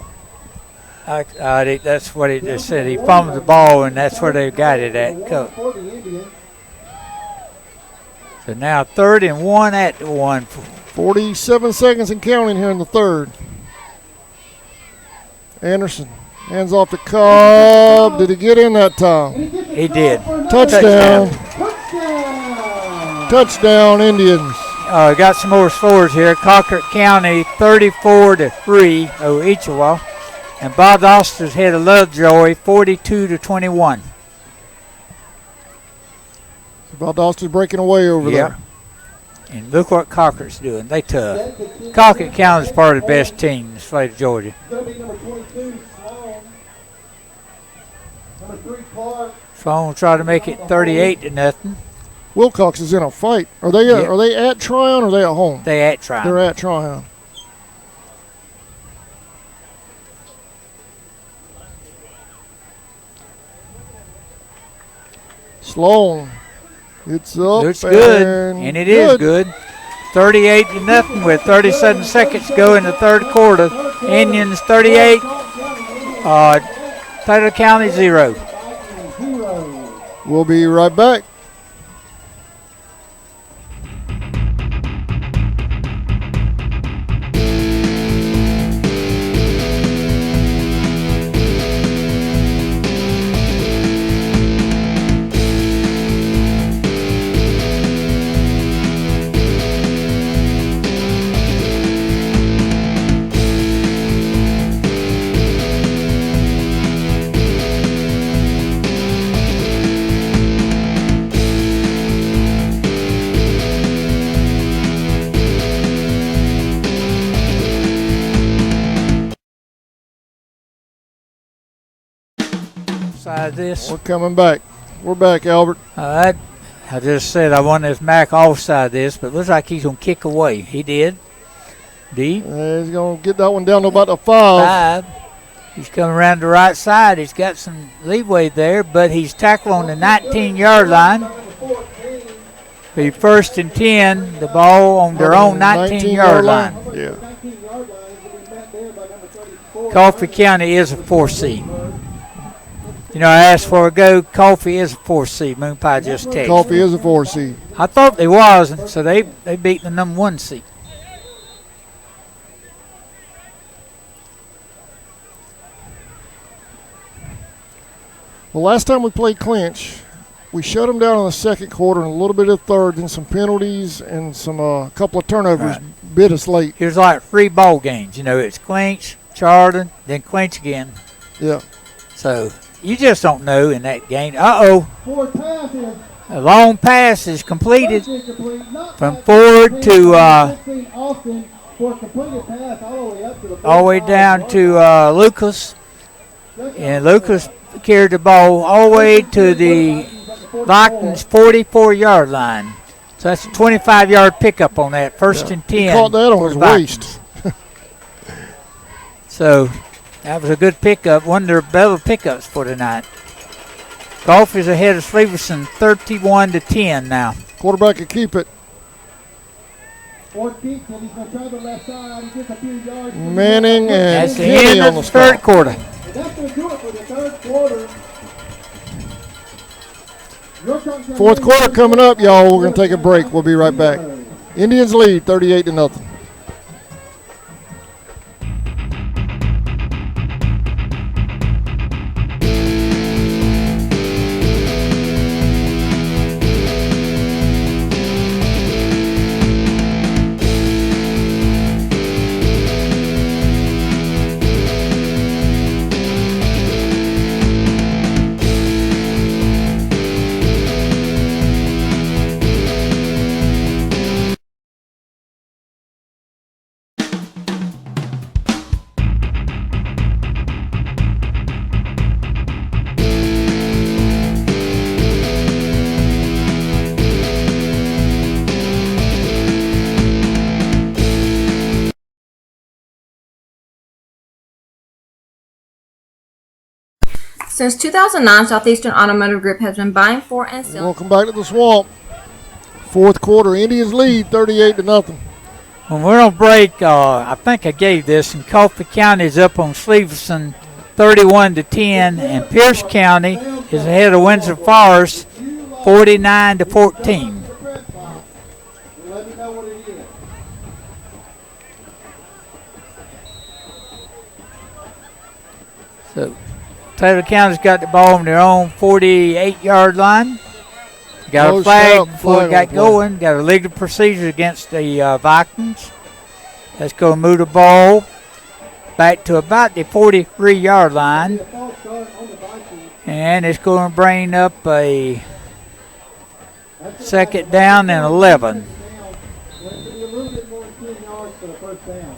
That's what he just said. He fumbled the ball, and that's where they got it at. For the Indians. So now 3rd and 1 at the 1. 47 seconds and counting here in the third. Anderson hands off to Cobb. Did he get in that time? He did. Touchdown. Touchdown, Indians. Got some more scores here. Colquitt County 34-3 over Ichawa. And Bob Oster's head of Lovejoy 42-21. Valdosta's breaking away over there. And look what Colquitt's doing. They tough. Colquitt County's part of the best team in the state of Georgia. Going to be number 22, Sloan. Number 3, Clark. Sloan tried to make it 38-0. Wilcox is in a fight. Are they at Tryon or are they at home? They at Tryon. They're at Tryon. Sloan. It's up. Looks good, and it is good. 38-0 with 37 seconds to go in the third quarter. Indians 38, Taylor County 0. We'll be right back. This. We're coming back. We're back, Albert. I just said I wanted this Mac offside this, but looks like he's going to kick away. He did. Deep. He's going to get that one down to about the 5. He's coming around the right side. He's got some leeway there, but he's tackled on the 19-yard line. Be 1st and 10, the ball on their own 19-yard line. Yeah. Coffee County is a 4 seed. You know, I asked for a go. Coffee is a 4 seed. Moon Pie just texted. Coffee is a 4 seed. I thought they was, so they beat the number 1 seed. Well, last time we played clinch, we shut them down in the second quarter and a little bit of third, then some penalties and some couple of turnovers bit us late. Here's like 3 ball games. You know, it's clinch, Charlton, then clinch again. Yeah. So you just don't know in that game. Uh-oh. Forward pass is A long pass is completed incomplete. Not from back Ford to 16 Austin for a completed pass all the way up to the all the way down to Lucas. And Lucas carried the ball all the way to the Vikings 44-yard line. So that's a 25-yard pickup on that, first and 10. He caught that on his waist. So that was a good pickup, one of their better pickups for tonight. Golf is ahead of Stevenson 31-10 now. Quarterback can keep it. Ford keeps it. He's going to try the left side. He gets a few yards. Manning and That's the Kenny end on of the the third quarter. And that's going to do it for the third quarter. Fourth quarter coming up, y'all. We're going to take a break. We'll be right back. Indians lead 38-0. Since 2009, Southeastern Automotive Group has been buying for and selling. Welcome back to the Swamp. Fourth quarter, Indians lead 38-0. When we're on break, I think I gave this, and Coffee County is up on Stevenson 31-10, and Pierce County is ahead of Windsor Forest 49-14. Let me know what it is. So Taylor County's got the ball on their own 48-yard line. Got No a flag stop, before flag it got on play. going. Got a legal procedure against the Vikings. That's going to move the ball back to about the 43-yard line. And it's going to bring up a second down and 11. Well, it could be a little bit more than 10 yards for the first down.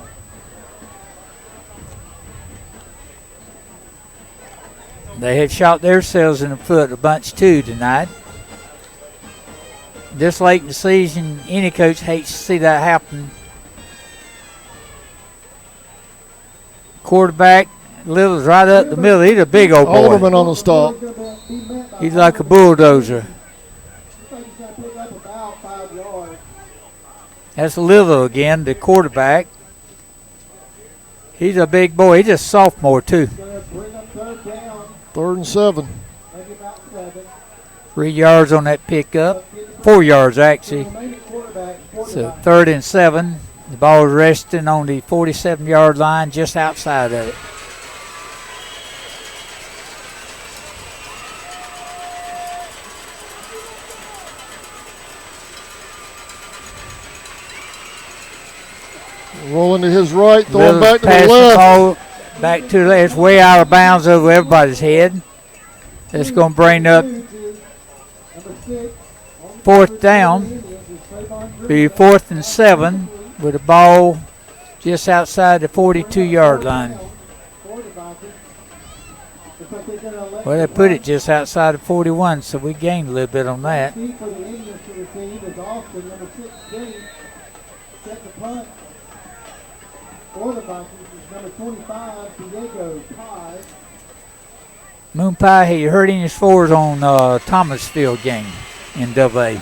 They had shot themselves in the foot a bunch too tonight. This late in the season, any coach hates to see that happen. Quarterback, Little's right up the middle. He's a big old boy. Alderman on the stop. He's like a bulldozer. That's Little again, the quarterback. He's a big boy. He's a sophomore too. 3rd and 7. 3 yards on that pickup. 4 yards actually. So 3rd and 7. The ball is resting on the 47-yard line just outside of it. Rolling to his right, throwing Little's back to the passing left. ball back to the left. It's way out of bounds over everybody's head. That's going to bring up 4th down. Be 4th and 7 with the ball just outside the 42-yard line. Well, they put it just outside of 41, so we gained a little bit on that. For the Vikings is number 25, Diego Pye. Moon Pie, have you heard any scores on Thomasville game in AA?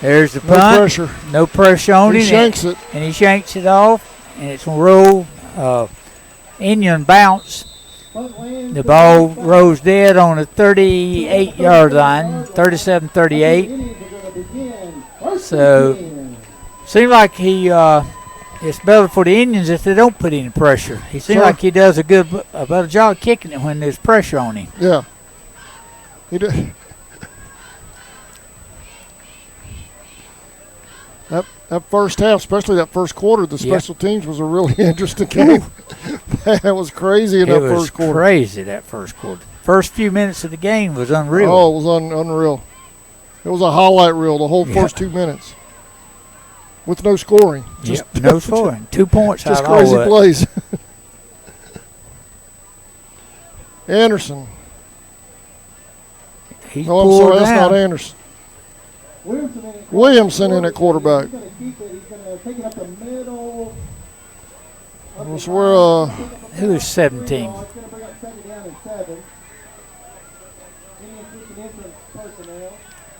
There's the No punt. pressure. No pressure on He him. shanks it. And he shanks it off. and it's going to roll. Indian bounce. The ball rose dead on the 38-yard line, 37-38. So, seems like it's better for the Indians if they don't put any pressure. He seems like he does a better job kicking it when there's pressure on him. Yeah. He did. That first half, especially that first quarter, the special teams was a really interesting game. That was crazy in that first quarter. It was crazy, that first quarter. First few minutes of the game was unreal. Oh, it was unreal. It was a highlight reel the whole first 2 minutes. With no scoring. No scoring. 2 points just out of crazy all plays. Anderson. He's I'm sorry, that's not Anderson. Williamson in at quarterback. Who is 17?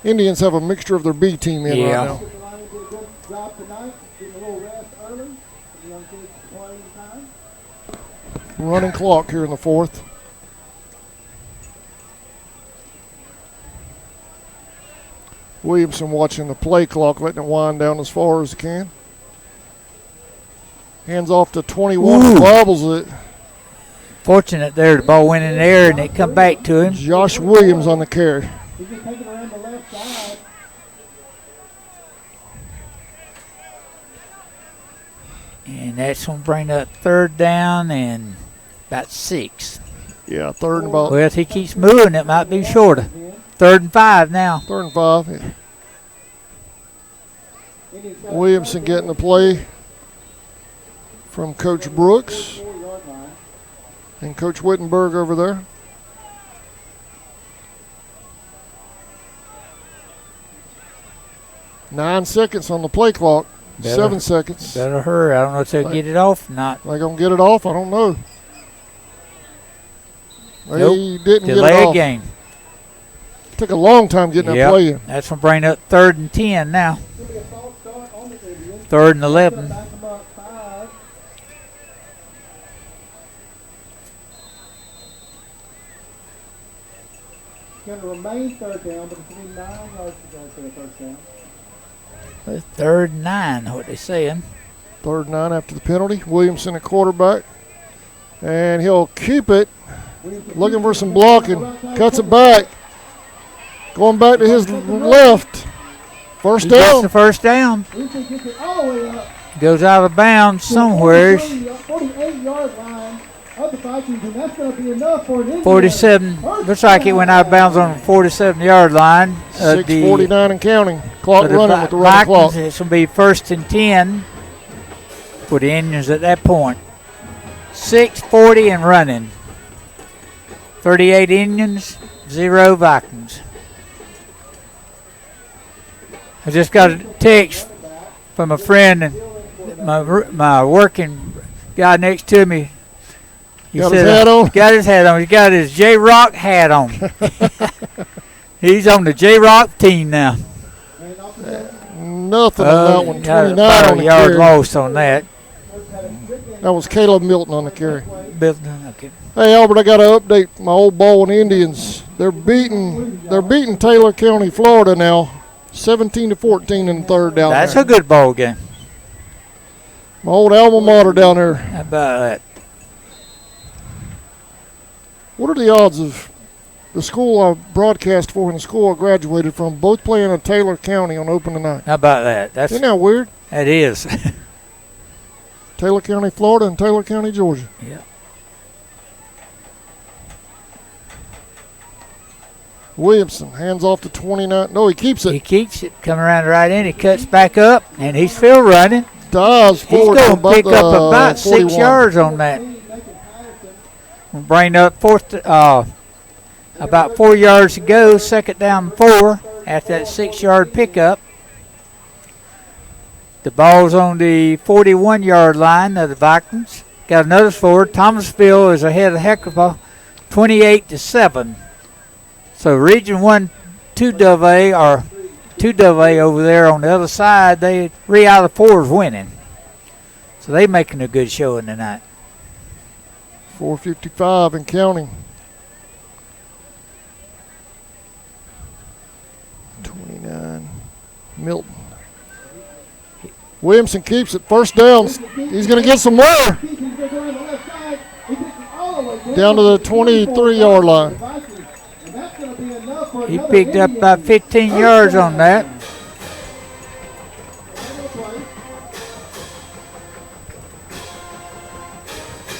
Indians have a mixture of their B team in right now. Running clock here in the fourth. Williamson watching the play clock, letting it wind down as far as it can. Hands off to 21, bobbles it. Fortunate there, the ball went in the air and it come back to him. Josh Williams on the carry. And that's going to bring up third down and about 6. Yeah, third and about. Well, if he keeps moving, it might be shorter. 3rd and 5 now. 3rd and 5. Yeah. Williamson getting the play from Coach Brooks and Coach Wittenberg over there. Nine seconds on the play clock. 7 seconds. Better hurry. I don't know if they'll get it off or not. They going to get it off? I don't know. They Nope. didn't Delay get it off. game. Took a long time getting that play in. That's going to bring up 3rd and 10 now. 3rd and 11. Going to remain third down, but it's going to be 9 yards to go for the first down. 3rd and 9, what they saying. 3rd and 9 after the penalty. Williamson at quarterback. And he'll keep it. Looking for some blocking. Cuts it back. Going back to his left. First down. Gets the first down. Goes out of bounds somewhere. 48-yard line of the Vikings, and that's going to be enough for an Indian. 47. Looks like it went out of bounds on the 47-yard line. 6:49 and counting. Clock running with the running Vikings, clock. it's going to be 1st and 10 for the Indians at that point. 6:40 and running. 38 Indians, 0 Vikings. I just got a text from a friend, and my working guy next to me. He got said, his hat on? Got his hat on. He got his J-Rock hat on. He's on the J-Rock team now. Nothing on that one. 29 about on a the yard carry. lost on that. That was Caleb Milton on the carry. Okay. Hey Albert, I got to update my old Baldwin Indians. They're beating Taylor County, Florida now, 17-14 in the third down. That's there. a good ball game. My old alma mater down there. How about that? What are the odds of the school I broadcast for and the school I graduated from both playing in Taylor County on opening night? How about that? Isn't that weird? That is. Taylor County, Florida, and Taylor County, Georgia. Yeah. Williamson hands off to 29. No, he keeps it. He keeps it coming around the right end. He cuts back up, and he's still running. Dives He's forward. going to pick up about 41. 6 yards on that. Bring up about 4 yards to go. 2nd down and 4 after that 6-yard pickup. The ball's on the 41-yard line of the Vikings. Got another forward. Thomasville is ahead of Heckerville, 28-7. So Region 1, 2AA over there on the other side. 3 out of 4 is winning. So they making a good showing tonight. 4:55 and counting. 29. Milton. Williamson keeps it. First down. He's going to get some more. Down to the 23-yard line. He picked up about 15 yards on that.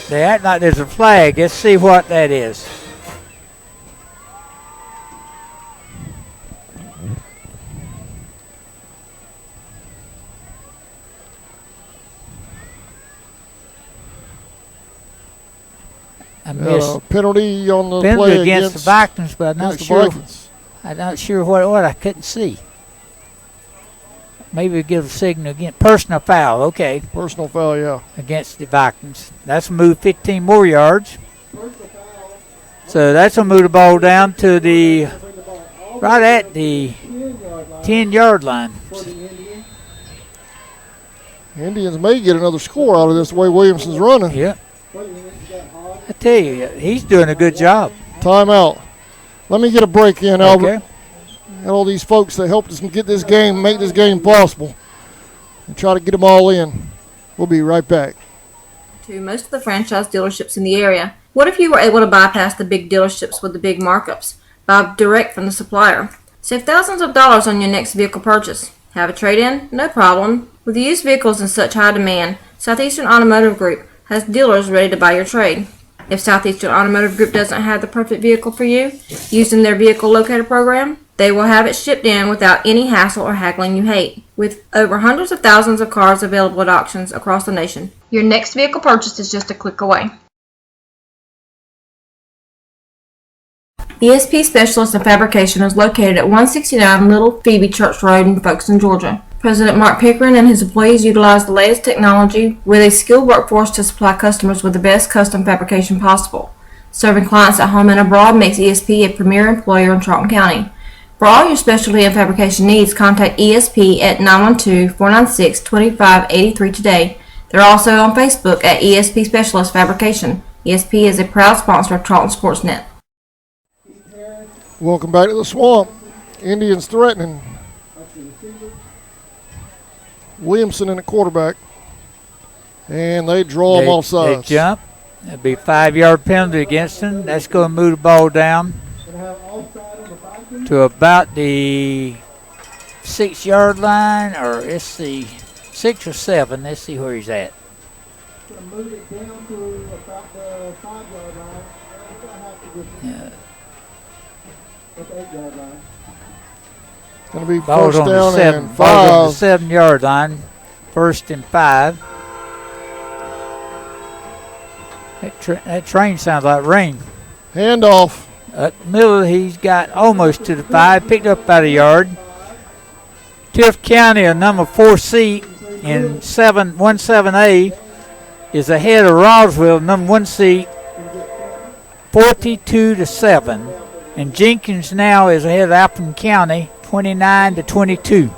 They act like there's a flag. Let's see what that is. I missed penalty on the penalty play against the Vikings, but I'm not sure what I couldn't see. Maybe we give a signal again. Personal foul, okay. Personal foul, yeah. Against the Vikings. That's moved 15 more yards. So that's going to move the ball down to the, right at the 10-yard line. Indians may get another score out of this way Williamson's running. Yeah. I tell you, he's doing a good job. Timeout. Let me get a break in, Albert. Okay. And all these folks that helped us get this game, make this game possible, and try to get them all in. We'll be right back. To most of the franchise dealerships in the area. What if you were able to bypass the big dealerships with the big markups? Buy direct from the supplier. Save thousands of dollars on your next vehicle purchase. Have a trade-in? No problem. With used vehicles in such high demand, Southeastern Automotive Group has dealers ready to buy your trade. If Southeastern Automotive Group doesn't have the perfect vehicle for you, using their vehicle locator program, they will have it shipped in without any hassle or haggling you hate. With over hundreds of thousands of cars available at auctions across the nation, your next vehicle purchase is just a click away. ESP Specialist in Fabrication is located at 169 Little Phoebe Church Road in Folkestone, Georgia. President Mark Pickering and his employees utilize the latest technology with a skilled workforce to supply customers with the best custom fabrication possible. Serving clients at home and abroad makes ESP a premier employer in Charlton County. For all your specialty and fabrication needs, contact ESP at 912-496-2583 today. They're also on Facebook at ESP Specialist Fabrication. ESP is a proud sponsor of Charlton Sportsnet. Welcome back to the Swamp. Indians threatening. Williamson in the quarterback. And they draw him off sides. They jump. That'll be a 5-yard penalty against them. That's going to move the ball down to about the 6-yard line, or let's see, 6 or 7. Let's see where he's at. Going to move it down to about the 5-yard line. Yeah. That's the 8-yard line. It's going to be Ball's first down and 5. Ball's on the 7-yard line. 1st and 5. That train sounds like rain. Handoff. Miller, he's got almost to the 5, picked up about a yard. Tift County, a number 4 seat in 17A, is ahead of Roswell, number 1 seat, 42-7. And Jenkins now is ahead of Appleton County, 29-22.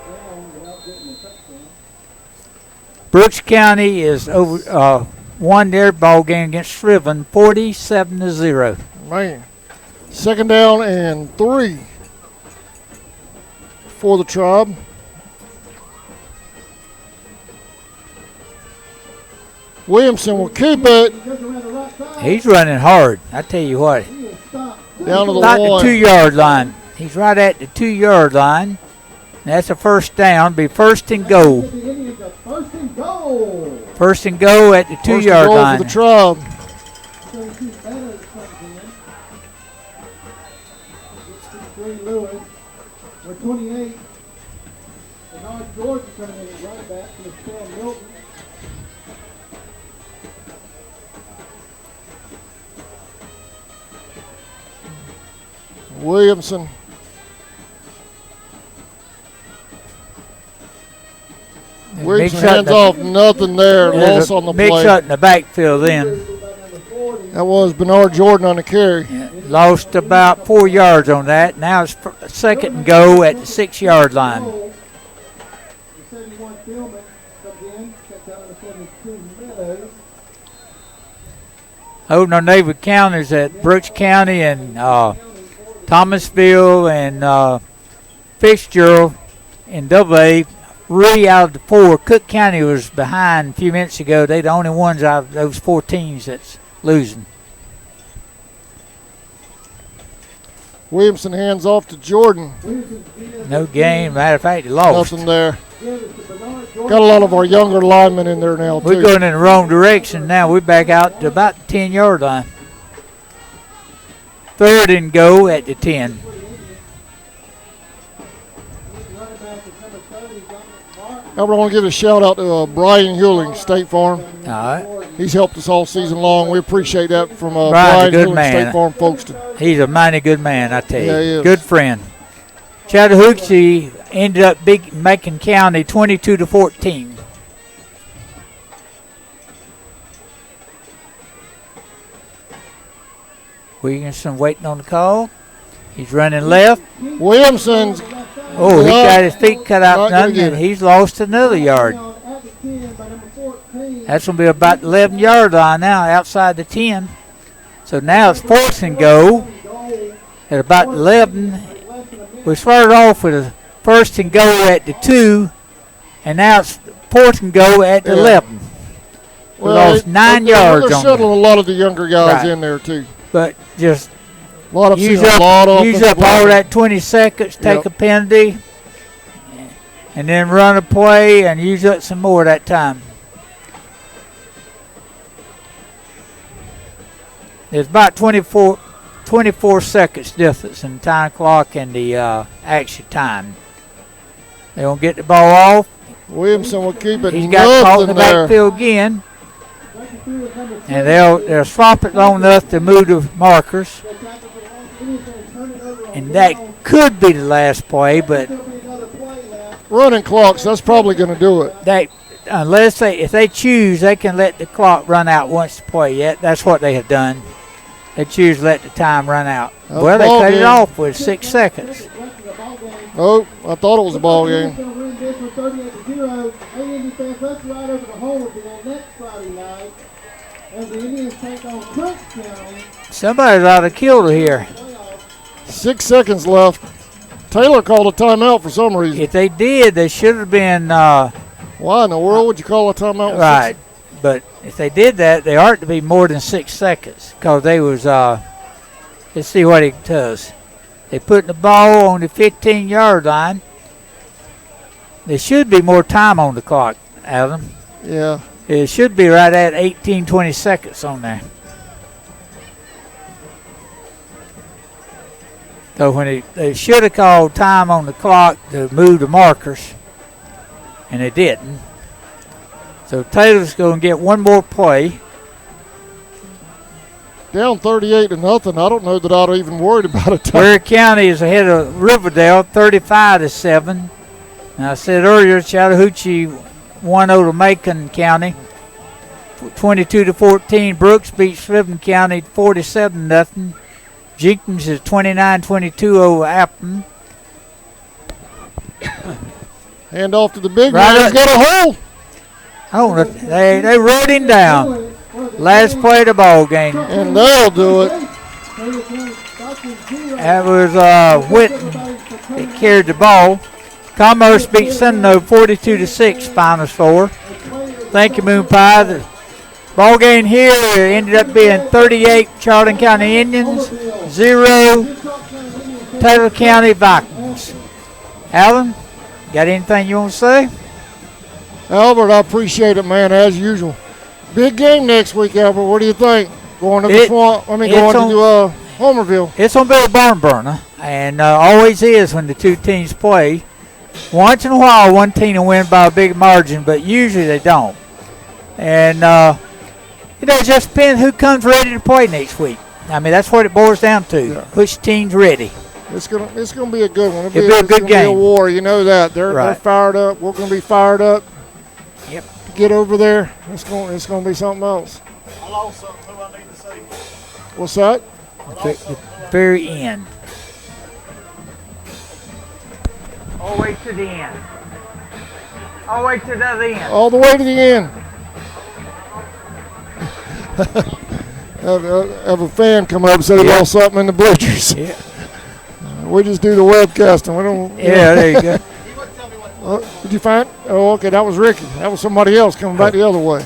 Brooks County is over won their ball game against Shriven, 47-0. Man. 2nd down and 3 for the Tribe. Williamson will keep it. He's running hard. I tell you what. Down to the about 1. The 2-yard line. He's right at the 2-yard line. That's a first down. Be first and goal. First and goal at the 2-yard line. For the Tribe. Lewis with 28. Bernard George is coming in at running back for Sam Milton. Williamson. Williamson hands off, nothing there. Loss on the play. Mix up in the backfield then. That was Bernard Jordan on the carry. Yeah, lost about 4 yards on that. Now it's 2nd and go at the 6-yard line. holding our neighbor counties at Brooks County and Thomasville and Fitzgerald in AA. 3 out of the 4. Cook County was behind a few minutes ago. They're the only ones out of those 4 teams that's losing. Williamson hands off to Jordan. No game. Matter of fact, they lost. Nothing there. Got a lot of our younger linemen in there now, too. We're going in the wrong direction now. We're back out to about the 10-yard line. 3rd and go at the 10. I want to give a shout out to Brian Hewling, State Farm. All right. He's helped us all season long. We appreciate that from Brian's Brian a good Hewling, man. State Farm folks. He's a mighty good man, I tell you. Yeah, he is. Good friend. Chattahoochee ended up big Macon County 22-14. Williamson waiting on the call. He's running left. Williamson's. Oh, he got his feet cut out. Not gonna Nothing, get and it. he's lost another yard. That's going to be about the 11-yard line now, outside the 10. So now it's 4th and go at about 11. We started off with a 1st and go at the 2, and now it's 4th and go at the 11. We lost 9 yards They're on settling that. a lot of the younger guys Right. in there, too. But just A lot of use a lot up, of use offensive up all linemen. that 20 seconds, take Yep. a penalty, and then run a play and use up some more that time. There's about 24 seconds difference in the time clock and the action time. They're going to get the ball off. Williamson will keep it. He's got caught in the Nothing there. backfield again. And they'll swap it long enough to move the markers. And that could be the last play, but Running clocks, that's probably going to do it. if they choose, they can let the clock run out once the play. Yeah, that's what they have done. They choose to let the time run out. Well, they ball cut it game. off with 6 seconds. Oh, I thought it was a ball game. Somebody's ought to kill her here. 6 seconds left. Taylor called a timeout for some reason. If they did, they should have been Why in the world would you call a timeout? with right. But if they did that, they ought to be more than 6 seconds because they was. Let's see what he does. They put the ball on the 15-yard line. There should be more time on the clock, Adam. Yeah. It should be right at 18, 20 seconds on there. So when they should have called time on the clock to move the markers, and they didn't. So Taylor's going to get one more play. Down 38-0. I don't know that I'd even worried about a time. Ware County is ahead of Riverdale, 35-7. Now I said earlier, Chattahoochee won over Macon County, 22-14. Brooks beats Scrivener County, 47-0. Jenkins is 29-22 over Appleton. Hand off to the big Right man. He's up. got a hole. Oh, they rode him down. Last play of the ball game. And they'll do it. That was Whitten that carried the ball. Commerce beat Seminole 42-6, final score. Thank you, Moon Pie. The ball game here ended up being 38 Charlton County Indians, 0 Taylor County Vikings. Alan, got anything you want to say? Albert, I appreciate it, man, as usual. Big game next week, Albert. What do you think? Going to the Swamp? Going to Homerville. It's going to be a barn burner, and always is when the two teams play. Once in a while, one team will win by a big margin, but usually they don't. And it just depends who comes ready to play next week. I mean, that's what it boils down to. Yeah. Which team's ready? It's gonna be a good one. It'll be a good it's gonna game. Be a war, you know that. They're Right. fired up. We're gonna be fired up. Yep. To get over there, it's gonna be something else. I lost something. Who I need to see? What's that? The very end. All the way to the end. All the way to the other end. All the way to the end. have a fan come up and say they lost something in the bleachers. Yeah. We just do the webcasting. We don't. Yeah, there you go. Did you find? Oh, okay, that was Ricky. That was somebody else coming back the other way.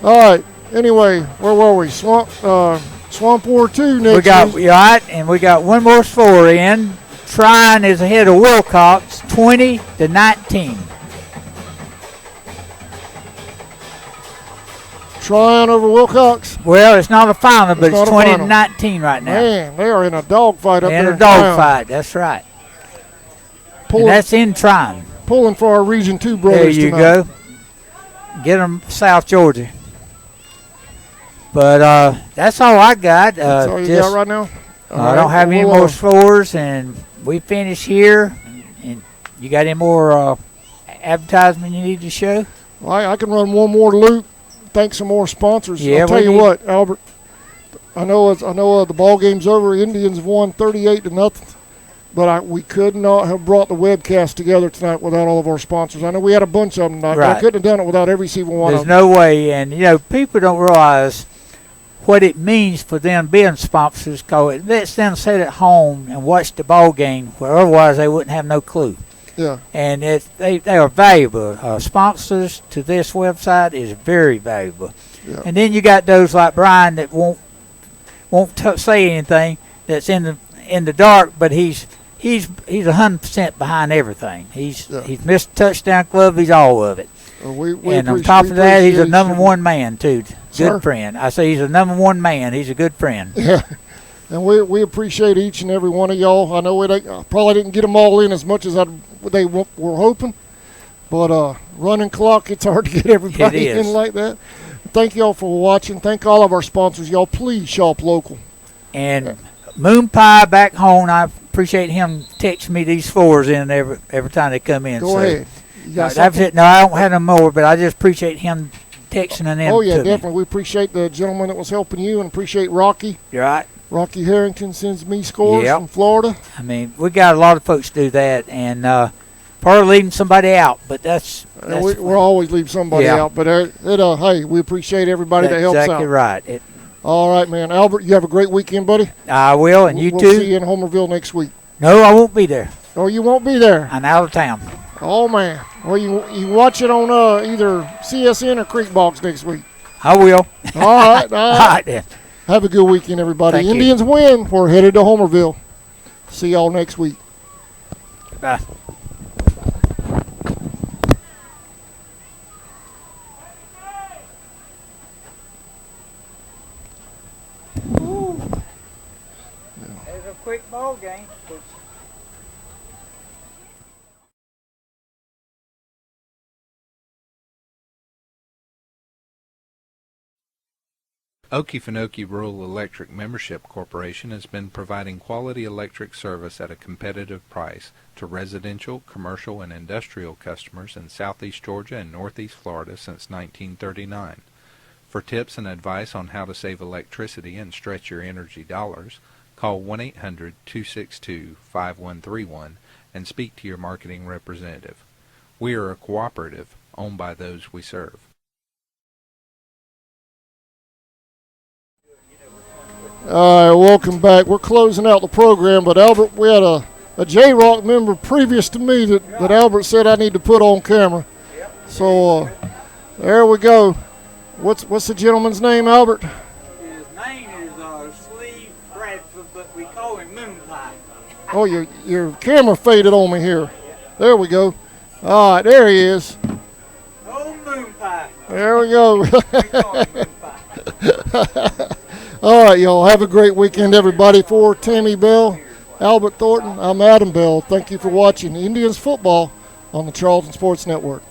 All right. Anyway, where were we? Swamp War 2 next. We got and we got one more score in. Tryon is ahead of Wilcox, 20-19. Tryon over Wilcox. Well, it's not a final, but it's 20-19 right now. Man, they are in a dogfight up there. In a dogfight, that's right. And that's in Tryon. Pulling for our Region 2 brothers There you tonight. go. Get them South Georgia. But that's all I got. That's all you got right now? I don't have any more scores, and we finish here. And you got any more advertisement you need to show? Well, I can run one more loop. Thank some more sponsors. Yeah, I'll tell you what, Albert. I know the ball game's over. Indians won 38-0. But we could not have brought the webcast together tonight without all of our sponsors. I know we had a bunch of them tonight, but I couldn't have done it without every single one of them. There's no way. And, people don't realize what it means for them being sponsors, because it lets them sit at home and watch the ball game, where otherwise they wouldn't have no clue. Yeah. And they are valuable. Sponsors to this website is very valuable. Yeah. And then you got those like Brian that won't say anything, that's in the dark, but he's 100% behind everything. He's missed a touchdown club. He's all of it. And on top of that, he's a number one man too. Good friend. I say he's a number one man. He's a good friend. Yeah. And we appreciate each and every one of y'all. I know probably didn't get them all in as much as they were hoping. But running clock, it's hard to get everybody in like that. Thank y'all for watching. Thank all of our sponsors. Y'all, please shop local. And Moon Pie back home, I appreciate him texting me these scores in every time they come in. Go ahead. That's it. No, I don't have no more, but I just appreciate him texting them. Oh, yeah, to definitely. me. We appreciate the gentleman that was helping you and appreciate Rocky. You're right. Rocky Harrington sends me scores from Florida. I mean, we got a lot of folks do that, and part of leaving somebody out, but that's we'll always leave somebody out. But hey, we appreciate everybody that helps out. Exactly right. All right, man. Albert, you have a great weekend, buddy. I will, and you too. We'll see you in Homerville next week. No, I won't be there. Oh, you won't be there? I'm out of town. Oh, man. Well, you watch it on either CSN or Creekbox next week. I will. All right. All right, then. Have a good weekend, everybody. Thank Indians win. We're headed to Homerville. See y'all next week. Bye. There's a quick ball game. Okefenokee Rural Electric Membership Corporation has been providing quality electric service at a competitive price to residential, commercial, and industrial customers in southeast Georgia and northeast Florida since 1939. For tips and advice on how to save electricity and stretch your energy dollars, call 1-800-262-5131 and speak to your marketing representative. We are a cooperative owned by those we serve. All right, welcome back. We're closing out the program, but Albert, we had a J-Rock member previous to me that Albert said I need to put on camera. So there we go. What's the gentleman's name, Albert? His name is Sleeve Bradford, but we call him Moon Pie. Oh, your camera faded on me here. There we go. All right, there he is. Oh, Moon Pie. There we go. We call him Moon Pie. All right, y'all. Have a great weekend, everybody. For Tammy Bell, Albert Thornton, I'm Adam Bell. Thank you for watching Indians football on the Charlton Sports Network.